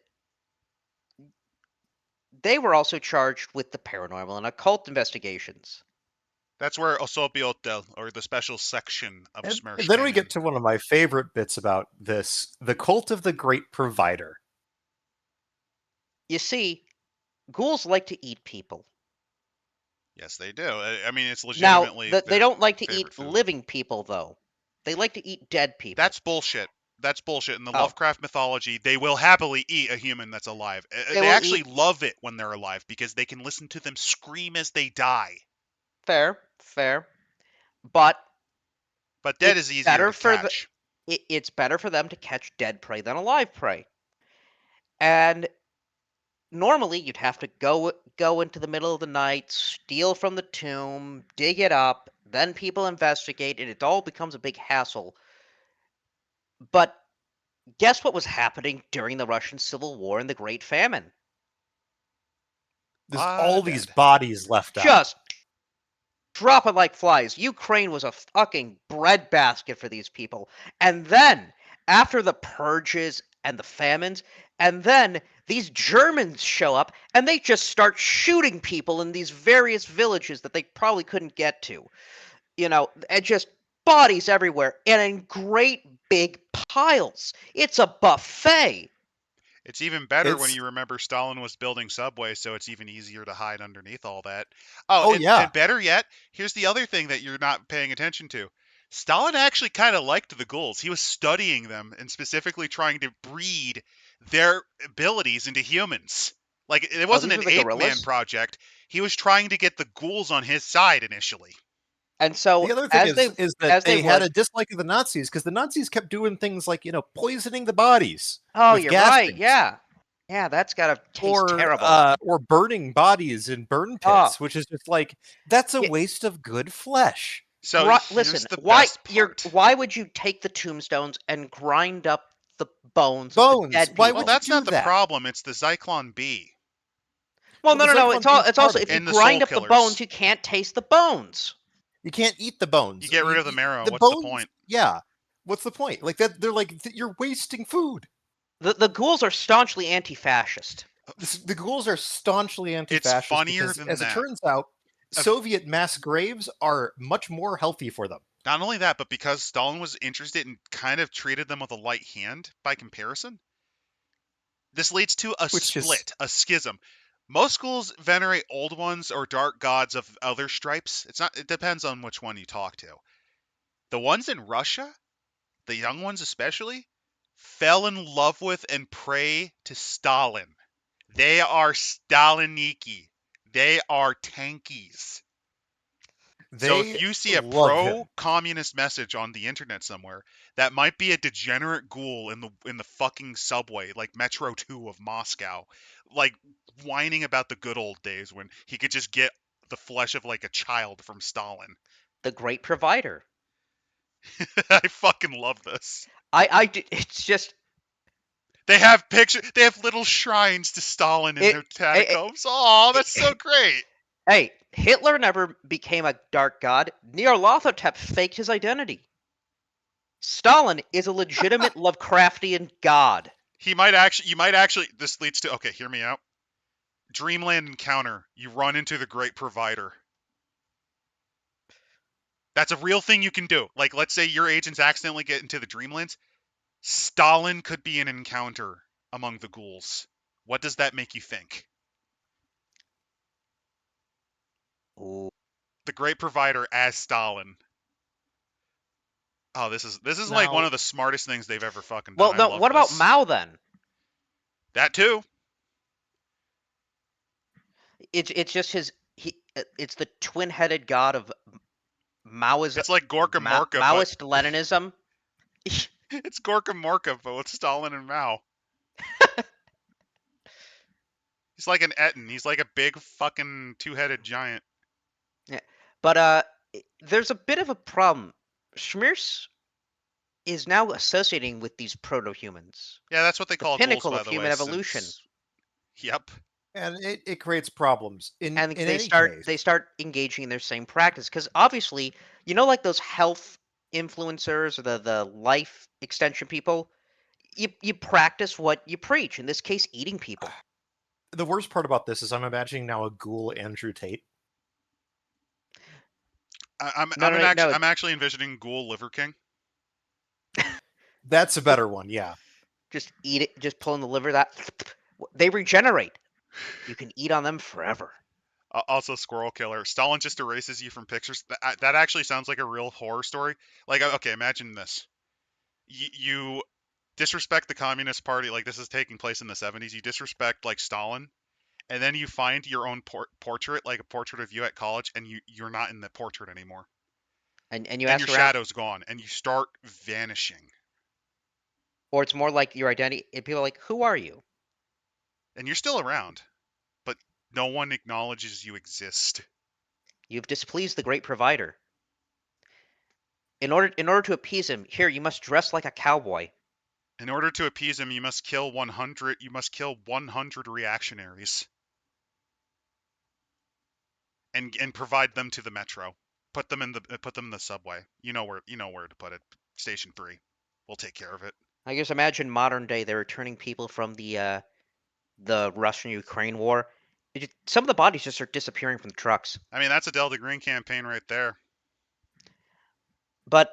[SPEAKER 2] they were also charged with the paranormal and occult investigations.
[SPEAKER 1] That's where Osobiotel, or the special section of
[SPEAKER 3] And
[SPEAKER 1] Smersh,
[SPEAKER 3] then we
[SPEAKER 1] came in.
[SPEAKER 3] get to one of my favorite bits about this, the cult of the Great Provider.
[SPEAKER 2] You see, ghouls like to eat people.
[SPEAKER 1] Yes, they do. I mean, it's
[SPEAKER 2] Now,
[SPEAKER 1] legitimately
[SPEAKER 2] they
[SPEAKER 1] their
[SPEAKER 2] don't like to
[SPEAKER 1] favorite
[SPEAKER 2] eat
[SPEAKER 1] food.
[SPEAKER 2] living people, though. They like to eat dead people.
[SPEAKER 1] That's bullshit. That's bullshit. In the
[SPEAKER 2] Oh,
[SPEAKER 1] Lovecraft mythology, they will happily eat a human that's alive.
[SPEAKER 2] they
[SPEAKER 1] They
[SPEAKER 2] will
[SPEAKER 1] actually
[SPEAKER 2] eat.
[SPEAKER 1] love it when they're alive because they can listen to them scream as they die.
[SPEAKER 2] Fair, fair. But
[SPEAKER 1] But dead
[SPEAKER 2] it's
[SPEAKER 1] is easier
[SPEAKER 2] better
[SPEAKER 1] to
[SPEAKER 2] for the
[SPEAKER 1] catch.
[SPEAKER 2] it's better for them to catch dead prey than alive prey. And normally you'd have to go into the middle of the night, steal from the tomb, dig it up, then people investigate, and it all becomes a big hassle. But guess what was happening during the Russian Civil War and the Great Famine?
[SPEAKER 3] There's
[SPEAKER 1] Lot
[SPEAKER 3] all
[SPEAKER 1] of
[SPEAKER 3] these
[SPEAKER 1] dead.
[SPEAKER 3] bodies left out.
[SPEAKER 2] Just dropping like flies. Ukraine was a fucking breadbasket for these people. And then, after the purges and the famines, and then these Germans show up and they just start shooting people in these various villages that they probably couldn't get to. And just bodies everywhere and in great big piles. It's a buffet.
[SPEAKER 1] It's even better when
[SPEAKER 3] It's
[SPEAKER 1] you remember Stalin was building subways, so it's even easier to hide underneath all that. Oh,
[SPEAKER 3] oh
[SPEAKER 1] and
[SPEAKER 3] yeah,
[SPEAKER 1] better yet, here's the other thing that you're not paying attention to. Stalin actually kind of liked the ghouls. He was studying them and specifically trying to breed their abilities into humans. Like, it
[SPEAKER 2] Oh,
[SPEAKER 1] wasn't
[SPEAKER 2] these
[SPEAKER 1] an
[SPEAKER 2] were the
[SPEAKER 1] ape man
[SPEAKER 2] gorillas?
[SPEAKER 1] project. He was trying to get the ghouls on his side initially.
[SPEAKER 2] And so
[SPEAKER 3] The other thing is that
[SPEAKER 2] as they
[SPEAKER 3] they had
[SPEAKER 2] would,
[SPEAKER 3] a dislike of the Nazis because the Nazis kept doing things like, poisoning the bodies
[SPEAKER 2] oh,
[SPEAKER 3] with
[SPEAKER 2] you're
[SPEAKER 3] gas
[SPEAKER 2] right,
[SPEAKER 3] things,
[SPEAKER 2] yeah, that's gotta taste terrible.
[SPEAKER 3] or burning bodies in burn
[SPEAKER 2] Oh,
[SPEAKER 3] pits, which is just like, that's a
[SPEAKER 2] yeah,
[SPEAKER 3] waste of good flesh.
[SPEAKER 1] So
[SPEAKER 2] listen,
[SPEAKER 1] here's the best part.
[SPEAKER 2] why would you take the tombstones and grind up the bones of the
[SPEAKER 3] Bones.
[SPEAKER 2] dead
[SPEAKER 3] Why
[SPEAKER 1] Well,
[SPEAKER 3] would
[SPEAKER 2] people?
[SPEAKER 3] you
[SPEAKER 1] that's
[SPEAKER 3] do
[SPEAKER 1] not the
[SPEAKER 3] that?
[SPEAKER 1] problem. It's the Zyklon B
[SPEAKER 2] Well,
[SPEAKER 3] Well,
[SPEAKER 2] no,
[SPEAKER 3] the
[SPEAKER 2] no, no.
[SPEAKER 3] Zyklon
[SPEAKER 2] It's
[SPEAKER 3] B
[SPEAKER 2] all.
[SPEAKER 3] is
[SPEAKER 2] It's
[SPEAKER 3] part
[SPEAKER 2] also
[SPEAKER 3] of
[SPEAKER 2] if
[SPEAKER 3] it.
[SPEAKER 2] you
[SPEAKER 1] and the Soul
[SPEAKER 2] grind up the bones,
[SPEAKER 1] Killers.
[SPEAKER 2] you can't taste the bones.
[SPEAKER 3] You can't eat the
[SPEAKER 1] You
[SPEAKER 3] bones.
[SPEAKER 1] get rid of the marrow.
[SPEAKER 3] The
[SPEAKER 1] What's the
[SPEAKER 3] bones,
[SPEAKER 1] point?
[SPEAKER 3] yeah. What's the point? Like that, they're like, you're wasting food.
[SPEAKER 2] The ghouls are staunchly anti-fascist.
[SPEAKER 3] The ghouls are staunchly
[SPEAKER 1] It's
[SPEAKER 3] anti-fascist
[SPEAKER 1] funnier
[SPEAKER 3] because,
[SPEAKER 1] than
[SPEAKER 3] as it
[SPEAKER 1] that.
[SPEAKER 3] turns out, Soviet mass graves are much more healthy for them.
[SPEAKER 1] Not only that, but because Stalin was interested and kind of treated them with a light hand by comparison, this leads to a
[SPEAKER 3] Which is
[SPEAKER 1] split, a schism. Most schools venerate old ones or dark gods of other stripes. It depends on which one you talk to. The ones in Russia, the young ones especially, fell in love with and pray to Stalin. They are Staliniki. They are tankies. So if
[SPEAKER 3] they
[SPEAKER 1] you see a
[SPEAKER 3] love him.
[SPEAKER 1] pro-communist message on the internet somewhere, that might be a degenerate ghoul in the fucking subway, like Metro 2 of Moscow, like whining about the good old days when he could just get the flesh of like a child from Stalin.
[SPEAKER 2] The great provider.
[SPEAKER 1] I fucking love this.
[SPEAKER 2] It's just
[SPEAKER 1] They have little shrines to Stalin in their
[SPEAKER 2] it,
[SPEAKER 1] catacombs. Oh, that's so
[SPEAKER 2] it,
[SPEAKER 1] great.
[SPEAKER 2] hey, Hitler never became a dark god. Nyarlathotep faked his identity. Stalin is a legitimate Lovecraftian god.
[SPEAKER 1] You might actually, this leads to, okay, hear me out. Dreamland encounter. You run into the great provider. That's a real thing you can do. Like, let's say your agents accidentally get into the Dreamlands. Stalin could be an encounter among the ghouls. What does that make you think?
[SPEAKER 2] Ooh.
[SPEAKER 1] The great provider as Stalin. Oh, this is like one
[SPEAKER 3] Now,
[SPEAKER 1] of the smartest things they've ever fucking done.
[SPEAKER 2] Well,
[SPEAKER 1] I
[SPEAKER 2] no.
[SPEAKER 1] love
[SPEAKER 2] What about
[SPEAKER 1] this.
[SPEAKER 2] Mao then?
[SPEAKER 1] That too.
[SPEAKER 2] It's just his. It's the twin-headed god of Maoism,
[SPEAKER 1] It's like Gorka Morka, but
[SPEAKER 2] Maoist Leninism.
[SPEAKER 1] it's Gorka Morka, but with Stalin and Mao. He's like an Etten. He's like a big fucking two-headed giant.
[SPEAKER 2] Yeah. But there's a bit of a problem. Schmiers is now associating with these proto-humans,
[SPEAKER 1] Yeah, that's what they
[SPEAKER 2] the
[SPEAKER 1] call ghouls,
[SPEAKER 2] pinnacle
[SPEAKER 1] by
[SPEAKER 2] of
[SPEAKER 1] the way.
[SPEAKER 2] human evolution,
[SPEAKER 1] Yep.
[SPEAKER 3] and it creates problems.
[SPEAKER 2] and
[SPEAKER 3] In
[SPEAKER 2] they
[SPEAKER 3] any case,
[SPEAKER 2] start engaging in their same practice because obviously, like those health influencers or the life extension people, you practice what you preach. In this case, eating people.
[SPEAKER 3] the worst part about this is I'm imagining now a ghoul Andrew Tate.
[SPEAKER 2] No.
[SPEAKER 1] I'm actually envisioning Ghoul Liver King.
[SPEAKER 3] That's a better one, yeah.
[SPEAKER 2] Just eat it. Just pulling the liver. That they regenerate. You can eat on them forever.
[SPEAKER 1] Also, Squirrel Killer. Stalin just erases you from pictures. That actually sounds like a real horror story. Like, okay, imagine this. You disrespect the Communist Party. Like, this is taking place in the 70s. You disrespect, like, Stalin. And then you find your own portrait, like a portrait of you at college, and you're not in the portrait anymore.
[SPEAKER 2] And you
[SPEAKER 1] And
[SPEAKER 2] ask
[SPEAKER 1] your
[SPEAKER 2] around,
[SPEAKER 1] shadow's gone, and you start vanishing.
[SPEAKER 2] or it's more like your identity. And people are like, "Who are you?"
[SPEAKER 1] And you're still around, but no one acknowledges you exist.
[SPEAKER 2] You've displeased the great provider. In order to appease him, here you must dress like a cowboy.
[SPEAKER 1] In order to appease him, you must kill 100. You must kill 100 reactionaries, and provide them to the metro. Put them in the subway. You know where to put it. Station 3. We'll take care of it.
[SPEAKER 2] I guess imagine modern day they're returning people from the Russian-Ukraine war. Some of the bodies just start disappearing from the trucks.
[SPEAKER 1] I mean, that's a Delta Green campaign right there.
[SPEAKER 2] But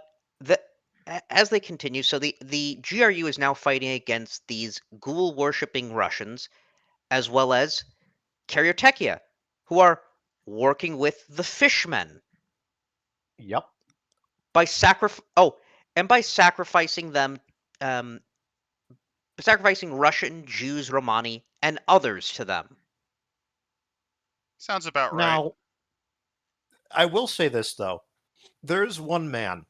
[SPEAKER 2] as they continue, so the GRU is now fighting against these ghoul-worshipping Russians, as well as Karyotechia, who are working with the Fishmen
[SPEAKER 3] Yep.
[SPEAKER 2] by sacrificing them, um, sacrificing Russian Jews, Romani, and others to them.
[SPEAKER 1] Sounds about right.
[SPEAKER 3] Now, I will say this though: there's one man,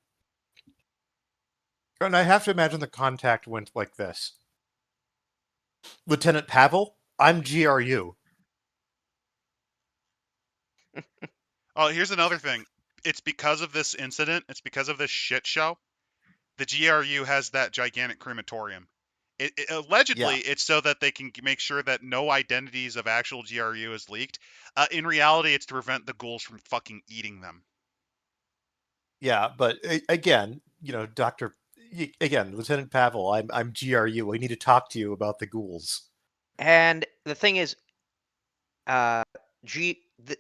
[SPEAKER 3] and I have to imagine the contact went like this: Lieutenant Pavel, I'm GRU.
[SPEAKER 1] Oh, here's another thing. It's because of this incident. It's because of this shit show. The GRU has that gigantic crematorium.
[SPEAKER 3] Yeah,
[SPEAKER 1] Allegedly, it's so that they can make sure that no identities of actual GRU is leaked. In reality, it's to prevent the ghouls from fucking eating them.
[SPEAKER 3] yeah, but again, Doctor, again, Lieutenant Pavel, I'm GRU. I need to talk to you about the ghouls.
[SPEAKER 2] And the thing is, uh,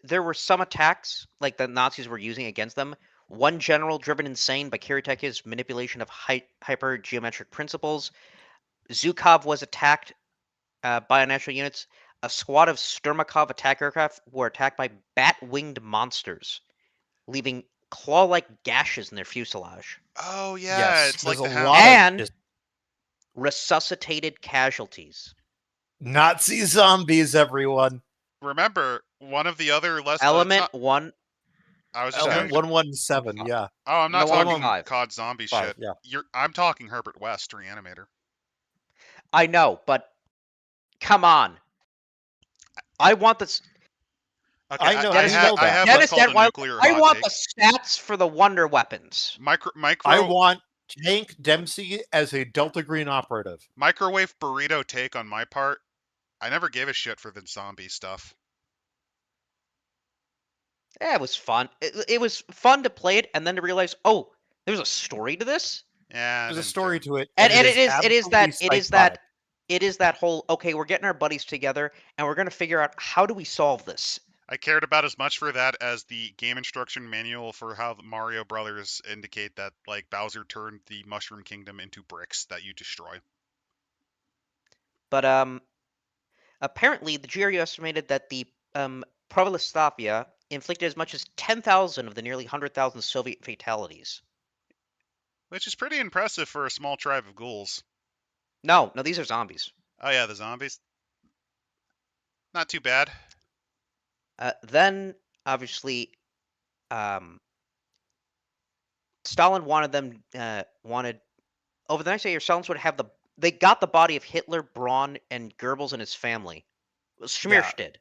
[SPEAKER 2] there were some attacks like the Nazis were using against them. One general driven insane by Kiriteki's manipulation of hypergeometric principles. Zhukov was attacked by national units. A squad of Sturmakov attack aircraft were attacked by bat-winged monsters, leaving claw-like gashes in their fuselage.
[SPEAKER 1] Oh yeah,
[SPEAKER 3] Yes,
[SPEAKER 1] it's
[SPEAKER 3] there's
[SPEAKER 1] like
[SPEAKER 3] a
[SPEAKER 1] the
[SPEAKER 3] lot
[SPEAKER 1] Hound.
[SPEAKER 3] of
[SPEAKER 2] And
[SPEAKER 3] just
[SPEAKER 2] resuscitated casualties.
[SPEAKER 3] Nazi zombies, everyone.
[SPEAKER 1] Remember, one of the other less. It's
[SPEAKER 2] Element
[SPEAKER 1] not.
[SPEAKER 2] 1.
[SPEAKER 1] I was just
[SPEAKER 2] Sorry.
[SPEAKER 1] gonna.
[SPEAKER 3] Element 117, yeah.
[SPEAKER 1] Oh, I'm not
[SPEAKER 2] No,
[SPEAKER 1] talking
[SPEAKER 2] 115.
[SPEAKER 1] COD zombie
[SPEAKER 3] 5,
[SPEAKER 1] shit.
[SPEAKER 3] yeah.
[SPEAKER 1] I'm talking Herbert West, Reanimator.
[SPEAKER 2] I know, but come on. I want this.
[SPEAKER 1] Okay,
[SPEAKER 3] I know,
[SPEAKER 1] I
[SPEAKER 3] we
[SPEAKER 2] Dennis,
[SPEAKER 1] have
[SPEAKER 3] know
[SPEAKER 1] I
[SPEAKER 3] that,
[SPEAKER 1] have what's
[SPEAKER 3] but
[SPEAKER 2] Dennis,
[SPEAKER 1] called a nuclear
[SPEAKER 2] I
[SPEAKER 1] hot
[SPEAKER 2] want
[SPEAKER 1] take.
[SPEAKER 2] the stats for the wonder weapons.
[SPEAKER 3] I
[SPEAKER 1] Micro
[SPEAKER 3] want Tank Dempsey as a Delta Green operative.
[SPEAKER 1] microwave burrito take on my part. I never gave a shit for the zombie stuff.
[SPEAKER 2] Yeah, it was fun. It was fun to play it and then to realize, oh, there's a story to this.
[SPEAKER 1] Yeah, I
[SPEAKER 3] There's a
[SPEAKER 1] didn't
[SPEAKER 3] story
[SPEAKER 1] care.
[SPEAKER 3] to it, and
[SPEAKER 2] And
[SPEAKER 3] it
[SPEAKER 2] and
[SPEAKER 3] is absolutely psychotic.
[SPEAKER 2] it is that whole, okay, we're getting our buddies together and we're going to figure out how do we solve this.
[SPEAKER 1] I cared about as much for that as the game instruction manual for how the Mario Brothers indicate that like Bowser turned the Mushroom Kingdom into bricks that you destroy.
[SPEAKER 2] But apparently the GRU estimated that the Provostavia inflicted as much as 10,000 of the nearly 100,000 Soviet fatalities.
[SPEAKER 1] Which is pretty impressive for a small tribe of ghouls.
[SPEAKER 2] No, these are zombies.
[SPEAKER 1] Oh yeah, the zombies. Not too bad.
[SPEAKER 2] Then, obviously, um, Stalin wanted them wanted over the next 8 years. Stalin would have they got the body of Hitler, Braun, and Goebbels and his family.
[SPEAKER 3] Yeah.
[SPEAKER 2] Schmirsch did.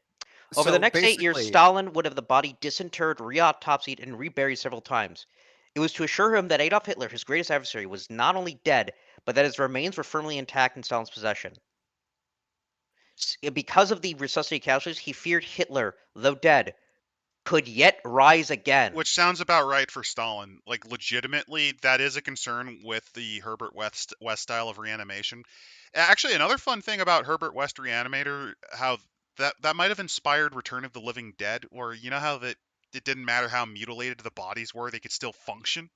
[SPEAKER 2] Over the
[SPEAKER 3] So
[SPEAKER 2] next 8 years,
[SPEAKER 3] basically,
[SPEAKER 2] Stalin would have the body disinterred, re-autopsied, and reburied several times. It was to assure him that Adolf Hitler, his greatest adversary, was not only dead, but that his remains were firmly intact in Stalin's possession. Because of the resuscitated casualties, he feared Hitler, though dead, could yet rise again.
[SPEAKER 1] Which sounds about right for Stalin. Like legitimately, that is a concern with the Herbert West style of reanimation. Actually, another fun thing about Herbert West Reanimator, how that might have inspired Return of the Living Dead, or you know how that it didn't matter how mutilated the bodies were, they could still function.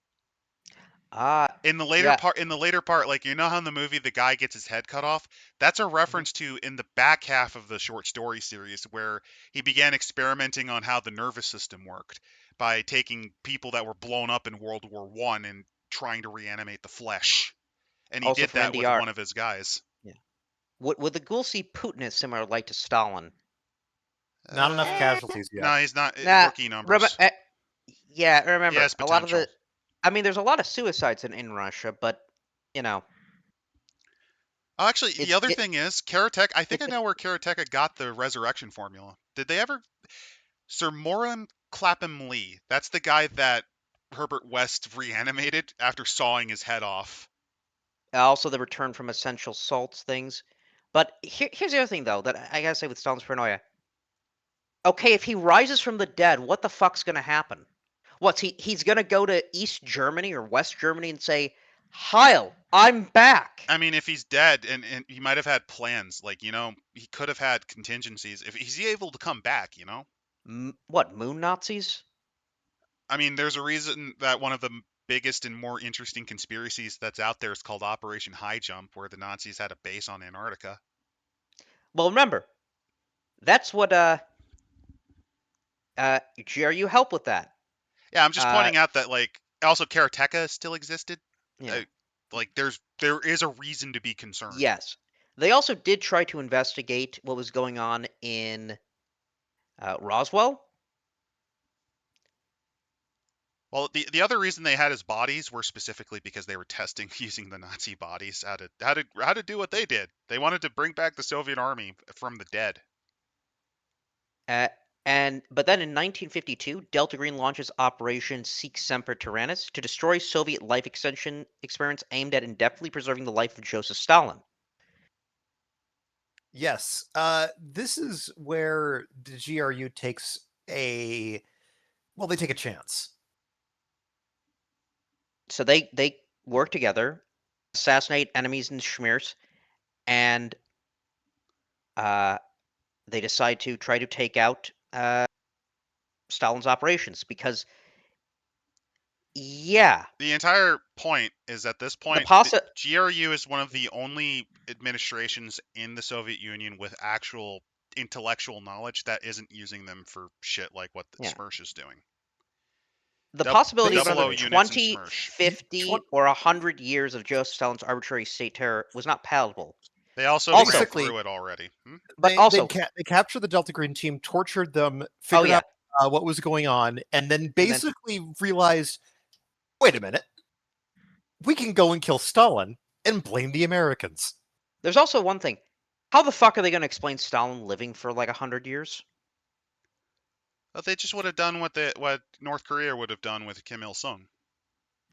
[SPEAKER 2] Ah, yeah.
[SPEAKER 1] In the later part, like you know how in the movie the guy gets his head cut off? That's a
[SPEAKER 2] Mhm.
[SPEAKER 1] reference to in the back half of the short story series where he began experimenting on how the nervous system worked by taking people that were blown up in World War One and trying to reanimate the flesh. And he
[SPEAKER 2] Also
[SPEAKER 1] did
[SPEAKER 2] from
[SPEAKER 1] that with
[SPEAKER 2] NDR.
[SPEAKER 1] one of his guys.
[SPEAKER 2] Yeah. Would the ghoul see Putin as similar light to Stalin?
[SPEAKER 3] not enough
[SPEAKER 1] Uh,
[SPEAKER 3] casualties yet.
[SPEAKER 1] no, he's not.
[SPEAKER 2] Nah.
[SPEAKER 1] Rookie
[SPEAKER 2] Remember,
[SPEAKER 1] numbers.
[SPEAKER 2] yeah,
[SPEAKER 1] He
[SPEAKER 2] remember
[SPEAKER 1] has
[SPEAKER 2] a lot of
[SPEAKER 1] potential.
[SPEAKER 2] the. I mean, there's a lot of suicides in Russia, but you know,
[SPEAKER 1] Oh, actually, the
[SPEAKER 2] it's
[SPEAKER 1] other
[SPEAKER 2] it.
[SPEAKER 1] thing is Karateka. I think
[SPEAKER 2] It's
[SPEAKER 1] I
[SPEAKER 2] a,
[SPEAKER 1] know where Karateka got the resurrection formula. Did they ever Sir Moran Clapham Lee. That's the guy that Herbert West reanimated after sawing his head off.
[SPEAKER 2] also the return from essential salts things. But here's the other thing, though, that I gotta say with Stalin's paranoia. Okay, if he rises from the dead, what the fuck's gonna happen? What's he's gonna go to East Germany or West Germany and say, Heil, I'm back.
[SPEAKER 1] I mean, if he's dead, and he might have had plans, like, you know, he could have had contingencies. If he's able to come back, you know?
[SPEAKER 2] What, moon Nazis?
[SPEAKER 1] I mean, there's a reason that one of the biggest and more interesting conspiracies that's out there is called Operation High Jump, where the Nazis had a base on Antarctica.
[SPEAKER 2] Well, remember, that's what GRU help with that.
[SPEAKER 1] Yeah, I'm just
[SPEAKER 2] Uh,
[SPEAKER 1] pointing out that, like, also Karateka still existed.
[SPEAKER 2] yeah.
[SPEAKER 1] Uh, like, there is a reason to be concerned.
[SPEAKER 2] Yes. They also did try to investigate what was going on in Roswell?
[SPEAKER 1] Well, the other reason they had his bodies were specifically because they were testing using the Nazi bodies how to do what they did. They wanted to bring back the Soviet army from the dead.
[SPEAKER 2] Uh, but then in 1952, Delta Green launches Operation Sic Semper Tyrannis to destroy Soviet life extension experiments aimed at indefinitely preserving the life of Joseph Stalin.
[SPEAKER 3] Yes. This is where the GRU takes a they take a chance.
[SPEAKER 2] So they work together, assassinate enemies and schmears, and they decide to try to take out Stalin's operations because, yeah,
[SPEAKER 1] The entire point is at this
[SPEAKER 2] the
[SPEAKER 1] point, the
[SPEAKER 2] possi-
[SPEAKER 1] GRU is one of the only administrations in the Soviet Union with actual intellectual knowledge that isn't using them for shit like what the
[SPEAKER 2] yeah,
[SPEAKER 1] SMERSH is doing.
[SPEAKER 2] the
[SPEAKER 1] Dub,
[SPEAKER 2] possibility of
[SPEAKER 1] double
[SPEAKER 2] another
[SPEAKER 1] O units and
[SPEAKER 2] 20,
[SPEAKER 1] SMERSH.
[SPEAKER 2] 50, or 100 years of Joseph Stalin's arbitrary state terror was not palatable.
[SPEAKER 1] They also
[SPEAKER 2] Also,
[SPEAKER 1] went
[SPEAKER 3] Basically,
[SPEAKER 1] through it already.
[SPEAKER 2] but also,
[SPEAKER 3] they captured the Delta Green team, tortured them,
[SPEAKER 2] oh
[SPEAKER 3] figured
[SPEAKER 2] yeah,
[SPEAKER 3] out what was going on, and then
[SPEAKER 2] and then
[SPEAKER 3] basically realized, wait a minute, we can go and kill Stalin and blame the Americans.
[SPEAKER 2] there's also one thing. How the fuck are they going to explain Stalin living for like 100 years?
[SPEAKER 1] But they just would have done what North Korea would have done with Kim Il Sung.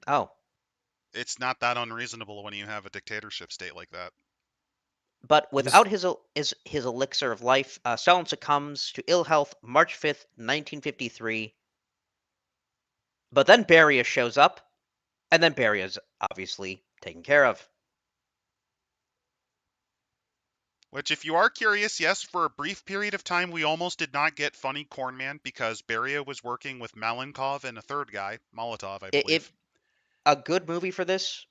[SPEAKER 2] Oh,
[SPEAKER 1] It's not that unreasonable when you have a dictatorship state like that.
[SPEAKER 2] but
[SPEAKER 3] It is
[SPEAKER 2] without his elixir of life, Stalin succumbs to ill health March 5th, 1953. But then Beria shows up, and then Beria's obviously taken care of.
[SPEAKER 1] Which, if you are curious, yes, for a brief period of time, we almost did not get Funny Corn Man because Beria was working with Malenkov and a third guy, Molotov, I
[SPEAKER 2] If
[SPEAKER 1] believe.
[SPEAKER 2] a good movie for this,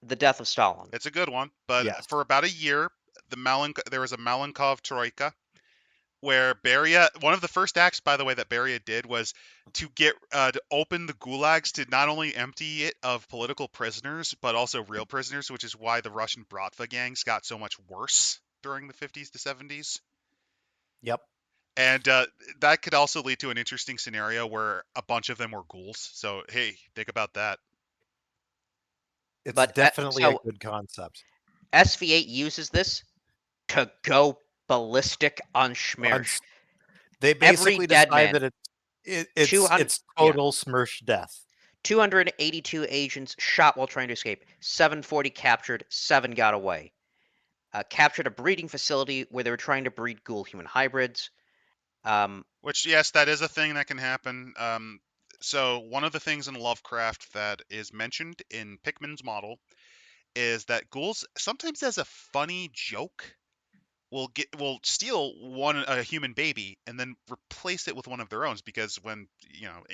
[SPEAKER 2] The Death of Stalin.
[SPEAKER 1] It's a good one, but
[SPEAKER 3] yes.
[SPEAKER 1] for about a year, there was a Malenkov troika where Beria, one of the first acts, by the way, that Beria did was to open the gulags to not only empty it of political prisoners but also real prisoners, which is why the Russian Bratva gangs got so much worse during the 50s to 70s.
[SPEAKER 3] Yep.
[SPEAKER 1] And that could also lead to an interesting scenario where a bunch of them were ghouls. So hey, think about that.
[SPEAKER 3] It's
[SPEAKER 2] But
[SPEAKER 3] definitely a
[SPEAKER 2] so
[SPEAKER 3] good concept.
[SPEAKER 2] SV8 uses this to go ballistic on
[SPEAKER 3] On
[SPEAKER 2] Schmersh.
[SPEAKER 3] They
[SPEAKER 2] Every
[SPEAKER 3] basically
[SPEAKER 2] dead
[SPEAKER 3] decide
[SPEAKER 2] man,
[SPEAKER 3] that it's
[SPEAKER 2] 200,
[SPEAKER 3] it's
[SPEAKER 2] yeah,
[SPEAKER 3] total Smirsh death.
[SPEAKER 2] 282 agents shot while trying to escape. 740 captured, 7 got away. Captured a breeding facility where they were trying to breed ghoul-human hybrids.
[SPEAKER 1] Which, yes, that is a thing that can happen. So one of the things in Lovecraft that is mentioned in Pickman's model is that ghouls sometimes, as a funny joke, will steal a human baby and then replace it with one of their own, because when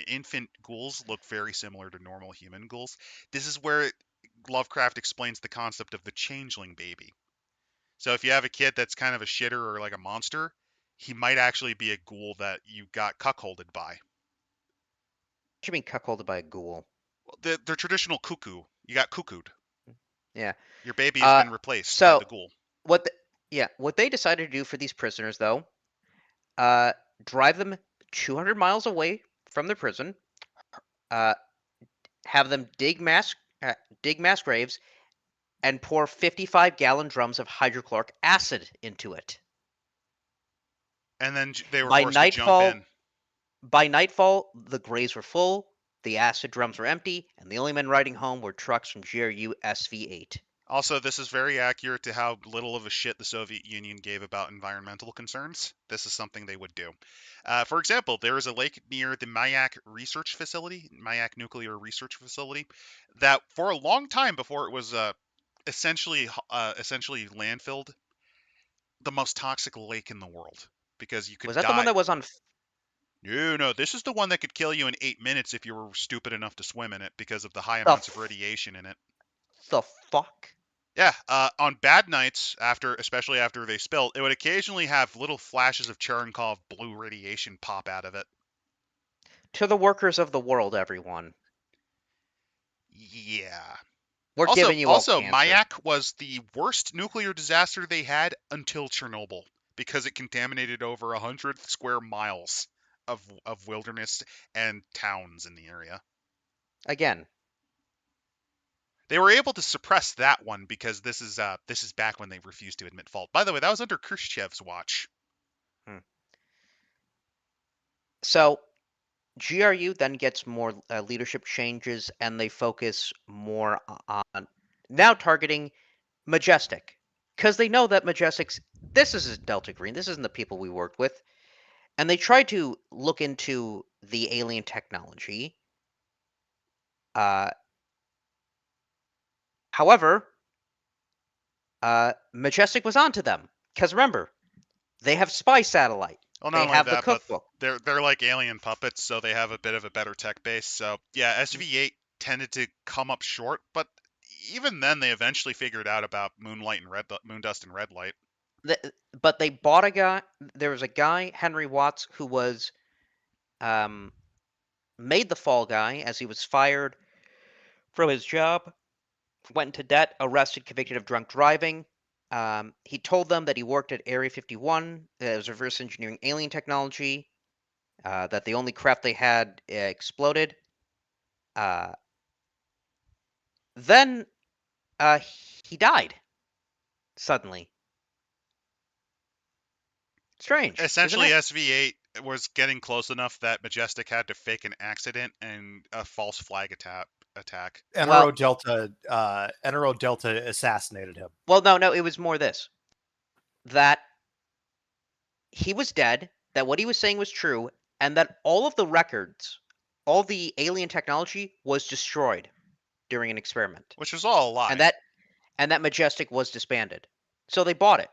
[SPEAKER 1] infant ghouls look very similar to normal human ghouls. This is where Lovecraft explains the concept of the changeling baby. So if you have a kid that's kind of a shitter or like a monster, he might actually be a ghoul that you got cuckolded by.
[SPEAKER 2] What do you mean cuckolded by a ghoul?
[SPEAKER 1] The traditional cuckoo. You got cuckooed.
[SPEAKER 2] Yeah.
[SPEAKER 1] Your baby has
[SPEAKER 2] Uh,
[SPEAKER 1] been replaced by
[SPEAKER 2] so
[SPEAKER 1] the ghoul.
[SPEAKER 2] what? What they decided to do for these prisoners, though, uh, drive them 200 miles away from the prison, uh, have them dig mass graves, and pour 55-gallon drums of hydrochloric acid into it.
[SPEAKER 1] And then they were
[SPEAKER 2] By
[SPEAKER 1] forced to jump in.
[SPEAKER 2] nightfall, by nightfall, the graves were full, the acid drums were empty, and the only men riding home were trucks from GRU SV8.
[SPEAKER 1] Also, this is very accurate to how little of a shit the Soviet Union gave about environmental concerns. This is something they would do. For example, there is a lake near the Mayak Research Facility, Mayak Nuclear Research Facility, that for a long time before it was essentially landfilled, the most toxic lake in the world, because you
[SPEAKER 2] Was
[SPEAKER 1] could
[SPEAKER 2] that the one
[SPEAKER 1] die.
[SPEAKER 2] that was on?
[SPEAKER 1] No, this is the one that could kill you in 8 minutes if you were stupid enough to swim in it because of the high
[SPEAKER 2] The
[SPEAKER 1] amounts of radiation in it.
[SPEAKER 2] the fuck?
[SPEAKER 1] Yeah, on bad nights, especially after they spilled, it would occasionally have little flashes of Cherenkov blue radiation pop out of it.
[SPEAKER 2] To the workers of the world, everyone.
[SPEAKER 1] Yeah.
[SPEAKER 2] We're
[SPEAKER 1] Also,
[SPEAKER 2] giving you all
[SPEAKER 1] also,
[SPEAKER 2] cancer.
[SPEAKER 1] Mayak was the worst nuclear disaster they had until Chernobyl. because it contaminated over 100 square miles of wilderness and towns in the area.
[SPEAKER 2] Again,
[SPEAKER 1] They were able to suppress that one because this is back when they refused to admit fault. By the way, that was under Khrushchev's watch.
[SPEAKER 2] so GRU then gets more leadership changes, and they focus more on now targeting Majestic, because they know that Majestic's this isn't Delta Green, this isn't the people we worked with, and they try to look into the alien technology. Uh, However, Majestic was onto them, because remember, they have spy satellite,
[SPEAKER 1] Well,
[SPEAKER 2] they
[SPEAKER 1] not only
[SPEAKER 2] have the
[SPEAKER 1] that, but
[SPEAKER 2] cookbook.
[SPEAKER 1] they're like alien puppets, so they have a bit of a better tech base. So yeah, SV8 tended to come up short, but even then, they eventually figured out about moonlight and moon dust and red light.
[SPEAKER 2] But they bought a guy. There was a guy, Henry Watts, who was um, made the fall guy as he was fired from his job, went into debt, arrested, convicted of drunk driving. He told them that he worked at Area 51, that it was reverse engineering alien technology, that the only craft they had exploded. Uh, then he died suddenly. Strange, isn't
[SPEAKER 1] Essentially,
[SPEAKER 2] it?
[SPEAKER 1] SV8 was getting close enough that Majestic had to fake an accident and a false flag attack.
[SPEAKER 2] Well,
[SPEAKER 3] Enero Delta assassinated him.
[SPEAKER 2] no, it was more this: that he was dead, that what he was saying was true, and that all of the records, all the alien technology was destroyed during an experiment.
[SPEAKER 1] Which was all a
[SPEAKER 2] And
[SPEAKER 1] lie.
[SPEAKER 2] that Majestic was disbanded. So they bought it.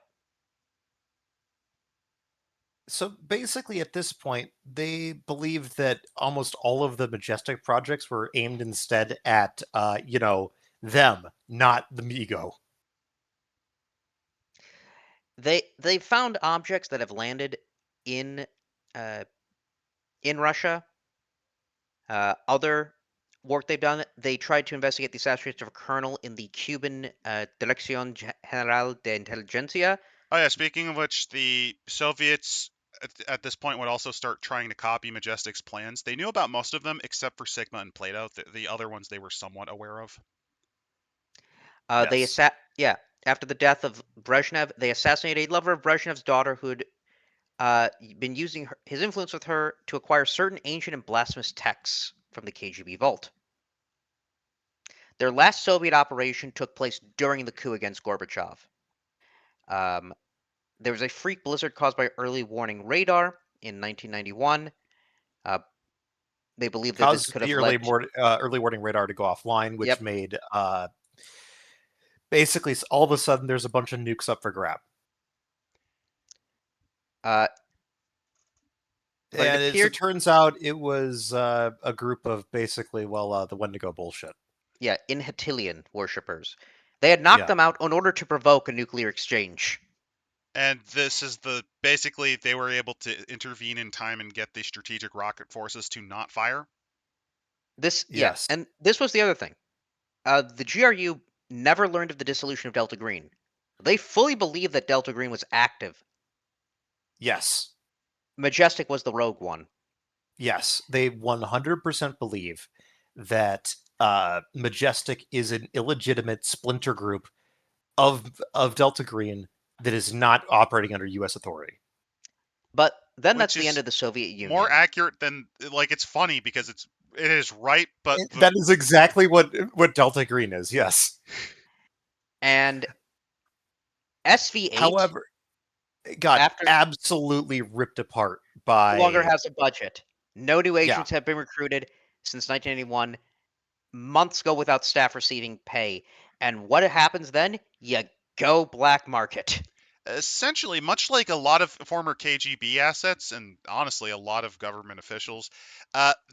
[SPEAKER 3] So basically, at this point, they believed that almost all of the Majestic projects were aimed instead at, them, not the Migo.
[SPEAKER 2] They found objects that have landed in uh, in Russia. Other work they've done, they tried to investigate the assassination of a colonel in the Cuban Dirección General de Inteligencia.
[SPEAKER 1] Oh yeah, speaking of which, the Soviets at this point would also start trying to copy Majestic's plans. They knew about most of them except for Sigma and Plato. The other ones they were somewhat aware of.
[SPEAKER 3] Yes.
[SPEAKER 2] Yeah, after the death of Brezhnev, they assassinated a lover of Brezhnev's daughter who'd been using his influence with her to acquire certain ancient and blasphemous texts from the KGB vault. Their last Soviet operation took place during the coup against Gorbachev. Um, there was a freak blizzard caused by early warning radar in 1991. Uh, they believe that this
[SPEAKER 3] Caused
[SPEAKER 2] could
[SPEAKER 3] the
[SPEAKER 2] have led.
[SPEAKER 3] early warning radar to go offline, which
[SPEAKER 2] Yep.
[SPEAKER 3] made basically all of a sudden there's a bunch of nukes up for grab.
[SPEAKER 2] Uh, but it
[SPEAKER 3] And as it
[SPEAKER 2] appeared,
[SPEAKER 3] turns out, it was a group of basically, the Wendigo bullshit.
[SPEAKER 2] yeah, Inhatilian worshippers. They had knocked
[SPEAKER 3] Yeah.
[SPEAKER 2] them out in order to provoke a nuclear exchange.
[SPEAKER 1] And this is basically they were able to intervene in time and get the strategic rocket forces to not fire.
[SPEAKER 2] Yeah,
[SPEAKER 3] Yes.
[SPEAKER 2] and this was the other thing. The GRU never learned of the dissolution of Delta Green. They fully believed that Delta Green was active.
[SPEAKER 3] Yes.
[SPEAKER 2] Majestic was the rogue one.
[SPEAKER 3] Yes. They 100% believe that Majestic is an illegitimate splinter group of Delta Green that is not operating under U.S. authority.
[SPEAKER 2] But then that's
[SPEAKER 1] Which
[SPEAKER 2] the end
[SPEAKER 1] is
[SPEAKER 2] of the Soviet
[SPEAKER 1] more
[SPEAKER 2] Union.
[SPEAKER 1] accurate than it's funny because it is right, but
[SPEAKER 3] That is exactly what Delta Green is. Yes.
[SPEAKER 2] And SV8,
[SPEAKER 3] However, it got
[SPEAKER 2] after
[SPEAKER 3] absolutely ripped apart
[SPEAKER 2] no longer
[SPEAKER 3] by
[SPEAKER 2] has a budget. No new
[SPEAKER 3] yeah.
[SPEAKER 2] agents have been recruited since 1981. Months go without staff receiving pay. And what happens then? You go black market.
[SPEAKER 1] essentially, much like a lot of former KGB assets, and honestly, a lot of government officials,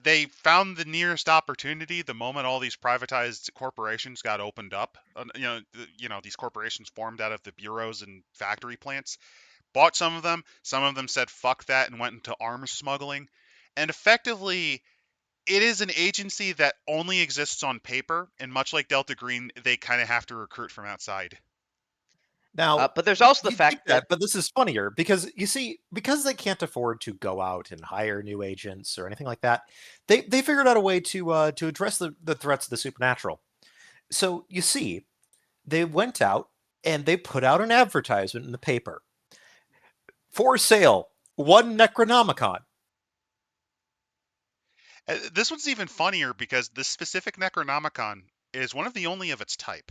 [SPEAKER 1] they found the nearest opportunity the moment all these privatized corporations got opened up. These corporations formed out of the bureaus and factory plants. Bought some of them. Some of them said fuck that and went into arms smuggling. And effectively, it is an agency that only exists on paper. And much like Delta Green, they kind of have to recruit from outside.
[SPEAKER 3] Now,
[SPEAKER 2] But there's also the
[SPEAKER 3] you'd think
[SPEAKER 2] fact that
[SPEAKER 3] but this is funnier because you see, because they can't afford to go out and hire new agents or anything like that, they figured out a way to address the threats of the supernatural. So you see, they went out and they put out an advertisement in the paper for sale, one Necronomicon.
[SPEAKER 1] This one's even funnier because this specific Necronomicon is one of the only of its type.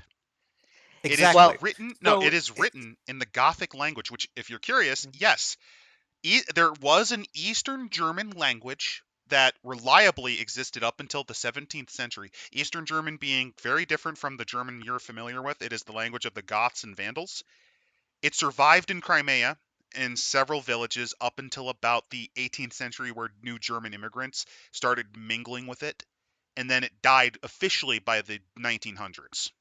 [SPEAKER 1] It is
[SPEAKER 3] Exactly.
[SPEAKER 2] well,
[SPEAKER 1] written, no,
[SPEAKER 3] So
[SPEAKER 1] it is written in the Gothic language, which, if you're curious, yes, there was an Eastern German language that reliably existed up until the 17th century. Eastern German being very different from the German you're familiar with. It is the language of the Goths and Vandals. It survived in Crimea in several villages up until about the 18th century, where new German immigrants started mingling with it. And then it died officially by the 1900s.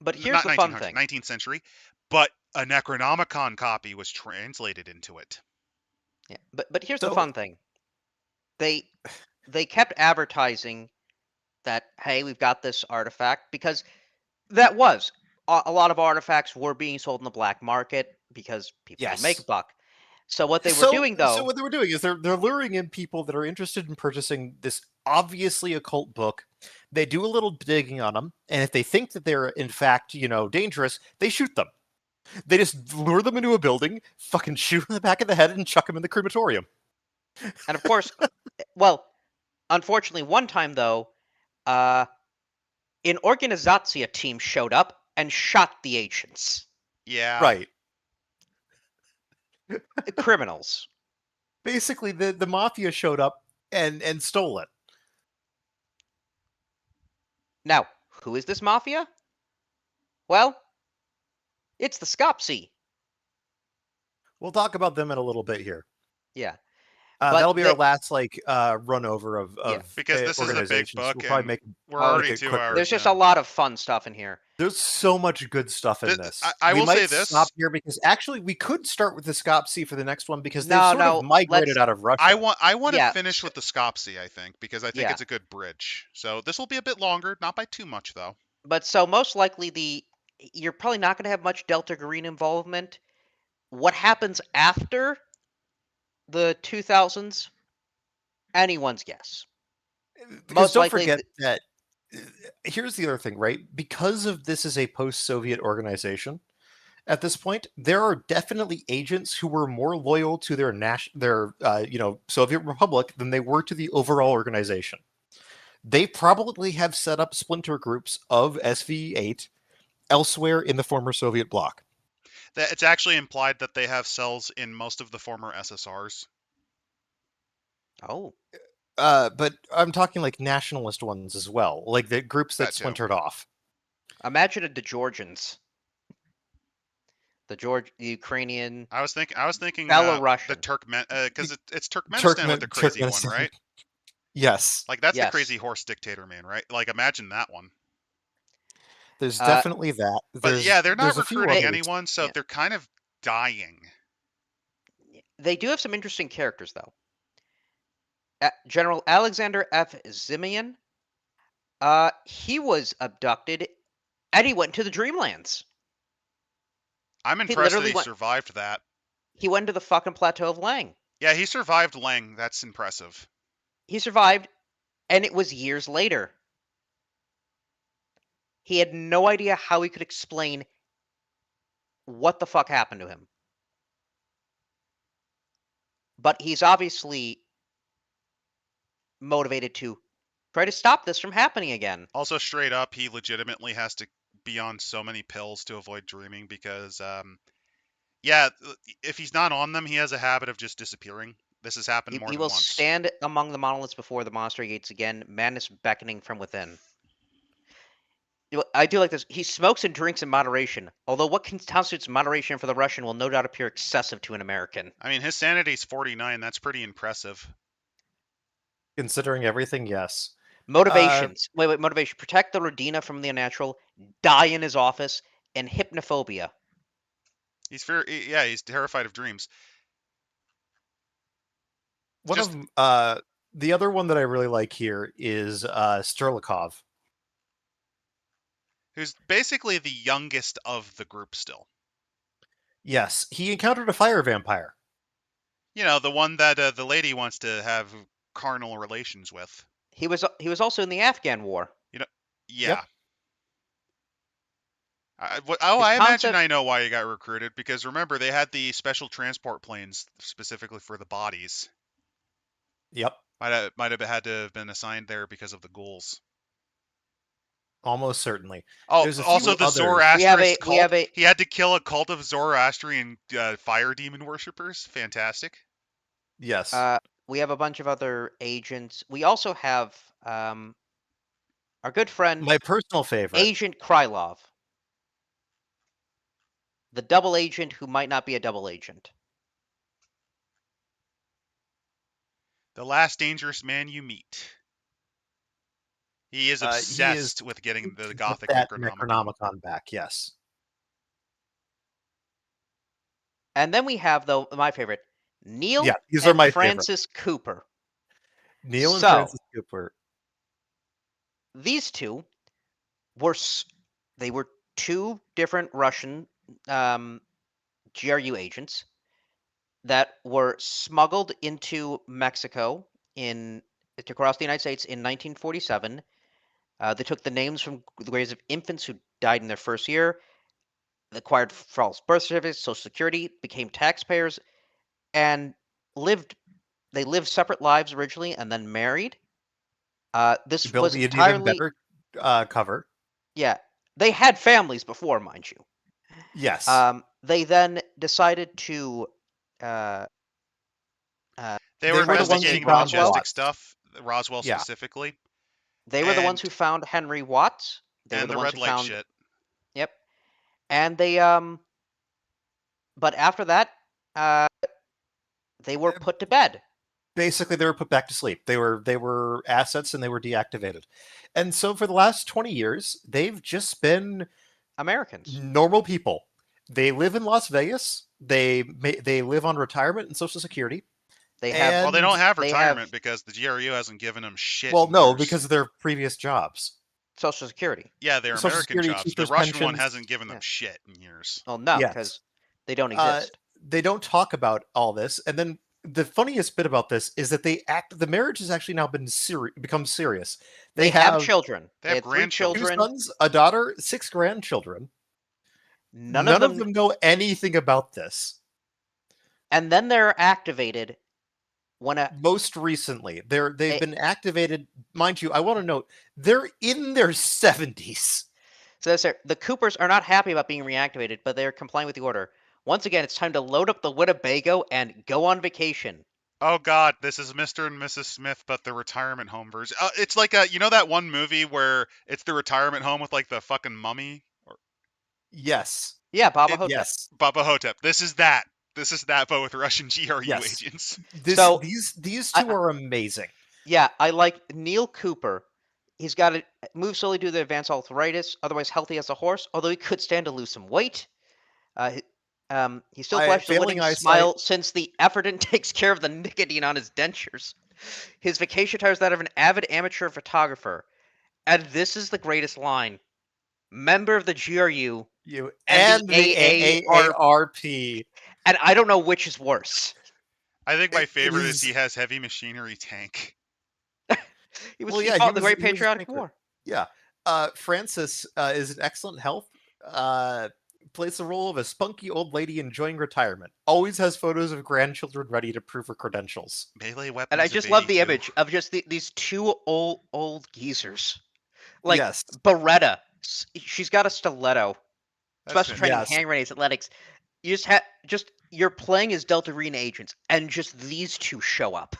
[SPEAKER 2] but here's
[SPEAKER 1] Not
[SPEAKER 2] the fun
[SPEAKER 1] 1900s,
[SPEAKER 2] thing.
[SPEAKER 1] 19th century. But a Necronomicon copy was translated into it.
[SPEAKER 2] Yeah, but here's the
[SPEAKER 3] so
[SPEAKER 2] fun thing. They kept advertising that, hey, we've got this artifact, because that was a lot of artifacts were being sold in the black market because people need to make a
[SPEAKER 3] yes.
[SPEAKER 2] buck. So what they were
[SPEAKER 3] So
[SPEAKER 2] doing,
[SPEAKER 3] so
[SPEAKER 2] though,
[SPEAKER 3] what they were doing is they're luring in people that are interested in purchasing this obviously occult book. They do a little digging on them, and if they think that they're in fact, dangerous, they shoot them. They just lure them into a building, fucking shoot them in the back of the head, and chuck them in the crematorium.
[SPEAKER 2] and of course, well, unfortunately, one time though, uh, an Organizatsia team showed up and shot the agents,
[SPEAKER 1] Yeah.
[SPEAKER 3] Right.
[SPEAKER 2] criminals.
[SPEAKER 3] Basically, the mafia showed up and stole it.
[SPEAKER 2] Now, who is this mafia? Well, it's the Scopsy.
[SPEAKER 3] We'll talk about them in a little bit here.
[SPEAKER 2] Yeah,
[SPEAKER 3] That'll
[SPEAKER 2] but
[SPEAKER 3] be our last run over of
[SPEAKER 2] yeah,
[SPEAKER 1] Because this is a big
[SPEAKER 3] organizations.
[SPEAKER 1] book
[SPEAKER 3] We'll probably
[SPEAKER 1] and
[SPEAKER 3] make
[SPEAKER 1] we're
[SPEAKER 2] oh,
[SPEAKER 1] already
[SPEAKER 3] it
[SPEAKER 1] 2
[SPEAKER 3] quicker.
[SPEAKER 2] there's
[SPEAKER 1] hours
[SPEAKER 2] just a
[SPEAKER 1] in.
[SPEAKER 2] lot of fun stuff in here.
[SPEAKER 3] There's so much good stuff in this.
[SPEAKER 1] I
[SPEAKER 3] We
[SPEAKER 1] will say
[SPEAKER 3] might stop
[SPEAKER 1] this.
[SPEAKER 3] here because actually we could start with the Scopsy for the next one because they've
[SPEAKER 2] No,
[SPEAKER 3] sort of
[SPEAKER 2] no,
[SPEAKER 3] migrated
[SPEAKER 2] let's.
[SPEAKER 3] out of Russia.
[SPEAKER 1] I want to
[SPEAKER 2] Yeah,
[SPEAKER 1] finish with the Scopsy, I think, because I think
[SPEAKER 2] yeah.
[SPEAKER 1] it's a good bridge. So this will be a bit longer, not by too much though.
[SPEAKER 2] But so most likely you're probably not going to have much Delta Green involvement. What happens after the 2000s? Anyone's guess.
[SPEAKER 3] Because
[SPEAKER 2] Most
[SPEAKER 3] don't
[SPEAKER 2] likely,
[SPEAKER 3] forget that here's the other thing, right? Because of this is a post-Soviet organization, at this point, there are definitely agents who were more loyal to their Soviet Republic than they were to the overall organization. They probably have set up splinter groups of SV8 elsewhere in the former Soviet bloc.
[SPEAKER 1] That it's actually implied that they have cells in most of the former SSRs.
[SPEAKER 2] oh,
[SPEAKER 3] But I'm talking like nationalist ones as well, like the groups that
[SPEAKER 1] That too.
[SPEAKER 3] splintered off.
[SPEAKER 2] imagine the Georgians, the Ukrainian,
[SPEAKER 1] I was thinking the
[SPEAKER 2] Belarusian.
[SPEAKER 1] Turkmen, because it's Turkmenistan with the crazy one,
[SPEAKER 3] Turkmenistan.
[SPEAKER 1] right?
[SPEAKER 3] Yes,
[SPEAKER 1] Like that's the
[SPEAKER 2] Yes.
[SPEAKER 1] crazy horse dictator man, right? Like imagine that one.
[SPEAKER 3] there's
[SPEAKER 2] Uh,
[SPEAKER 3] definitely that.
[SPEAKER 1] But yeah, they're not
[SPEAKER 3] There's a few
[SPEAKER 1] recruiting
[SPEAKER 2] they,
[SPEAKER 3] others.
[SPEAKER 1] anyone, so
[SPEAKER 2] yeah,
[SPEAKER 1] they're kind of dying.
[SPEAKER 2] they do have some interesting characters though. General Alexander F. Zimian. He was abducted and he went to the Dreamlands.
[SPEAKER 1] I'm
[SPEAKER 2] He
[SPEAKER 1] impressed that
[SPEAKER 2] literally
[SPEAKER 1] he
[SPEAKER 2] went.
[SPEAKER 1] survived that.
[SPEAKER 2] He went to the fucking plateau of Lang.
[SPEAKER 1] Yeah, he survived Lang. That's impressive.
[SPEAKER 2] He survived, and it was years later. He had no idea how he could explain what the fuck happened to him. But he's obviously motivated to try to stop this from happening again.
[SPEAKER 1] Also, straight up, he legitimately has to be on so many pills to avoid dreaming because, yeah, if he's not on them, he has a habit of just disappearing. This has happened more
[SPEAKER 2] He
[SPEAKER 1] than
[SPEAKER 2] will
[SPEAKER 1] once.
[SPEAKER 2] stand among the monoliths before the monster gates again, madness beckoning from within. I do like this. He smokes and drinks in moderation, although what constitutes moderation for the Russian will no doubt appear excessive to an American.
[SPEAKER 1] I mean, his sanity's 49. That's pretty impressive.
[SPEAKER 3] Considering everything, yes.
[SPEAKER 2] Motivations. Wait. Motivation. Protect the Rodina from the unnatural, die in his office, and hypnophobia.
[SPEAKER 1] Yeah, he's terrified of dreams.
[SPEAKER 3] One
[SPEAKER 1] Just
[SPEAKER 3] of the other one that I really like here is Sterlikov.
[SPEAKER 1] who's basically the youngest of the group still.
[SPEAKER 3] Yes, he encountered a fire vampire.
[SPEAKER 1] You know, the one that the lady wants to have carnal relations with.
[SPEAKER 2] He was also in the Afghan War.
[SPEAKER 1] You know, yeah.
[SPEAKER 3] Yep.
[SPEAKER 2] His
[SPEAKER 1] I imagine
[SPEAKER 2] concept
[SPEAKER 1] I know why he got recruited, because remember they had the special transport planes specifically for the bodies.
[SPEAKER 3] Yep.
[SPEAKER 1] Might have had to have been assigned there because of the ghouls.
[SPEAKER 3] Almost certainly.
[SPEAKER 1] Oh,
[SPEAKER 3] There's a
[SPEAKER 1] also
[SPEAKER 3] few
[SPEAKER 1] the
[SPEAKER 3] others.
[SPEAKER 1] Zoroastrist
[SPEAKER 2] we have
[SPEAKER 1] cult.
[SPEAKER 2] a
[SPEAKER 1] He had to kill a cult of Zoroastrian fire demon worshippers. Fantastic.
[SPEAKER 3] Yes.
[SPEAKER 2] we have a bunch of other agents. We also have our good friend
[SPEAKER 3] My personal favorite.
[SPEAKER 2] Agent Krylov, the double agent who might not be a double agent.
[SPEAKER 1] The last dangerous man you meet. He is
[SPEAKER 3] He is
[SPEAKER 1] obsessed with getting the
[SPEAKER 3] to get
[SPEAKER 1] Gothic
[SPEAKER 3] that
[SPEAKER 1] Necronomicon.
[SPEAKER 3] Necronomicon back. Yes.
[SPEAKER 2] And then we have, though, my favorite,
[SPEAKER 3] Yeah,
[SPEAKER 2] Neil
[SPEAKER 3] these are
[SPEAKER 2] and
[SPEAKER 3] my favorite.
[SPEAKER 2] Francis Cooper.
[SPEAKER 3] Neil and
[SPEAKER 2] So
[SPEAKER 3] Francis Cooper.
[SPEAKER 2] these two were they were two different Russian GRU agents that were smuggled into Mexico to cross the United States in 1947. They took the names from the graves of infants who died in their first year, acquired false birth certificates, Social Security, became taxpayers, and lived. They lived separate lives originally, and then married.
[SPEAKER 3] To
[SPEAKER 2] This
[SPEAKER 3] build
[SPEAKER 2] was
[SPEAKER 3] the even
[SPEAKER 2] entirely,
[SPEAKER 3] better cover.
[SPEAKER 2] yeah. They had families before, mind you.
[SPEAKER 3] Yes.
[SPEAKER 2] They then decided to uh,
[SPEAKER 1] They were
[SPEAKER 3] They were the ones who
[SPEAKER 2] investigate
[SPEAKER 1] investigating the
[SPEAKER 3] found
[SPEAKER 2] Roswell.
[SPEAKER 1] Majestic
[SPEAKER 3] Watts.
[SPEAKER 1] stuff, Roswell
[SPEAKER 3] Yeah.
[SPEAKER 1] specifically,
[SPEAKER 2] They were the ones
[SPEAKER 1] and
[SPEAKER 2] who found Henry Watts. They were
[SPEAKER 1] and
[SPEAKER 2] the
[SPEAKER 1] the
[SPEAKER 2] ones
[SPEAKER 1] Red
[SPEAKER 2] who
[SPEAKER 1] Lake
[SPEAKER 2] found.
[SPEAKER 1] shit.
[SPEAKER 2] Yep. And but after that, uh, they were put to bed.
[SPEAKER 3] Basically, they were put back to sleep. They were assets and they were deactivated. And so for the last 20 years, they've just been
[SPEAKER 2] Americans.
[SPEAKER 3] normal people. They live in Las Vegas. They live on retirement and Social Security.
[SPEAKER 2] They have
[SPEAKER 1] Well, they
[SPEAKER 3] And
[SPEAKER 1] don't have
[SPEAKER 2] they have
[SPEAKER 1] retirement because the GRU hasn't given them shit
[SPEAKER 3] well,
[SPEAKER 1] in
[SPEAKER 3] no,
[SPEAKER 1] years.
[SPEAKER 3] because of their previous jobs.
[SPEAKER 2] Social Security.
[SPEAKER 1] Yeah, they're
[SPEAKER 3] Social
[SPEAKER 1] American
[SPEAKER 3] Security,
[SPEAKER 1] jobs. The
[SPEAKER 3] teachers'
[SPEAKER 1] Russian one
[SPEAKER 3] pensions.
[SPEAKER 1] hasn't given them
[SPEAKER 2] Yeah.
[SPEAKER 1] shit in years.
[SPEAKER 2] Well, no,
[SPEAKER 3] Yes.
[SPEAKER 2] because they don't
[SPEAKER 3] Uh,
[SPEAKER 2] exist.
[SPEAKER 3] they don't talk about all this. And then the funniest bit about this is that the marriage has actually now become serious.
[SPEAKER 2] They have children.
[SPEAKER 1] They
[SPEAKER 2] They
[SPEAKER 1] have
[SPEAKER 2] had three
[SPEAKER 3] 2
[SPEAKER 1] grandchildren.
[SPEAKER 2] children.
[SPEAKER 3] sons, a daughter, 6 grandchildren.
[SPEAKER 2] None of
[SPEAKER 3] None of
[SPEAKER 2] them.
[SPEAKER 3] them know anything about this.
[SPEAKER 2] And then they're activated when
[SPEAKER 3] Most recently, they've
[SPEAKER 2] a
[SPEAKER 3] been activated. Mind you, I want to note they're in their 70s.
[SPEAKER 2] so the Coopers are not happy about being reactivated, but they're complying with the order. Once again, it's time to load up the Winnebago and go on vacation.
[SPEAKER 1] Oh God, this is Mr. and Mrs. Smith, but the retirement home version. It's like you know that one movie where it's the retirement home with like the fucking mummy, or
[SPEAKER 3] Yes.
[SPEAKER 2] Yeah, Baba
[SPEAKER 1] it,
[SPEAKER 2] Hotep.
[SPEAKER 3] Yes.
[SPEAKER 1] Baba Hotep. This is that. This is that, but with Russian GRU
[SPEAKER 3] Yes.
[SPEAKER 1] agents.
[SPEAKER 2] So
[SPEAKER 3] These
[SPEAKER 2] I,
[SPEAKER 3] two are amazing.
[SPEAKER 2] yeah, I like Neil Cooper. He's got to move slowly due to advanced arthritis, otherwise healthy as a horse, although he could stand to lose some weight. He still flashes a
[SPEAKER 3] Failing
[SPEAKER 2] winning
[SPEAKER 3] eyesight.
[SPEAKER 2] smile since the Efferton takes care of the nicotine on his dentures. His vacation attire is that of an avid amateur photographer. And this is the greatest line. Member of the GRU
[SPEAKER 3] You
[SPEAKER 2] and the
[SPEAKER 3] and the
[SPEAKER 2] AAR.
[SPEAKER 3] AARP.
[SPEAKER 2] And I don't know which is worse.
[SPEAKER 1] I think my
[SPEAKER 3] It
[SPEAKER 1] favorite is
[SPEAKER 3] is
[SPEAKER 1] he has heavy machinery tank.
[SPEAKER 2] He fought in the Great Patriotic War.
[SPEAKER 3] Yeah. Francis is in excellent health. Plays the role of a spunky old lady enjoying retirement. Always has photos of grandchildren ready to prove her credentials.
[SPEAKER 1] Melee weapons.
[SPEAKER 2] And I just love the image of just these two old geezers. Like
[SPEAKER 3] Yes.
[SPEAKER 2] Beretta. She's got a stiletto. Special training,
[SPEAKER 3] Yes.
[SPEAKER 2] hand grenades, athletics. You just you're playing as Delta Green agents, and just these two show up.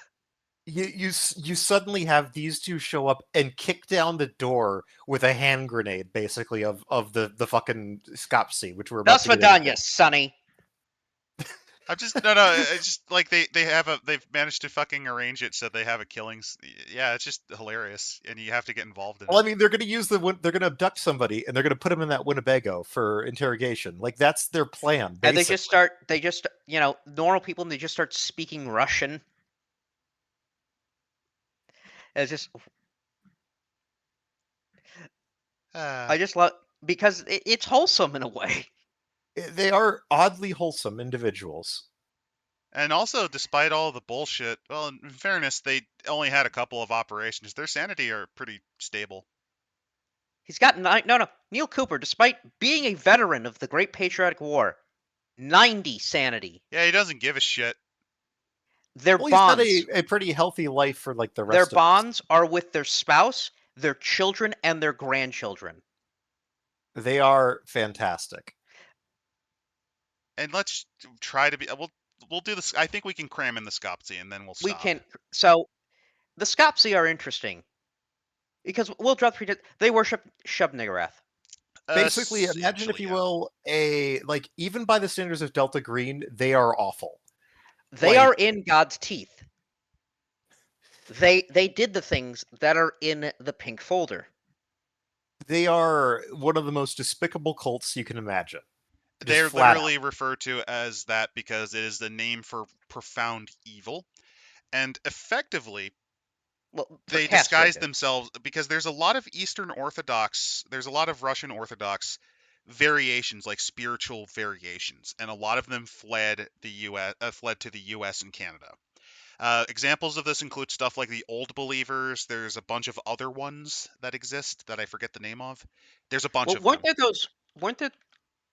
[SPEAKER 3] You suddenly have these two show up and kick down the door with a hand grenade, basically of the fucking Scopsy, which we're about
[SPEAKER 2] Das
[SPEAKER 3] to get into.
[SPEAKER 2] Vidania, Sonny.
[SPEAKER 1] I'm just no. It's just like they've managed to fucking arrange it so they have a killing. Yeah, it's just hilarious, and you have to get involved in
[SPEAKER 3] Well,
[SPEAKER 1] it.
[SPEAKER 3] I mean, they're going to they're going to abduct somebody and they're going to put him in that Winnebago for interrogation. Like that's their plan. Basically.
[SPEAKER 2] And they just normal people, and they just start speaking Russian. It's just I just love because it's wholesome in a way.
[SPEAKER 3] They are oddly wholesome individuals.
[SPEAKER 1] And also, despite all the bullshit, well, in fairness, they only had a couple of operations. Their sanity are pretty stable.
[SPEAKER 2] He's got no. Neil Cooper, despite being a veteran of the Great Patriotic War, 90 sanity.
[SPEAKER 1] Yeah, he doesn't give a shit.
[SPEAKER 2] Their
[SPEAKER 3] Well, he's got
[SPEAKER 2] bonds.
[SPEAKER 3] a pretty healthy life for like the
[SPEAKER 2] Their
[SPEAKER 3] rest of us.
[SPEAKER 2] bonds are with their spouse, their children, and their grandchildren.
[SPEAKER 3] They are fantastic.
[SPEAKER 1] And let's try to be. We'll do this. I think we can cram in the Scopsy, and then we'll
[SPEAKER 2] We
[SPEAKER 1] stop.
[SPEAKER 2] can. So the Scopsy are interesting because we'll drop they worship Shub-Niggurath.
[SPEAKER 3] Basically, imagine if you will, even by the standards of Delta Green, they are awful.
[SPEAKER 2] They are in God's teeth. They did the things that are in the pink folder.
[SPEAKER 3] They are one of the most despicable cults you can imagine.
[SPEAKER 1] They're literally referred to as that because it is the name for profound evil. And effectively, they disguise themselves because there's a lot of Eastern Orthodox, there's a lot of Russian Orthodox variations, like spiritual variations, and a lot of them fled to the U.S. and Canada. Examples of this include stuff like the Old Believers. There's a bunch of other ones that exist that I forget the name of. There's a bunch of them.
[SPEAKER 2] Weren't there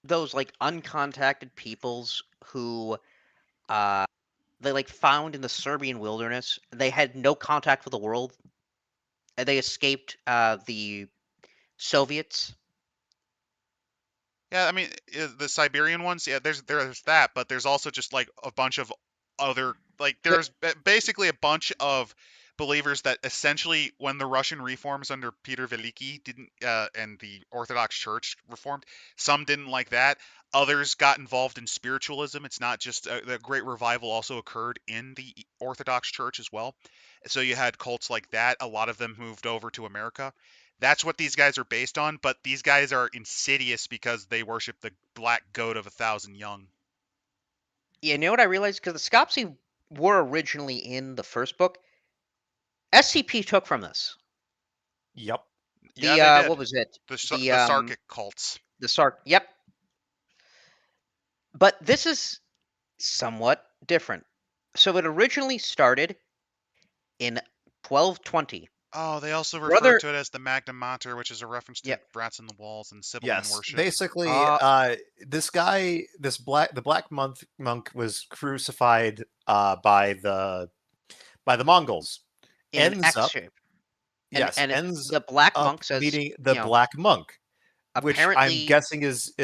[SPEAKER 2] those like uncontacted peoples who they like found in the Serbian wilderness? They had no contact with the world, and they escaped the Soviets.
[SPEAKER 1] Yeah, I mean the Siberian ones. Yeah, there's that, but there's also just like a bunch of other there's basically a bunch of believers that essentially when the Russian reforms under Peter Veliki didn't and the Orthodox Church reformed, some didn't like that. Others got involved in spiritualism. It's not just the Great Revival also occurred in the Orthodox Church as well. So you had cults like that. A lot of them moved over to America. That's what these guys are based on, but these guys are insidious because they worship the black goat of 1,000 young.
[SPEAKER 2] Yeah, you know what I realized? Because the Scopsy were originally in the first book. SCP took from this.
[SPEAKER 3] Yep.
[SPEAKER 1] Yeah, they did.
[SPEAKER 2] What was it?
[SPEAKER 1] The Sarkic cults.
[SPEAKER 2] The Sark. Yep. But this is somewhat different. So it originally started in 1220.
[SPEAKER 1] Oh, they also refer to it as the Magna Mater, which is a reference to Brats in the Walls and Sibyl worship.
[SPEAKER 3] Basically, this guy, the Black Monk was crucified by the Mongols. Ends up
[SPEAKER 2] the Black Monk says
[SPEAKER 3] meeting the Black Monk, which I'm guessing is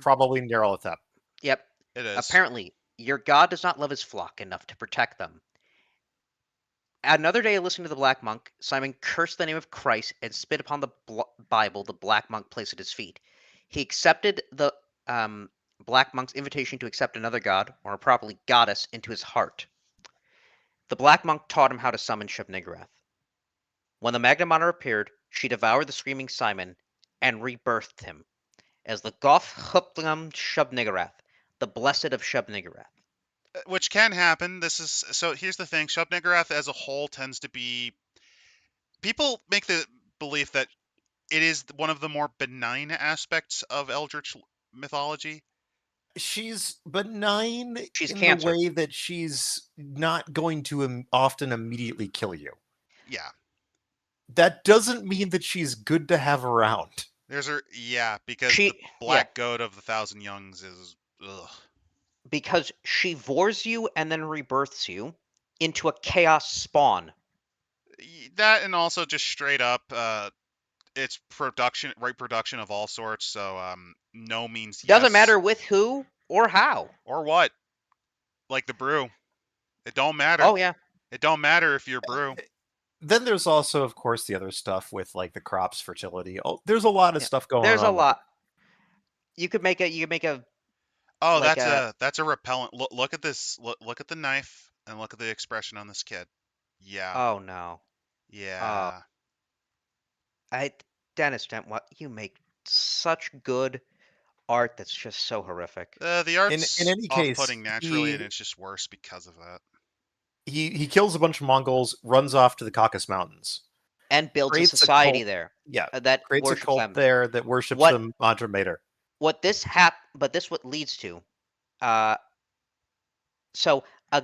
[SPEAKER 3] probably Nyarlathotep.
[SPEAKER 2] Yep,
[SPEAKER 1] it is.
[SPEAKER 2] Apparently, your God does not love his flock enough to protect them. Another day, listening to the Black Monk, Simon cursed the name of Christ and spit upon the Bible the Black Monk placed at his feet. He accepted the Black Monk's invitation to accept another god, or more properly goddess, into his heart. The Black Monk taught him how to summon Shub-Niggurath. When the Magna Mater appeared, she devoured the screaming Simon and rebirthed him as the Goth Huplam Shub-Niggurath, the blessed of Shub-Niggurath.
[SPEAKER 1] Which can happen. Here's the thing. Shub-Niggurath as a whole tends to be... People make the belief that it is one of the more benign aspects of Eldritch mythology.
[SPEAKER 3] She's benign in
[SPEAKER 2] cancer.
[SPEAKER 3] the way that she's not going to often immediately kill you.
[SPEAKER 1] Yeah.
[SPEAKER 3] That doesn't mean that she's good to have around.
[SPEAKER 1] Because the black goat of the 1,000 youngs is... Ugh.
[SPEAKER 2] Because she vores you and then rebirths you into a chaos spawn.
[SPEAKER 1] That, and also just straight up, it's reproduction of all sorts. So no means yes.
[SPEAKER 2] Doesn't matter with who or how
[SPEAKER 1] or what. Like the brew, it don't matter.
[SPEAKER 2] Oh yeah,
[SPEAKER 1] it don't matter if you're brew.
[SPEAKER 3] Then there's also, of course, the other stuff with like the crops fertility. Oh, there's a lot of stuff going on.
[SPEAKER 2] There's a lot. You could make a.
[SPEAKER 1] Oh, like that's a repellent. Look at this. Look at the knife and look at the expression on this kid. Yeah.
[SPEAKER 2] Oh no.
[SPEAKER 1] Yeah.
[SPEAKER 2] Dennis Dent, what you make such good art that's just so horrific.
[SPEAKER 1] The art's in any case off-putting naturally, and it's just worse because of that.
[SPEAKER 3] He kills a bunch of Mongols, runs off to the Caucasus Mountains,
[SPEAKER 2] and builds a
[SPEAKER 3] Creates a
[SPEAKER 2] society
[SPEAKER 3] cult.
[SPEAKER 2] there
[SPEAKER 3] Yeah,
[SPEAKER 2] that
[SPEAKER 3] creates a
[SPEAKER 2] worships
[SPEAKER 3] cult
[SPEAKER 2] them.
[SPEAKER 3] there that worships
[SPEAKER 2] What
[SPEAKER 3] the Mantra Mater.
[SPEAKER 2] but this what leads to. Uh, so a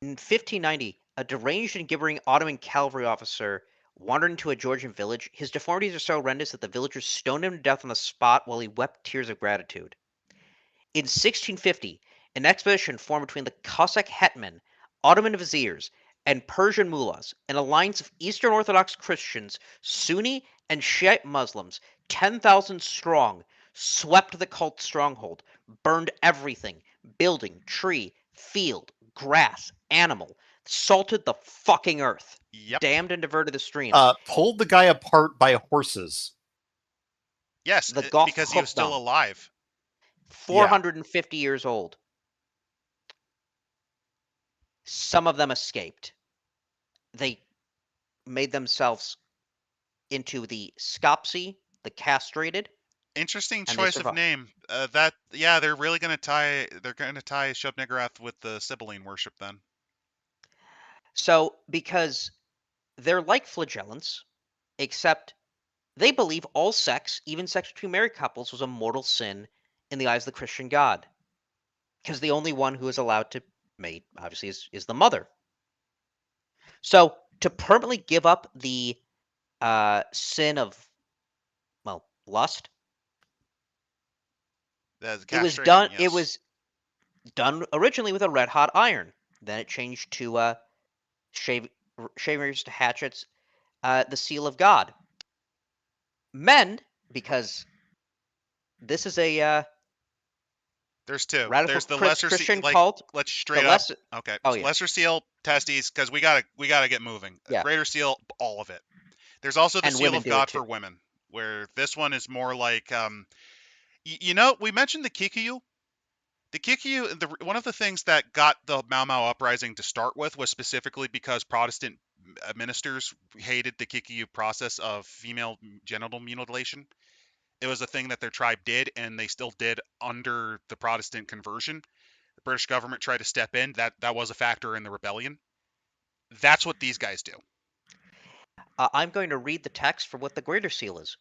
[SPEAKER 2] In 1590, a deranged and gibbering Ottoman cavalry officer wandered into a Georgian village. His deformities are so horrendous that the villagers stoned him to death on the spot while he wept tears of gratitude. In 1650, an expedition formed between the Cossack hetman, Ottoman viziers, and Persian mullahs, an alliance of Eastern Orthodox Christians, Sunni, and Shiite Muslims, 10,000 strong, swept the cult stronghold, burned everything building, tree, field, grass, animal, salted the fucking earth,
[SPEAKER 1] Yep.
[SPEAKER 2] dammed and diverted the streams.
[SPEAKER 3] Pulled the guy apart by horses.
[SPEAKER 1] Yes,
[SPEAKER 2] The Goth
[SPEAKER 1] because he was still
[SPEAKER 2] Hukdam,
[SPEAKER 1] alive.
[SPEAKER 2] 450 years old. Some of them escaped. They made themselves into the Scopsi, the castrated,
[SPEAKER 1] Interesting
[SPEAKER 2] and they
[SPEAKER 1] choice of
[SPEAKER 2] survived.
[SPEAKER 1] name. They're really gonna tie. They're gonna tie Shub-Niggurath with the Sibylline worship then.
[SPEAKER 2] So, because they're like flagellants, except they believe all sex, even sex between married couples, was a mortal sin in the eyes of the Christian God. Because the only one who is allowed to mate, obviously, is the mother. So, to permanently give up the sin of, well, lust,
[SPEAKER 1] The
[SPEAKER 2] it was
[SPEAKER 1] castrating,
[SPEAKER 2] done. It
[SPEAKER 1] yes.
[SPEAKER 2] was done originally with a red hot iron. Then it changed to shave, shavers to hatchets, the seal of God. Men, because this is a
[SPEAKER 1] There's two.
[SPEAKER 2] radical
[SPEAKER 1] There's the lesser seal.
[SPEAKER 2] Christian
[SPEAKER 1] Like,
[SPEAKER 2] cult.
[SPEAKER 1] let's
[SPEAKER 2] The
[SPEAKER 1] straight up.
[SPEAKER 2] less,
[SPEAKER 1] Okay,
[SPEAKER 2] oh yeah,
[SPEAKER 1] lesser seal testes, because we gotta get moving.
[SPEAKER 2] yeah,
[SPEAKER 1] Greater seal, all of it. There's also the
[SPEAKER 2] and
[SPEAKER 1] seal
[SPEAKER 2] women
[SPEAKER 1] of
[SPEAKER 2] do it
[SPEAKER 1] God
[SPEAKER 2] too.
[SPEAKER 1] for women, where this one is more like we mentioned the Kikuyu. The Kikuyu, one of the things that got the Mau Mau uprising to start with was specifically because Protestant ministers hated the Kikuyu process of female genital mutilation. It was a thing that their tribe did, and they still did under the Protestant conversion. The British government tried to step in. That was a factor in the rebellion. That's what these guys do.
[SPEAKER 2] I'm going to read the text for what the greater seal is.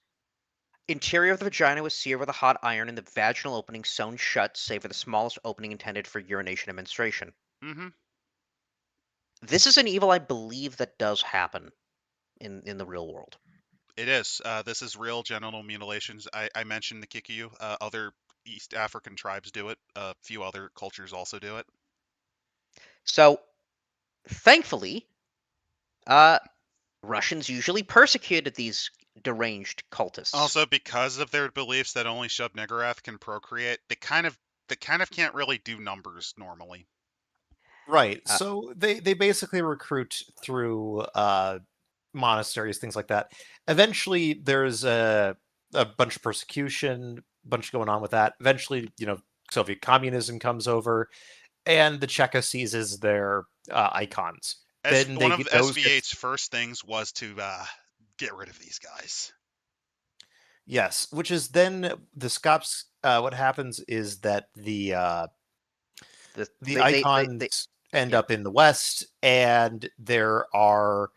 [SPEAKER 2] Interior of the vagina was seared with a hot iron, and the vaginal opening sewn shut, save for the smallest opening intended for urination and menstruation.
[SPEAKER 1] Hmm.
[SPEAKER 2] This is an evil I believe that does happen in the real world.
[SPEAKER 1] It is. This is real genital mutilations. I mentioned the Kikuyu. Other East African tribes do it. A few other cultures also do it.
[SPEAKER 2] So, thankfully, uh, Russians usually persecuted these deranged cultists.
[SPEAKER 1] Also, because of their beliefs that only Shub-Niggurath can procreate, they kind of can't really do numbers normally.
[SPEAKER 3] Right.
[SPEAKER 2] Uh,
[SPEAKER 3] So they basically recruit through monasteries, things like that. Eventually, there's a bunch of persecution, bunch going on with that. Eventually, Soviet communism comes over, and the Cheka seizes their icons.
[SPEAKER 1] As
[SPEAKER 3] Then
[SPEAKER 1] one
[SPEAKER 3] they
[SPEAKER 1] of
[SPEAKER 3] get those get
[SPEAKER 1] SVH's first things was to get rid of these guys.
[SPEAKER 3] yes, which is then the Scops. What happens is that
[SPEAKER 2] the,
[SPEAKER 3] the icons end
[SPEAKER 2] yeah,
[SPEAKER 3] up in the West, and there are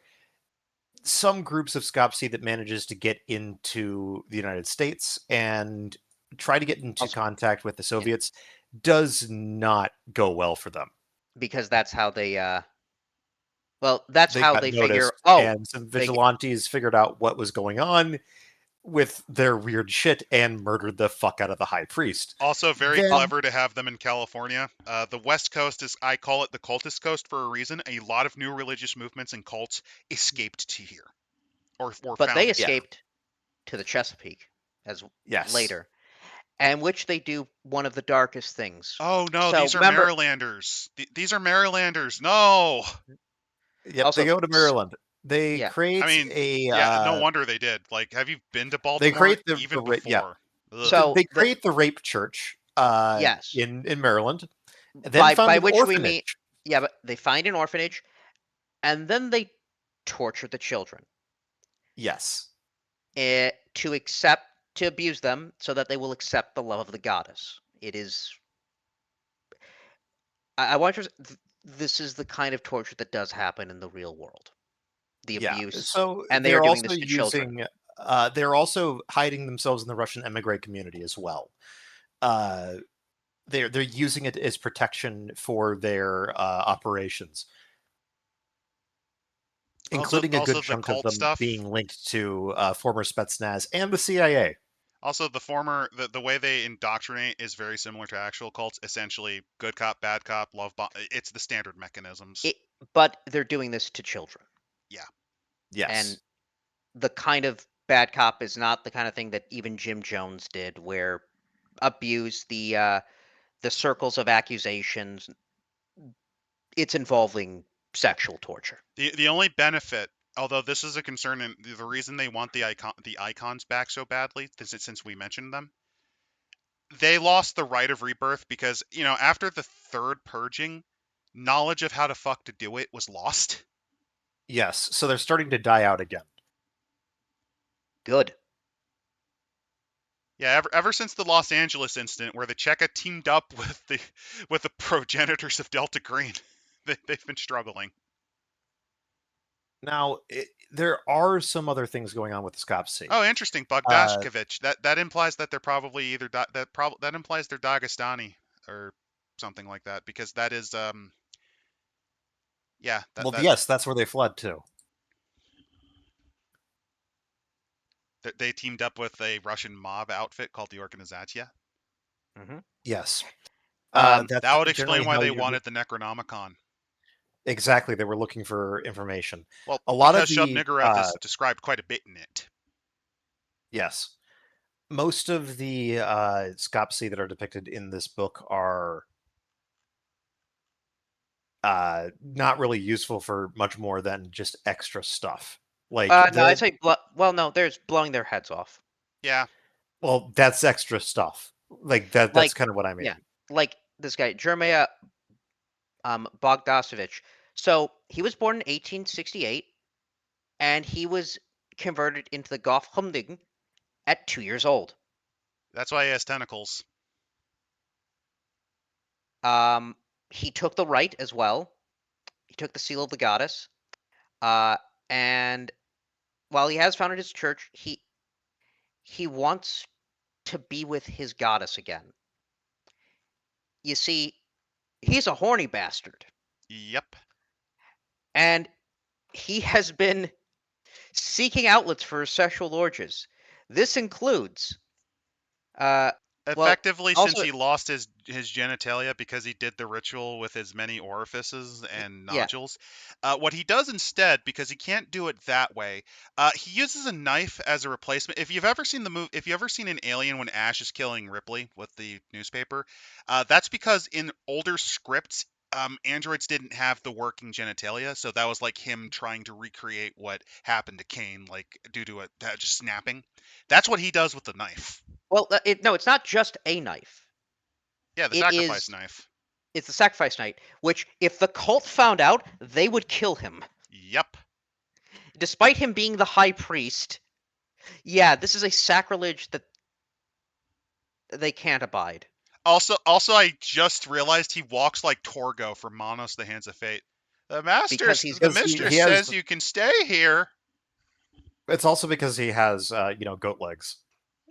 [SPEAKER 3] some groups of Scopsy that manages to get into the United States and try to get into
[SPEAKER 2] also,
[SPEAKER 3] contact with the
[SPEAKER 2] yeah,
[SPEAKER 3] Soviets. Does not go well for them.
[SPEAKER 2] because that's how they well, that's
[SPEAKER 3] They
[SPEAKER 2] how
[SPEAKER 3] got
[SPEAKER 2] they figure.
[SPEAKER 3] noticed,
[SPEAKER 2] Oh,
[SPEAKER 3] and some
[SPEAKER 2] they
[SPEAKER 3] vigilantes figured out what was going on with their weird shit and murdered the fuck out of the high priest.
[SPEAKER 1] Also, very
[SPEAKER 3] Then,
[SPEAKER 1] clever to have them in California. The West Coast is, I call it the cultist coast for a reason. A lot of new religious movements and cults escaped to here, or
[SPEAKER 2] but they
[SPEAKER 1] founded
[SPEAKER 3] yeah,
[SPEAKER 1] here.
[SPEAKER 2] escaped to the Chesapeake as
[SPEAKER 3] yes,
[SPEAKER 2] later, and which they do one of the darkest things.
[SPEAKER 1] Oh no,
[SPEAKER 2] So
[SPEAKER 1] these are
[SPEAKER 2] remember,
[SPEAKER 1] Marylanders. These are Marylanders. No.
[SPEAKER 3] yep, they
[SPEAKER 2] also,
[SPEAKER 3] go to Maryland. They
[SPEAKER 2] yeah.
[SPEAKER 1] I
[SPEAKER 3] create
[SPEAKER 1] mean,
[SPEAKER 3] a
[SPEAKER 1] yeah, no wonder they did. Like, have you been to
[SPEAKER 3] they
[SPEAKER 1] Baltimore?
[SPEAKER 3] create
[SPEAKER 1] Even before. Ugh.
[SPEAKER 2] So
[SPEAKER 3] they create the rape church
[SPEAKER 2] yes,
[SPEAKER 3] in Maryland, and then found
[SPEAKER 2] by
[SPEAKER 3] an
[SPEAKER 2] which we mean,
[SPEAKER 3] orphanage.
[SPEAKER 2] yeah, but they find an orphanage, and then they torture the children
[SPEAKER 3] Yes.
[SPEAKER 2] to accept to abuse them so that they will accept the love of the goddess. It is. I want to. This is the kind of torture that does happen in the real world. the
[SPEAKER 3] Yeah.
[SPEAKER 2] abuse,
[SPEAKER 3] So
[SPEAKER 2] and they are
[SPEAKER 3] they're
[SPEAKER 2] doing
[SPEAKER 3] also
[SPEAKER 2] this to children.
[SPEAKER 3] using. They're also hiding themselves in the Russian emigre community as well. Uh, they're using it as protection for their operations, including a good
[SPEAKER 1] Also the
[SPEAKER 3] chunk of
[SPEAKER 1] cult
[SPEAKER 3] them
[SPEAKER 1] stuff.
[SPEAKER 3] being linked to former Spetsnaz and the CIA.
[SPEAKER 1] Also, the way they indoctrinate is very similar to actual cults. Essentially, good cop, bad cop, love bomb. It's the standard mechanisms.
[SPEAKER 2] It, but they're doing this to children,
[SPEAKER 1] Yeah.
[SPEAKER 2] and
[SPEAKER 3] Yes.
[SPEAKER 2] the kind of bad cop is not the kind of thing that even Jim Jones did, where abuse the circles of accusations. It's involving sexual torture.
[SPEAKER 1] The only benefit, although this is a concern, and the reason they want the icons back so badly, since we mentioned them, they lost the right of rebirth because after the third purging, knowledge of how to fuck to do it was lost.
[SPEAKER 3] Yes. So they're starting to die out again.
[SPEAKER 2] Good.
[SPEAKER 1] Yeah, ever since the Los Angeles incident where the Cheka teamed up with the progenitors of Delta Green, they've been struggling.
[SPEAKER 3] Now, there are some other things going on with the Skopsi.
[SPEAKER 1] Oh, interesting,
[SPEAKER 3] Uh,
[SPEAKER 1] Bogdashkovich. That implies that they're probably either that implies they're Dagestani or something like that because that is yeah
[SPEAKER 3] well, yes, that's where they fled to.
[SPEAKER 1] they teamed up with a Russian mob outfit called the Organizatia.
[SPEAKER 2] Hmm.
[SPEAKER 3] Yes.
[SPEAKER 2] Um,
[SPEAKER 3] That's
[SPEAKER 1] That would explain
[SPEAKER 3] generally
[SPEAKER 1] why
[SPEAKER 3] how
[SPEAKER 1] they
[SPEAKER 3] you
[SPEAKER 1] wanted the Necronomicon.
[SPEAKER 3] exactly. They were looking for information.
[SPEAKER 1] Well,
[SPEAKER 3] A lot of
[SPEAKER 1] because Shub
[SPEAKER 3] the
[SPEAKER 1] Niggurath is described quite a bit in it.
[SPEAKER 3] yes, most of the Skopsi that are depicted in this book are not really useful for much more than just extra stuff. Like
[SPEAKER 2] no, I'd
[SPEAKER 3] the
[SPEAKER 2] say well, no, there's blowing their heads off.
[SPEAKER 1] Yeah,
[SPEAKER 3] well, that's extra stuff. Like that's
[SPEAKER 2] Like,
[SPEAKER 3] kind of what I mean.
[SPEAKER 2] yeah, like this guy Jeremiah Bogdasovich. So he was born in 1868, and he was converted into the Goth Humding at 2 years old.
[SPEAKER 1] that's why he has tentacles.
[SPEAKER 2] Um, he took the rite as well. He took the seal of the goddess. Uh, and while he has founded his church, he wants to be with his goddess again. You see, he's a horny bastard,
[SPEAKER 1] Yep.
[SPEAKER 2] and he has been seeking outlets for his sexual urges. This includes, uh, well,
[SPEAKER 1] Effectively, since
[SPEAKER 2] also,
[SPEAKER 1] he lost his genitalia because he did the ritual with his many orifices and
[SPEAKER 2] yeah,
[SPEAKER 1] nodules, what he does instead, because he can't do it that way, he uses a knife as a replacement. If you've ever seen the movie, if you ever seen an Alien when Ash is killing Ripley with the newspaper, that's because in older scripts. Androids didn't have the working genitalia, so that was like him trying to recreate what happened to Kane, like due to just snapping. That's what he does with the knife.
[SPEAKER 2] well, no, it's not just a knife.
[SPEAKER 1] Yeah, the
[SPEAKER 2] It
[SPEAKER 1] sacrifice
[SPEAKER 2] is,
[SPEAKER 1] knife.
[SPEAKER 2] it's the sacrifice knight, which, if the cult found out, they would kill him.
[SPEAKER 1] Yep.
[SPEAKER 2] Despite him being the high priest, yeah, this is a sacrilege that they can't abide.
[SPEAKER 1] Also, I just realized he walks like Torgo from Manos: The Hands of Fate.
[SPEAKER 2] Because he's
[SPEAKER 1] The
[SPEAKER 3] Because
[SPEAKER 1] mistress
[SPEAKER 3] he has.
[SPEAKER 1] says you can stay here.
[SPEAKER 3] It's also because he has goat legs.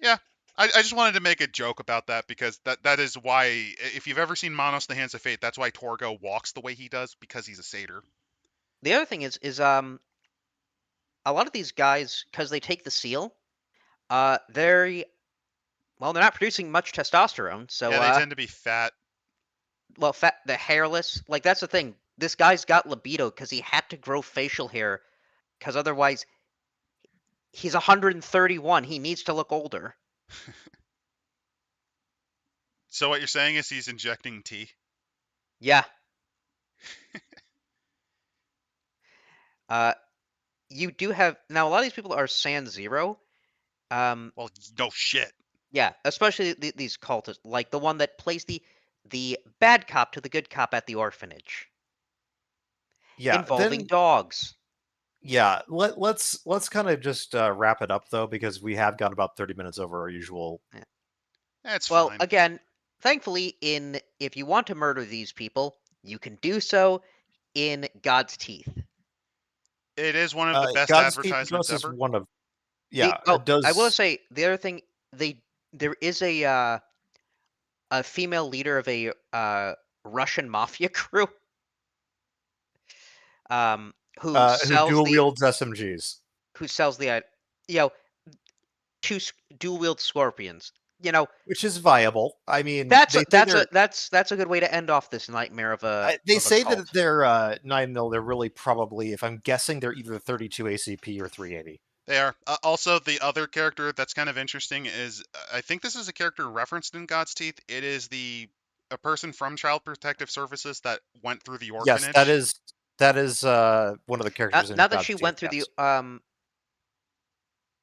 [SPEAKER 1] Yeah, I just wanted to make a joke about that because that is why, if you've ever seen Manos: The Hands of Fate, that's why Torgo walks the way he does because he's a satyr.
[SPEAKER 2] The other thing is a lot of these guys, because they take the seal, they're well, they're not producing much testosterone, so
[SPEAKER 1] Yeah, they tend to be fat.
[SPEAKER 2] well, the hairless, like that's the thing. This guy's got libido because he had to grow facial hair, because otherwise he's 131. He needs to look older.
[SPEAKER 1] So what you're saying is he's injecting tea?
[SPEAKER 2] Yeah. Uh, you do have now. A lot of these people are San Zero.
[SPEAKER 1] Well, no shit.
[SPEAKER 2] Yeah, especially these cultists, like the one that plays the bad cop to the good cop at the orphanage,
[SPEAKER 3] Yeah.
[SPEAKER 2] involving
[SPEAKER 3] Then
[SPEAKER 2] dogs.
[SPEAKER 3] yeah. Let's kind of just wrap it up though, because we have gone about 30 minutes over our usual.
[SPEAKER 2] Yeah.
[SPEAKER 1] That's
[SPEAKER 2] Well,
[SPEAKER 1] fine.
[SPEAKER 2] again, thankfully, in if you want to murder these people, you can do so in God's teeth.
[SPEAKER 1] It is one of the best
[SPEAKER 3] Godspeed
[SPEAKER 1] advertisements
[SPEAKER 3] Mythos is
[SPEAKER 1] ever.
[SPEAKER 3] one of it
[SPEAKER 2] I will
[SPEAKER 3] does.
[SPEAKER 2] say the other thing there is a female leader of a Russian mafia crew who
[SPEAKER 3] Who
[SPEAKER 2] sells
[SPEAKER 3] dual wields SMGs,
[SPEAKER 2] the you know two dual wield scorpions. You know
[SPEAKER 3] which is viable. I mean,
[SPEAKER 2] that's a good way to end off this nightmare of
[SPEAKER 3] they
[SPEAKER 2] a
[SPEAKER 3] say that
[SPEAKER 2] cult.
[SPEAKER 3] they're 9 mil. They're really probably, if I'm guessing, they're either 32 ACP or 380.
[SPEAKER 1] They are. Also, the other character that's kind of interesting is I think this is a character referenced in God's Teeth. It is a person from Child Protective Services that went through the
[SPEAKER 3] Yes,
[SPEAKER 1] orphanage.
[SPEAKER 3] that is one of the characters in
[SPEAKER 2] Now that
[SPEAKER 3] God's
[SPEAKER 2] she
[SPEAKER 3] Teeth.
[SPEAKER 2] went through
[SPEAKER 3] Yes.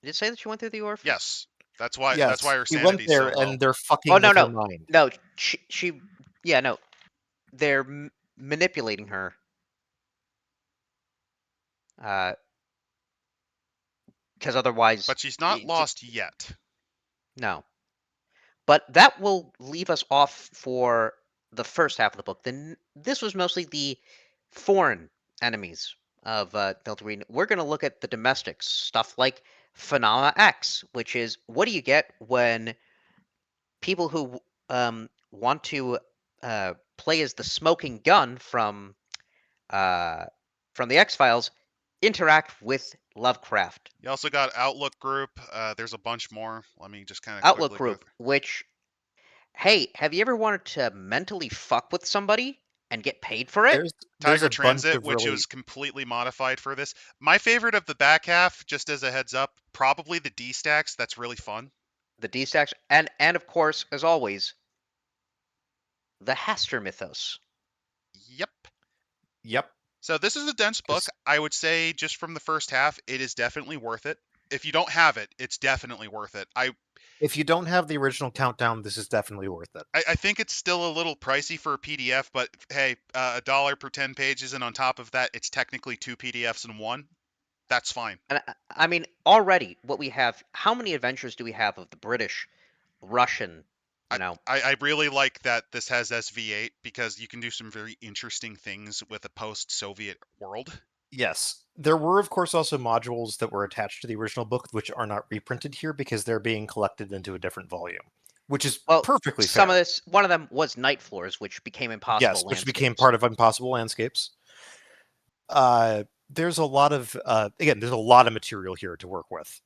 [SPEAKER 2] did it say that she went through the orphan?
[SPEAKER 1] Yes, that's why
[SPEAKER 3] Yes,
[SPEAKER 1] her
[SPEAKER 3] she went
[SPEAKER 1] sanity's
[SPEAKER 3] there
[SPEAKER 1] so low.
[SPEAKER 3] and they're
[SPEAKER 2] Oh
[SPEAKER 3] fucking
[SPEAKER 2] no
[SPEAKER 3] with her
[SPEAKER 2] no
[SPEAKER 3] mind.
[SPEAKER 2] no she yeah no they're manipulating her. Because otherwise,
[SPEAKER 1] But she's not lost yet.
[SPEAKER 2] no. But that will leave us off for the first half of the book. Then this was mostly the foreign enemies of Delta Green. We're going to look at the domestics, stuff like Phenomena X, which is what do you get when people who want to play as the smoking gun uh, from the X-Files interact with Lovecraft.
[SPEAKER 1] You also got Outlook Group. There's a bunch more. Let me just kind of
[SPEAKER 2] Outlook
[SPEAKER 1] quickly go
[SPEAKER 2] Group,
[SPEAKER 1] through.
[SPEAKER 2] which, hey, have you ever wanted to mentally fuck with somebody and get paid for it?
[SPEAKER 3] There's
[SPEAKER 1] Tiger
[SPEAKER 3] a bunch
[SPEAKER 1] Transit,
[SPEAKER 3] of
[SPEAKER 1] which
[SPEAKER 3] really
[SPEAKER 1] was completely modified for this. My favorite of the back half, just as a heads up, probably the D stacks. That's really fun.
[SPEAKER 2] The D-Stacks, and of course, as always, the Hastur mythos.
[SPEAKER 1] Yep.
[SPEAKER 3] yep.
[SPEAKER 1] So this is a dense book.
[SPEAKER 3] 'Cause
[SPEAKER 1] I would say just from the first half, it is definitely worth it. If you don't have it, it's definitely worth it.
[SPEAKER 3] if you don't have the original Countdown, this is definitely worth it.
[SPEAKER 1] I think it's still a little pricey for a PDF, but hey, $1 per 10 pages, and on top of that, it's technically 2 PDFs in one. That's fine.
[SPEAKER 2] And I mean, already what we have. How many adventures do we have of the British, Russian?
[SPEAKER 1] I,
[SPEAKER 2] You know,
[SPEAKER 1] I really like that this has SV8 because you can do some very interesting things with a post-Soviet world.
[SPEAKER 3] Yes. There were, of course, also modules that were attached to the original book, which are not reprinted here because they're being collected into a different volume, which is
[SPEAKER 2] well,
[SPEAKER 3] perfectly
[SPEAKER 2] some
[SPEAKER 3] fair.
[SPEAKER 2] of this. One of them was Night Floors, which became Impossible
[SPEAKER 3] Yes, which became
[SPEAKER 2] Landscapes.
[SPEAKER 3] part of Impossible Landscapes. There's a lot of again, there's a lot of material here to work with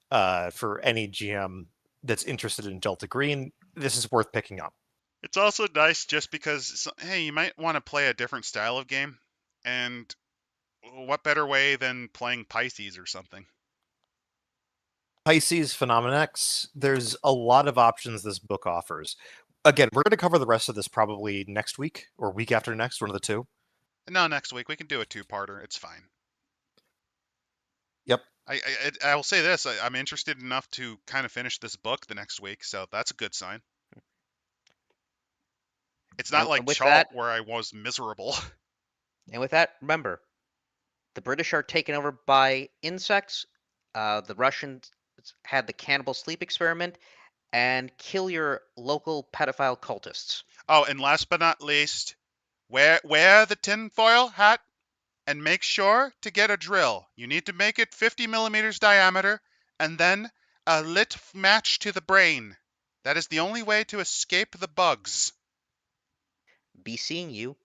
[SPEAKER 3] for any GM that's interested in Delta Green. This is worth picking up.
[SPEAKER 1] It's also nice just because, hey, you might want to play a different style of game, and what better way than playing Pisces or something?
[SPEAKER 3] Pisces, Phenomenex, there's a lot of options this book offers. Again, we're going to cover the rest of this probably next week or week after next, one of the two.
[SPEAKER 1] No, next week we can do a two-parter. It's fine.
[SPEAKER 3] Yep.
[SPEAKER 1] I will say this: I'm interested enough to kind of finish this book the next week, so that's a good sign. It's not like
[SPEAKER 2] And with
[SPEAKER 1] Chalt
[SPEAKER 2] that,
[SPEAKER 1] where I was miserable.
[SPEAKER 2] remember, the British are taken over by insects. The Russians had the cannibal sleep experiment, and kill your local pedophile cultists.
[SPEAKER 1] Oh, and last but not least, wear the tinfoil hat and make sure to get a drill. You need to make it 50 millimeters diameter and then a lit match to the brain. That is the only way to escape the bugs.
[SPEAKER 2] Be seeing you